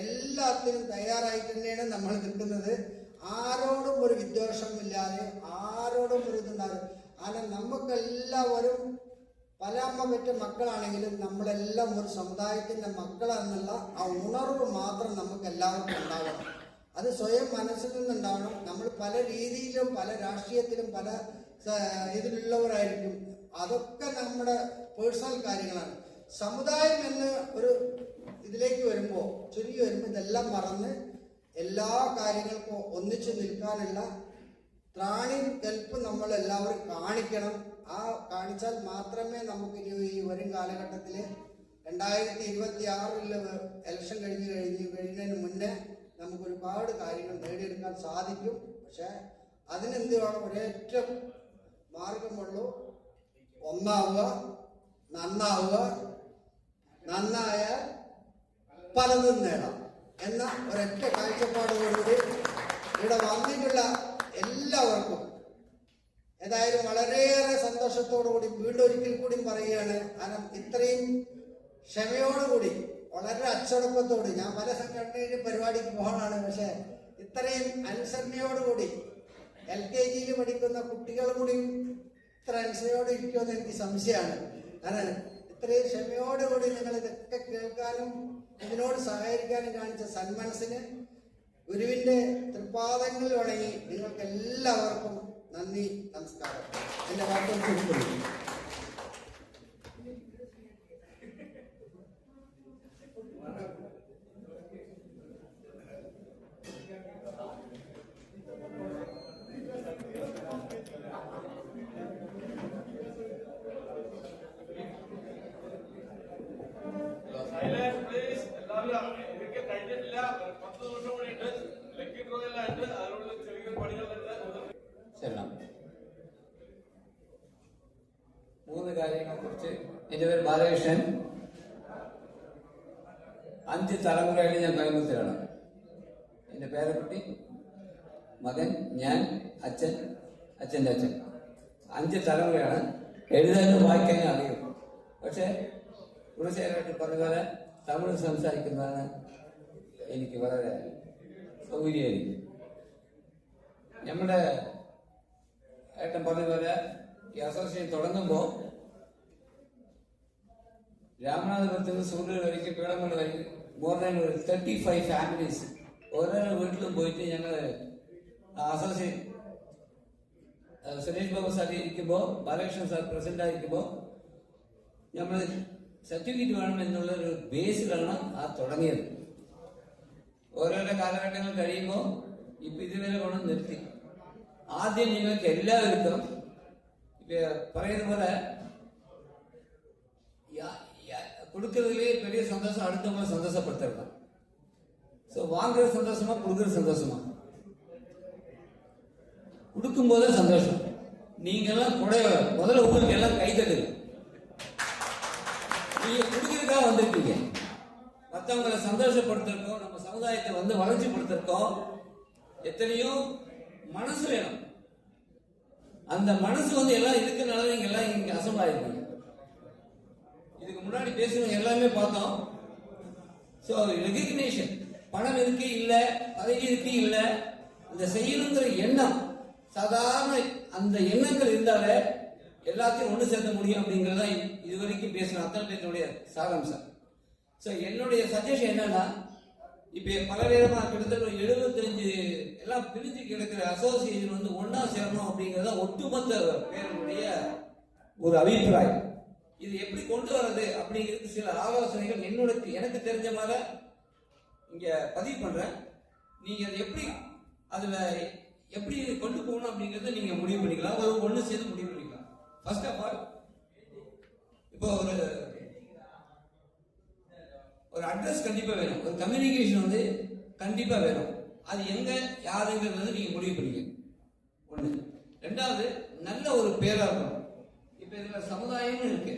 H: എല്ലാത്തിനും തയ്യാറായിട്ട് തന്നെയാണ് നമ്മൾ നിൽക്കുന്നത്. ആരോടും ഒരു വിദ്വേഷമില്ലാതെ, ആരോടും ഒരു ഇതുണ്ടാകും. കാരണം നമുക്കെല്ലാവരും പല അമ്മ പെറ്റ മക്കളാണെങ്കിലും നമ്മളെല്ലാം ഒരു സമുദായത്തിന്റെ മക്കളെന്നുള്ള ആ ഉണർവ് മാത്രം നമുക്ക് എല്ലാവർക്കും ഉണ്ടാവണം. അത് സ്വയം മനസ്സിൽ നിന്നുണ്ടാവണം. നമ്മൾ പല രീതിയിലും പല രാഷ്ട്രീയത്തിലും പല ഇതിലുള്ളവരായിരിക്കും. അതൊക്കെ നമ്മുടെ പേഴ്സണൽ കാര്യങ്ങളാണ്. സമുദായം എന്ന് ഒരു ഇതിലേക്ക് വരുമ്പോൾ, ചുരുങ്ങി വരുമ്പോൾ ഇതെല്ലാം മറന്ന് എല്ലാ കാര്യങ്ങൾക്കും ഒന്നിച്ചു നിൽക്കാനുള്ള ത്രാണിയും കെൽപ്പും നമ്മൾ എല്ലാവരും കാണിക്കണം. ആ കാണിച്ചാൽ മാത്രമേ നമുക്ക് ഈ വരും കാലഘട്ടത്തിൽ 2026 ഇലക്ഷൻ കഴിയുന്നതിന് മുന്നേ നമുക്ക് ഒരുപാട് കാര്യങ്ങൾ നേടിയെടുക്കാൻ സാധിക്കും. പക്ഷെ അതിനെന്ത് വേണം? ഒരേറ്റ മാർഗമുള്ളൂ. ഒന്നാവുക, നന്നാവുക, നന്നായാൽ പലതും നേടാം എന്ന ഒരൊറ്റ കാഴ്ചപ്പാടോടുകൂടി ഇവിടെ വന്നിട്ടുള്ള എല്ലാവർക്കും ഏതായാലും വളരെയേറെ സന്തോഷത്തോടുകൂടി വീണ്ടും ഒരിക്കൽ കൂടി പറയുകയാണ്. കാരണം ഇത്രയും ക്ഷമയോടുകൂടി, വളരെ അച്ചടക്കത്തോട്, ഞാൻ പല സംഘടനയിലും പരിപാടിക്ക് പോകാനാണ്, പക്ഷെ ഇത്രയും അനുസരണയോടുകൂടി LKG പഠിക്കുന്ന കുട്ടികളും കൂടി ഇത്ര അനുസരണയോടെ ഇരിക്കുമെന്ന് എനിക്ക് സംശയമാണ്. കാരണം ഇത്രയും ക്ഷമയോടുകൂടി നിങ്ങൾ ഇതൊക്കെ കേൾക്കാനും ഇതിനോട് സഹകരിക്കാനും കാണിച്ച സന്മനസ്സിന് ഗുരുവിന്റെ തൃപ്പാദങ്ങളിൽ വണങ്ങി നിങ്ങൾക്ക് എല്ലാവർക്കും നന്ദി, നമസ്കാരം. എന്റെ വാക്കുകൾ ചുരുക്കുന്നു.
I: ചെല്ലാം. 3 കാര്യങ്ങളെ കുറിച്ച്. എൻ്റെ പേര് ബാലകൃഷ്ണൻ. 5 തലമുറയായിട്ട് ഞാൻ കോയമ്പത്തൂരാണ്. എൻ്റെ പേരക്കുട്ടി, മകൻ, ഞാൻ, അച്ഛൻ, അച്ഛൻ്റെ അച്ഛൻ, 5 തലമുറയാണ്. എഴുതാനും വായിക്കാനും അറിയും. പക്ഷെ കുറച്ചേരായിട്ട് പറഞ്ഞ പോലെ തമിഴ് സംസാരിക്കുന്നതാണ് എനിക്ക് വളരെ സൗകര്യമായിരിക്കും. നമ്മുടെ ഏട്ടൻ പറഞ്ഞ പോലെ ഈ അസോസിയേഷൻ തുടങ്ങുമ്പോൾ രാമനാഥപുരത്ത് നിന്ന് സൂര്യൻ വരയ്ക്ക് പീളമൂട് വരയ്ക്ക് മോർ ദാൻ 35 ഫാമിലീസ് ഓരോ വീട്ടിലും പോയിട്ട് ഞങ്ങൾ അസോസിയേഷൻ സുരേഷ് ബാബു സാർ ഇരിക്കുമ്പോൾ, ബാലകൃഷ്ണൻ സാർ പ്രസിഡന്റ് ആയിരിക്കുമ്പോൾ നമ്മൾ സർട്ടിഫിക്കറ്റ് വേണം എന്നുള്ളൊരു ബേസിലാണ് തുടങ്ങിയത്. ഓരോരോ കാലഘട്ടങ്ങൾ കഴിയുമ്പോൾ ഇപ്പൊ ഇതുവരെ കൊണ്ട് നിർത്തി. ആദ്യം നിങ്ങൾക്ക് എല്ലാവർക്കും പറയുന്ന പോലെ கொடுக்கறதுலே பெரிய சந்தோஷம் அடுத்தவங்களை சந்தோஷப்படுத்துறது. ஸோ வாங்குற சந்தோஷமா கொடுக்குற சந்தோஷமா? கொடுக்கும் போதே சந்தோஷம். நீங்க எல்லாம் முதல்ல உங்களுக்கு எல்லாம் கை தட்டுங்க. நீங்க கொடுக்கறதுக்காக வந்திருக்கீங்க. மற்றவங்களை சந்தோஷப்படுத்திருக்கோம், நம்ம சமுதாயத்தை வளர்ச்சிப்படுத்திருக்கோம். எத்தனையோ மனசு வேணும். அந்த மனசு எல்லாம் இருக்கனால நீங்க எல்லாம் இங்க அசம்பிள் ஆயிருக்கீங்க. இதுக்கு முன்னாடி பேசுறவங்க எல்லாமே பார்த்தோம். ஸோ ரெகக்னேஷன், பணம் இருக்கு இல்ல, பதவி இருக்கு இல்ல, அந்த செய்யணுங்கிற எண்ணம், சாதாரண அந்த எண்ணங்கள் இருந்தாலே எல்லாத்தையும் ஒன்று சேர்த்த முடியும் அப்படிங்கறத இதுவரைக்கும் பேசுற அத்தனை பேருடைய சாராம்சம். ஸோ என்னுடைய சஜஷன் என்னன்னா, இப்ப பல நேரமா கிட்டத்தட்ட 75 எல்லாம் பிரிஞ்சு கிடக்கிற அசோசியேஷன் ஒன்னா சேரணும் அப்படிங்கறத ஒட்டுமொத்த பேருடைய ஒரு அபிப்பிராயம். இது எப்படி கொண்டு வர்றது அப்படிங்கிறது சில ஆலோசனைகள் எனக்கு தெரிஞ்ச மாதிரி இங்க பதிவு பண்றேன். நீங்க அதுல எப்படி கொண்டு போகணும் அப்படிங்கறத நீங்க முடிவு பண்ணிக்கலாம். ஒண்ணு சேர்ந்து முடிவு பண்ணிக்கலாம். ஃபர்ஸ்ட் ஆஃப் ஆல், இப்போ ஒரு அட்ரஸ் கண்டிப்பா வேணும், ஒரு கம்யூனிகேஷன் கண்டிப்பா வேணும். அது எங்க யாருங்கிறது நீங்க முடிவு பண்ணிக்க. ஒண்ணு. ரெண்டாவது, நல்ல ஒரு பேரா இருக்கணும். இப்ப இதுல சமுதாயம்னு இருக்கு.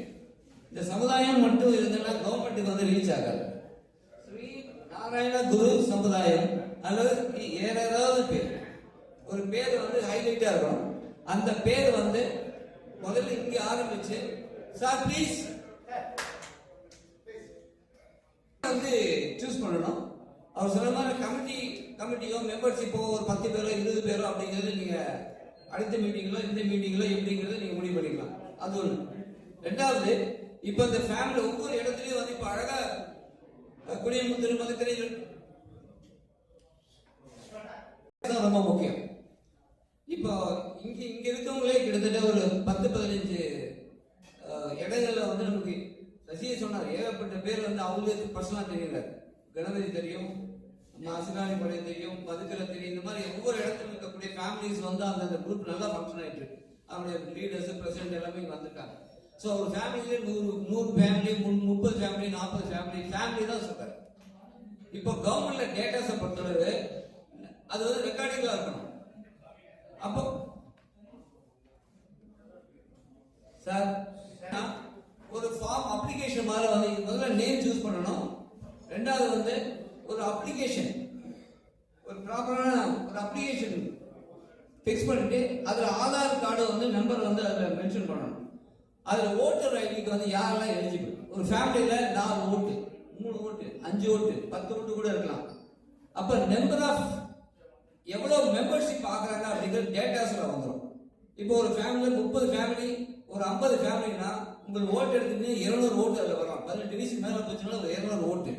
I: இந்த சமுதாயம் மட்டும் இருந்ததுன்னா கவர்மெண்ட்டுக்கு ரீச் ஆகாது. ஸ்ரீ நாராயண குரு சமுதாயம் அல்லது வேற ஏதாவது பேர், ஒரு பேர் ஹைலைட்டா இருக்கணும். அந்த பேர் முதல்ல இங்க ஆரம்பிச்சு, சார் ப்ளீஸ் சூஸ் பண்ணணும். அவர் சொன்ன மாதிரி கமிட்டியோ மெம்பர்ஷிப்போ ஒரு 10 பேரோ 20 பேரோ அப்படிங்கிறது நீங்க அடுத்த மீட்டிங்ல இந்த மீட்டிங்ல எப்படிங்கிறத நீங்க முடிவு பண்ணிக்கலாம். அது ஒண்ணு. ரெண்டாவது, இப்ப இந்த ஃபேமிலி ஒவ்வொரு இடத்துலயும் இப்ப அழகா குடியமுத்திரு மதத்திரைகள் ரொம்ப முக்கியம். இப்போ இங்க இங்க இருக்கவங்களே கிட்டத்தட்ட ஒரு 10-15 இடங்கள்ல வந்து நமக்கு ரசிகை சொன்னார், ஏகப்பட்ட பேர் வந்து அவங்களுக்கு பர்சனலா தெரியல. கணபதி தெரியும், அசினாலி படை தெரியும், மதுக்கரை தெரியும். இந்த மாதிரி ஒவ்வொரு இடத்துல இருக்கக்கூடிய ஃபேமிலிஸ் வந்து அந்த குரூப் நல்லா ஃபங்க்ஷன் ஆயிட்டு இருக்கு. அவருடைய லீடர்ஸ், பிரசிடென்ட் எல்லாமே வந்திருக்காங்க. ஸோ ஒரு ஃபேமிலியில 100 ஃபேமிலி, 30 ஃபேமிலி, 40 ஃபேமிலி தான் சொல்றாரு. இப்போ கவர்மெண்ட்ல டேட்டாஸை பொறுத்தளவு அது வந்து ரெக்கார்டிங்கா இருக்கணும். அப்போ சார் ஒரு ஃபார்ம் அப்ளிகேஷன் மாதிரி வந்து முதல்ல நேம் சூஸ் பண்ணணும். ரெண்டாவது வந்து ஒரு அப்ளிகேஷன், ஒரு ப்ராப்பரான ஒரு அப்ளிகேஷன் ஃபிக்ஸ் பண்ணிட்டு அதுல ஆதார் கார்டு வந்து நம்பர் வந்து அதுல மென்ஷன் பண்ணணும். அதுல ஓட்டர் ஐடிக்கு வந்து யாரெல்லாம் எலிஜிபிள், ஒரு ஃபேமிலியில 4 ஓட்டு, 3 ஓட்டு, 5 ஓட்டு, 10 ஓட்டு கூட இருக்கலாம். அப்ப நம்பர் ஆஃப் எவ்வளவு மெம்பர்ஷிப் ஆகுறாங்க அப்படிங்கிற டேட்டாஸ்ல வந்துடும். இப்போ ஒரு ஃபேமிலியில் 30 ஃபேமிலி, ஒரு 50 ஃபேமிலினா உங்களுக்கு ஓட்டு எடுத்துக்கிட்டு 200 ஓட்டு அதில் வரலாம். 18 வயசுக்கு மேலே போச்சுன்னா ஒரு 200 ஓட்டு.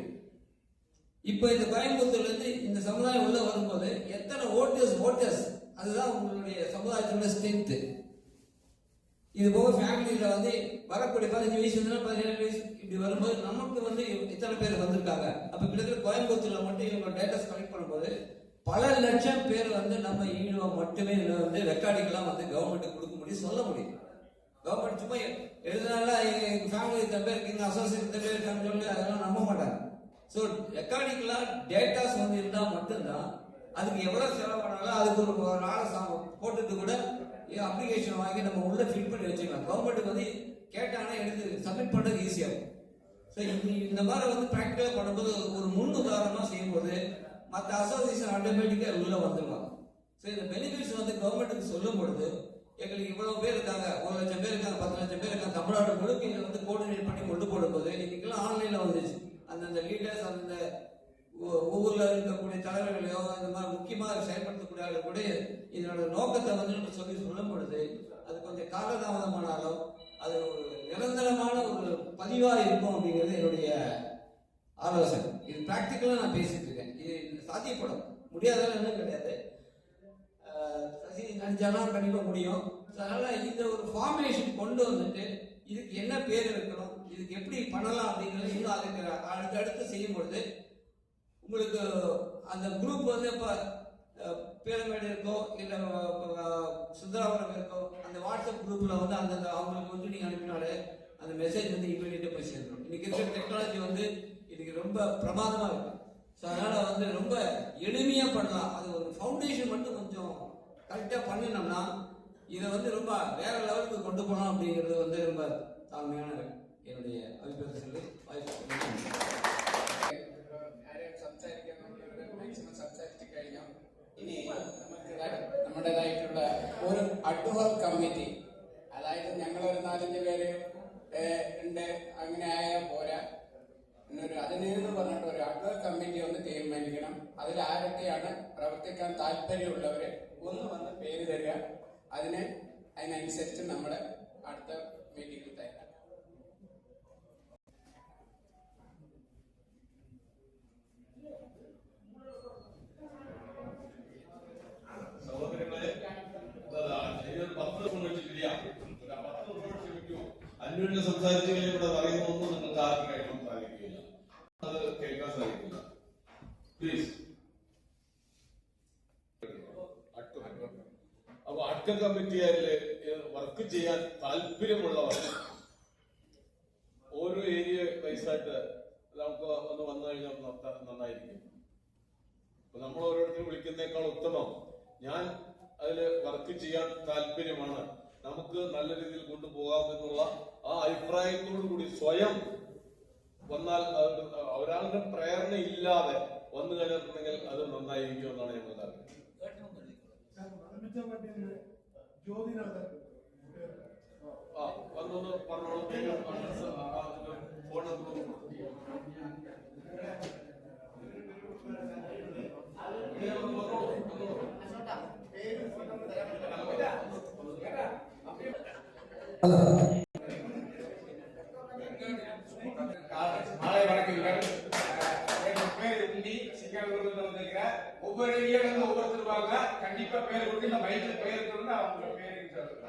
I: இப்போ இந்த கோயம்புத்தூர்ல இருந்து இந்த சமுதாயம் உள்ள வரும்போது எத்தனை ஓட்டர்ஸ் அதுதான் உங்களுடைய சமுதாயத்தோட ஸ்ட்ரென்த். இது போக ஃபேமிலியில வந்து வரக்கூடிய 15 வயசு 17 வயசு இப்படி வரும்போது நமக்கு வந்து எத்தனை பேர் வந்திருக்காங்க. அப்ப கிட்டத்தட்ட கோயம்புத்தூர்ல மட்டும் இவங்க டேட்டாஸ் கலெக்ட் பண்ணும்போது பல லட்சம் பேர் வந்து நம்ம ஈழோ மட்டுமே வந்து ரெக்கார்டிங்கெல்லாம் வந்து கவர்மெண்ட் கொடுக்க முடியும், சொல்ல முடியும். கவர்மெண்ட் சும்மா எழுதினால எங்க ஃபேமிலி இத்தனை பேர் இருக்கீங்க, அசோசியேட் இத்தனை பேர் இருக்காங்கன்னு சொல்லி அதெல்லாம் நம்ப மாட்டாங்க. ஸோ ரெக்கார்டிங்கெல்லாம் டேட்டாஸ் வந்து இருந்தால் மட்டும்தான் அதுக்கு எவ்வளவு செலவானாலும் அதுக்கு ஒரு ஆளை போட்டுட்டு கூட அப்ளிகேஷன் வாங்கி நம்ம உள்ள ஃபில் பண்ணி வச்சுக்கலாம். கவர்மெண்ட்டுக்கு வந்து கேட்டாங்கன்னா எடுத்து சப்மிட் பண்ணுறது ஈஸியாகும். ஸோ இந்த மாதிரி வந்து ப்ராக்டிக்கலாக பண்ணும்போது ஒரு முன் உதாரணமாக செய்யும்போது மற்ற அசோசியேஷன் ஆட்டோமேட்டிக்காக உள்ள வந்துடுவாங்க. ஸோ இந்த பெனிஃபிட்ஸ் வந்து கவர்மெண்ட்டுக்கு சொல்லும் பொழுது எங்களுக்கு இவ்வளவு பேர் இருக்காங்க, 1 லட்சம் பேர் இருக்காங்க, 10 லட்சம் பேர் இருக்காங்க, தமிழ்நாடு முழுக்க இதை வந்து கோஆர்டினேட் பண்ணி கொண்டு போடும்போது இன்னைக்கெல்லாம் ஆன்லைன்ல வந்துச்சு. அந்தந்த லீடர்ஸ் அந்த ஊர்ல இருக்கக்கூடிய தலைவர்களையோ இந்த மாதிரி முக்கியமாக செயல்படுத்தக்கூடிய ஆளு கூட இதனோட நோக்கத்தை வந்து நம்ம சொல்லும் பொழுது அது கொஞ்சம் காலதாமதமானாலும் அது ஒரு நிரந்தரமான ஒரு பதிவா இருக்கும் அப்படிங்கிறது என்னுடைய ஆலோசனை. இது பிராக்டிக்கலா நான் பேசிட்டு இருக்கேன். இது சாத்தியப்படும், முடியாதெல்லாம் கிடையாது. சசி நினைச்சாலும் கண்டிப்பா முடியும். அதனால இந்த ஒரு ஃபார்மேஷன் கொண்டு வந்துட்டு இதுக்கு என்ன பேர் வைக்கணும், இதுக்கு எப்படி பண்ணலாம் அப்படிங்கிறது இன்னும் அதுக்கு அடுத்து செய்யும் பொழுது உங்களுக்கு அந்த குரூப் வந்து இப்ப பேரமேடு இருக்கோ இல்ல சுந்தராபுரம் இருக்கோ அந்த வாட்ஸ்அப் குரூப்ல வந்து அந்த அவங்களுக்கு வந்து நீங்க அனுப்பினாலே அந்த மெசேஜ் வந்து இமீடியட்டா போய் சேர்ந்துடும். இன்னைக்கு இருக்கிற டெக்னாலஜி வந்து இதுக்கு ரொம்ப பிரமாதமா இருக்கு. ஸோ அதனால வந்து ரொம்ப எளிமையா பண்ணலாம். அது ஒரு ஃபவுண்டேஷன் மட்டும் கொஞ்சம் கரெக்டா பண்ணினோம்னா இதை வந்து ரொம்ப வேற லெவலுக்கு கொண்டு போகலாம் அப்படிங்கிறது வந்து ரொம்ப தாழ்மையான என்னுடைய அபிப்பிராயத்தை சொல்லி
F: സംസാരിച്ചു കഴിഞ്ഞാൽ ഇനി നമുക്ക് നമ്മുടേതായിട്ടുള്ള ഒരു അഡ്ഹോക് കമ്മിറ്റി, അതായത് ഞങ്ങളൊരു 4-5 പേര് ഉണ്ട് അങ്ങനെ ആയാൽ പോരാ, അതിനെന്ന് പറഞ്ഞിട്ട് ഒരു അഡ്ഹോക് കമ്മിറ്റി ഒന്ന് തീരുമാനിക്കണം. അതിൽ ആരൊക്കെയാണ് പ്രവർത്തിക്കാൻ താല്പര്യമുള്ളവര് ഒന്ന് വന്ന് പേര് തരിക. അതിനനുസരിച്ച് നമ്മുടെ അടുത്ത മീറ്റിംഗ് തയ്യാറാക്കാം.
D: അന്വേഷണം സംസാരിച്ചു ഇവിടെ പറയുന്നൊന്നും നിങ്ങൾക്ക് ആർക്കും കേൾക്കാൻ സാധിക്കില്ല, അത് കേൾക്കാൻ സാധിക്കില്ല. പ്ലീസ്. അപ്പൊ അഡ്ക കമ്മിറ്റിയാരില് വർക്ക് ചെയ്യാൻ താല്പര്യമുള്ളവർ ഓരോ ഏരിയ വൈസായിട്ട് നമുക്ക് ഒന്ന് വന്നു കഴിഞ്ഞാൽ നന്നായിരിക്കും. അപ്പൊ നമ്മൾ ഓരോരുത്തരും വിളിക്കുന്നേക്കാൾ ഉത്തമം ഞാൻ അതിൽ വർക്ക് ചെയ്യാൻ താല്പര്യമാണ്, നമുക്ക് നല്ല രീതിയിൽ കൊണ്ടുപോകാമെന്നുള്ള ആ അഭിപ്രായത്തോടു കൂടി സ്വയം വന്നാൽ ഒരാളുടെ പ്രേരണ ഇല്ലാതെ വന്നു കഴിഞ്ഞിട്ടുണ്ടെങ്കിൽ അത് നന്നായിരിക്കും എന്നാണ് ഞങ്ങൾ അറിയുന്നത്. ആ വന്നൊന്ന് പറഞ്ഞോളൂ. ഫോൺ നമ്പർ
F: மாலை வணக்கங்கள். பேர் இந்தி சிங்கப்பூர்ல வந்திருக்கிற ஒவ்வொரு ஏரியாவில இருந்து ஒவ்வொருத்தருவாங்க. கண்டிப்பா பேர் கொடுத்து இந்த மைக்ல பேர் கொடுத்து அவங்க பேருக்கு
J: கிடைக்காது.